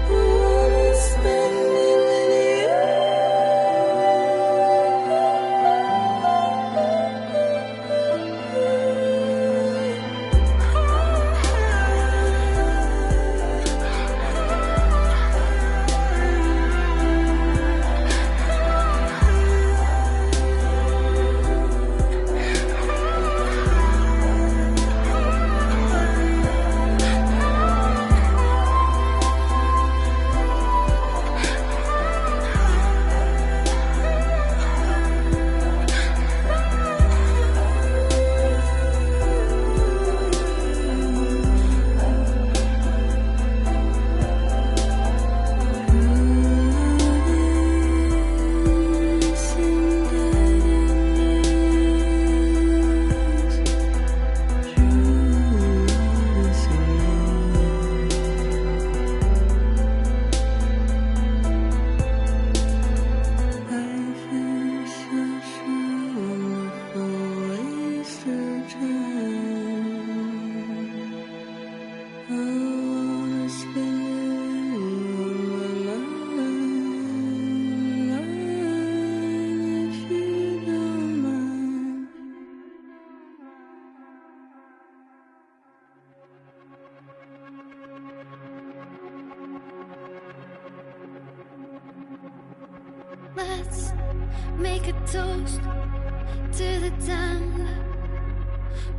I wanna spend it with you. Let's make a toast to the damned,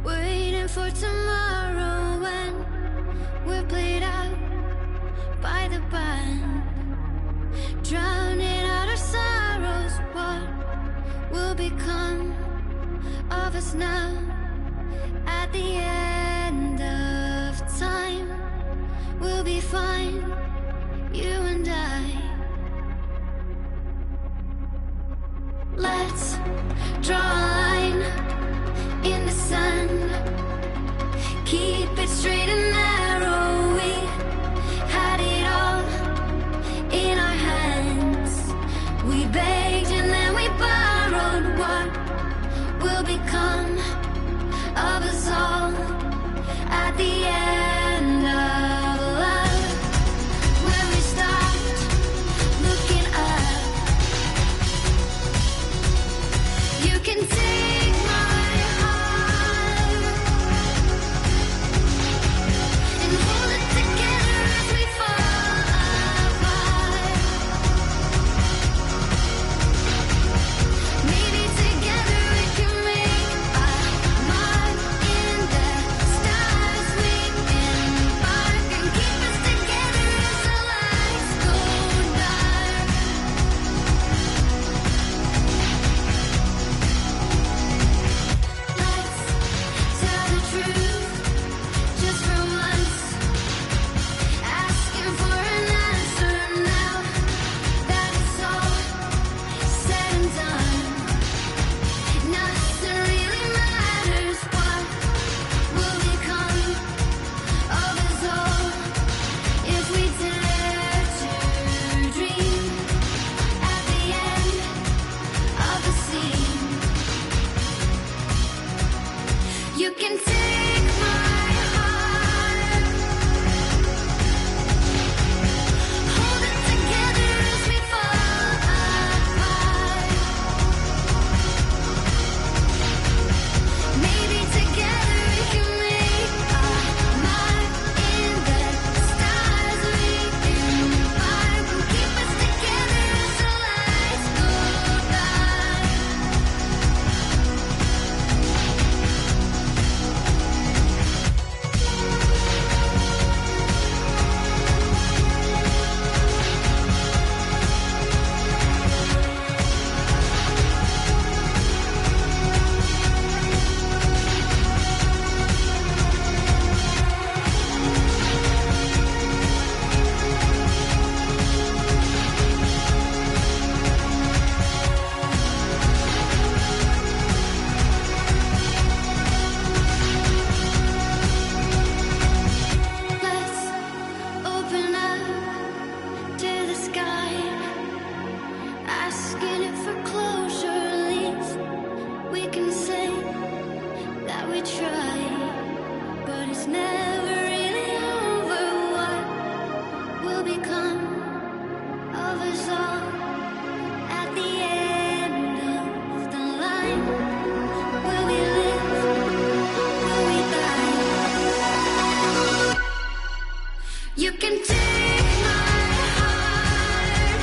waiting for tomorrow when we're played out by the band, drowning out our sorrows. What will become of us now at the end of time? We'll be fine, you and I. Let's draw a line in the sand, keep it straight and narrow. We had it all in our hands. We begged and then we borrowed. What will become of us all at the end of life? may come of us all at the end of the line. Will we live? Will we die? You can take my heart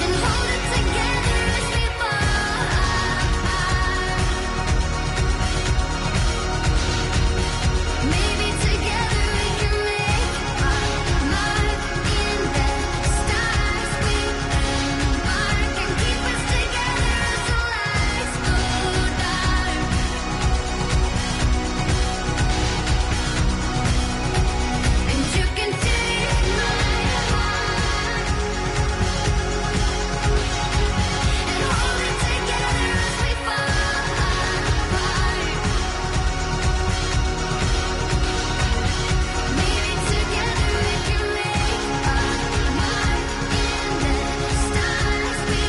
and hold it together as we fall. Maybe together we can make our mark in the stars. We embark and keep us together as the lights go dark. And you can take my heart and hold it together as we fall apart. Maybe together we can make our mark in the stars. We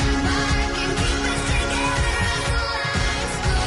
embark and keep us together as the lights go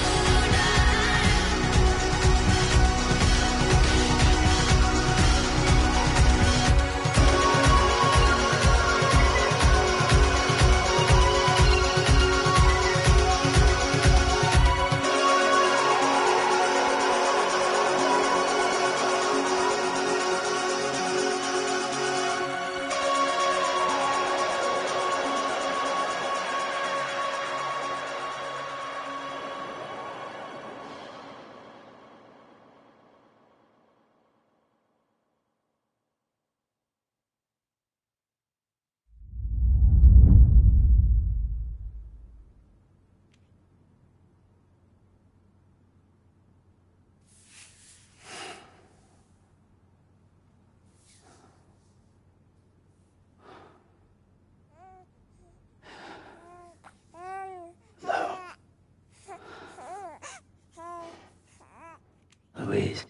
Louise.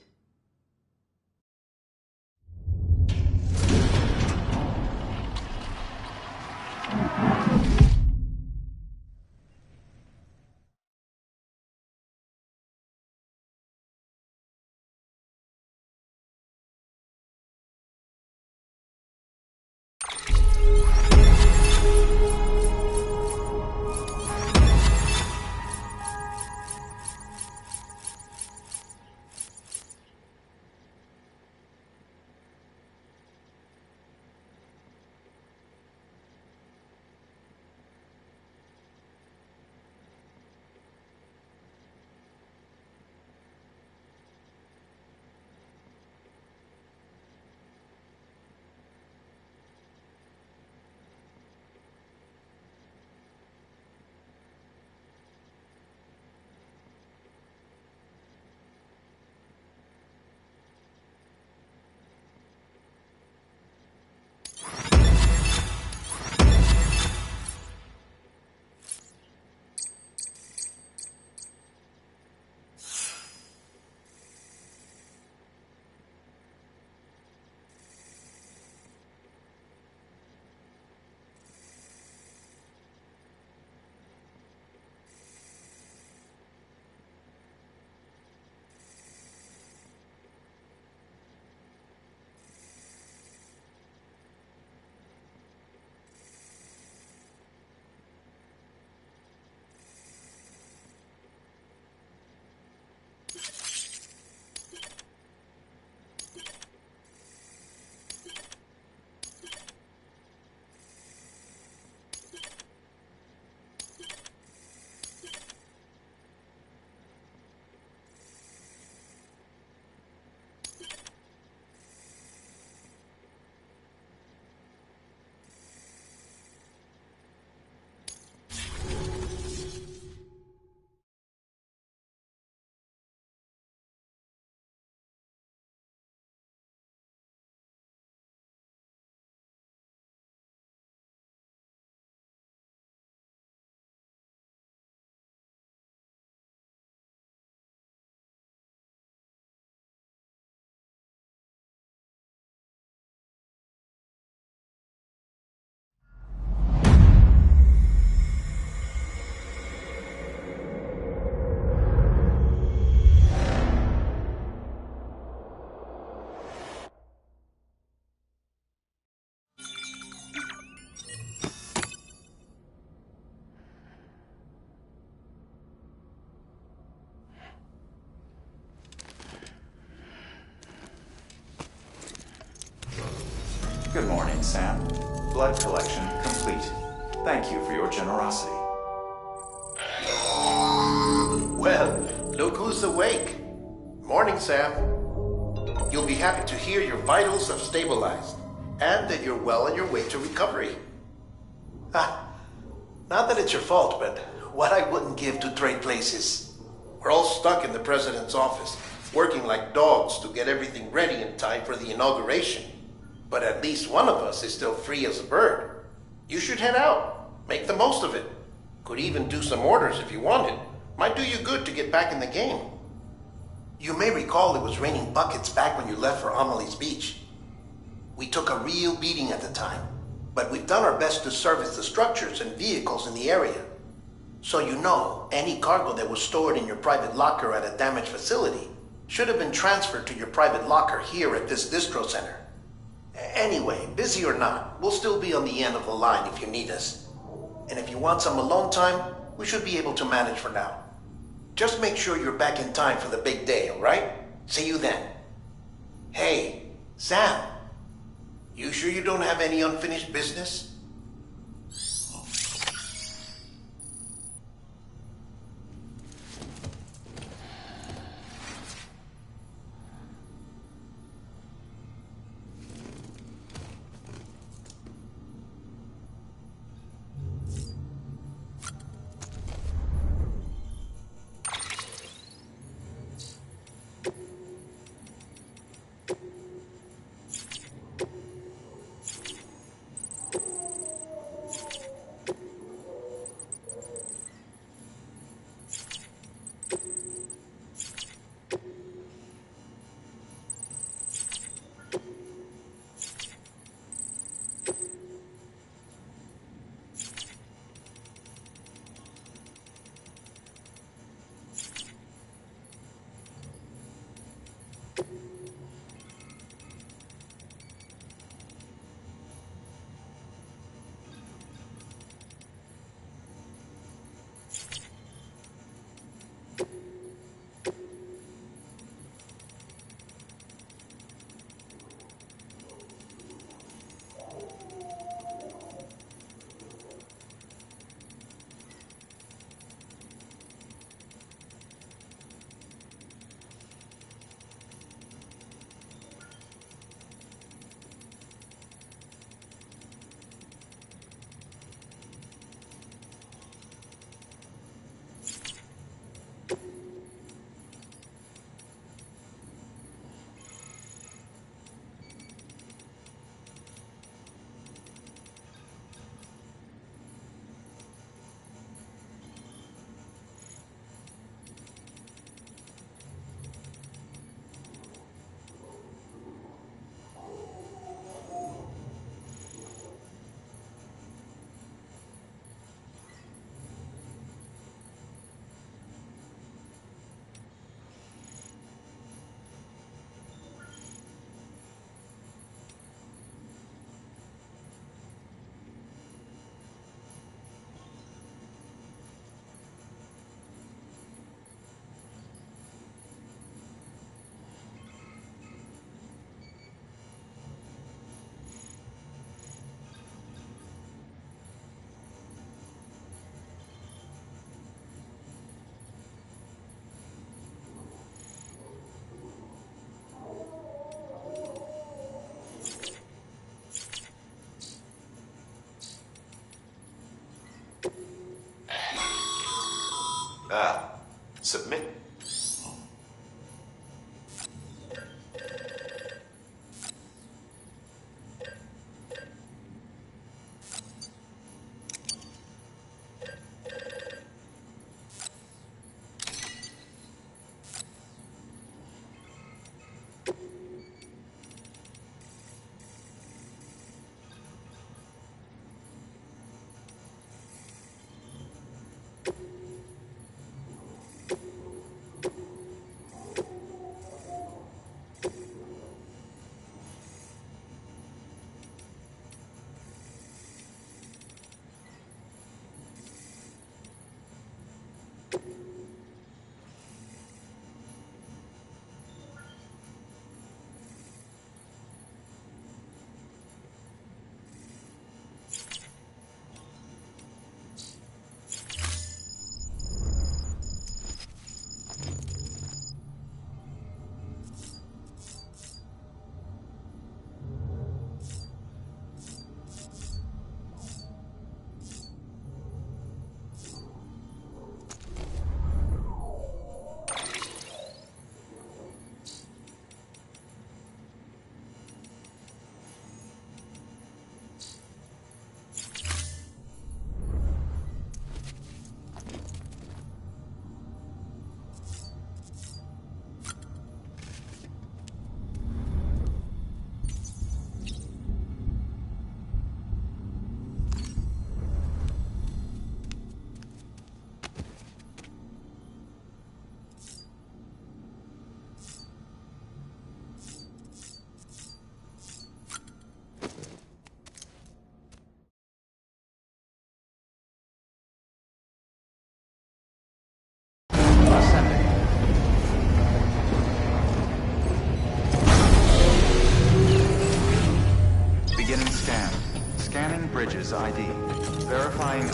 Good morning, Sam. Blood collection complete. Thank you for your generosity. Well, look who's awake. Morning, Sam. You'll be happy to hear your vitals have stabilized, and that you're well on your way to recovery. Not that it's your fault, but what I wouldn't give to trade places. We're all stuck in the president's office, working like dogs to get everything ready in time for the inauguration. But at least one of us is still free as a bird. You should head out. Make the most of it. Could even do some orders if you wanted. Might do you good to get back in the game. You may recall it was raining buckets back when you left for Amelie's Beach. We took a real beating at the time, but we've done our best to service the structures and vehicles in the area. So you know, any cargo that was stored in your private locker at a damaged facility should have been transferred to your private locker here at this distro center. Anyway, busy or not, we'll still be on the end of the line if you need us. And if you want some alone time, we should be able to manage for now. Just make sure you're back in time for the big day, all right? See you then. Hey, Sam. You sure you don't have any unfinished business? Scanning Bridges ID. Verifying...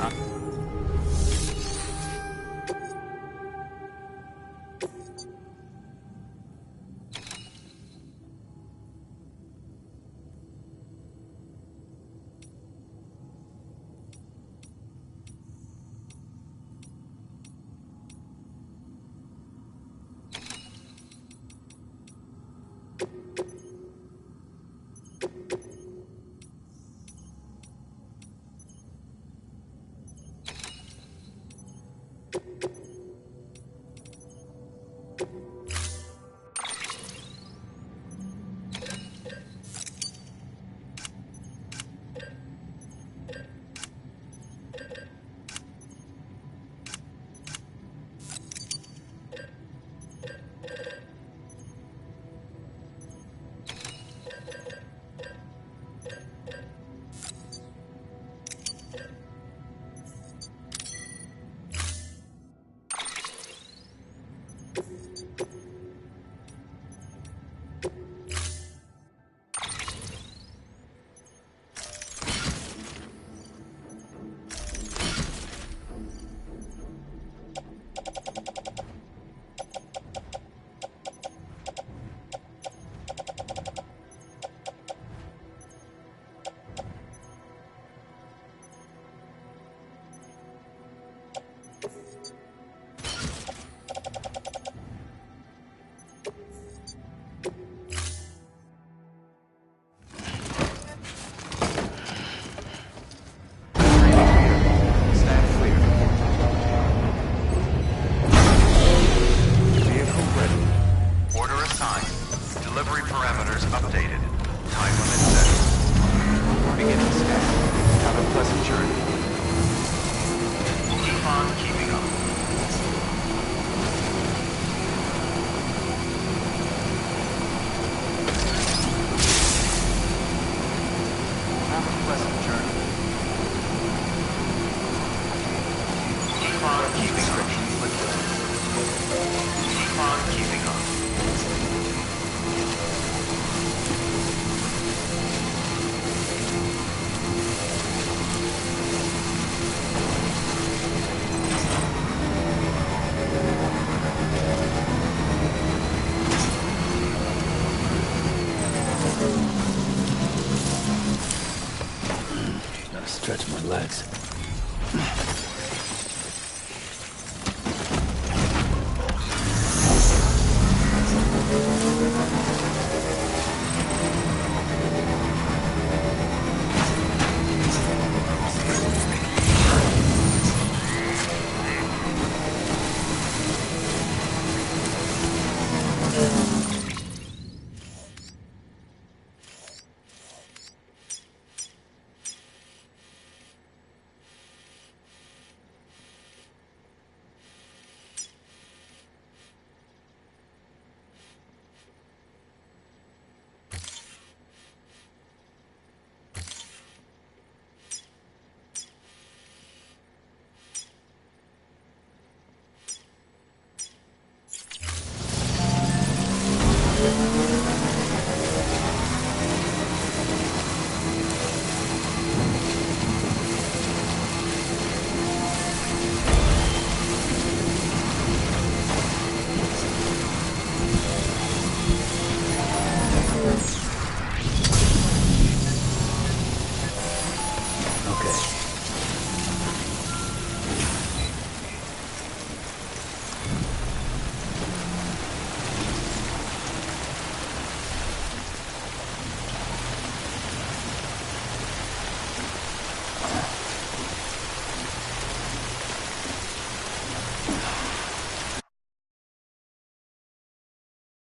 Stretch my legs.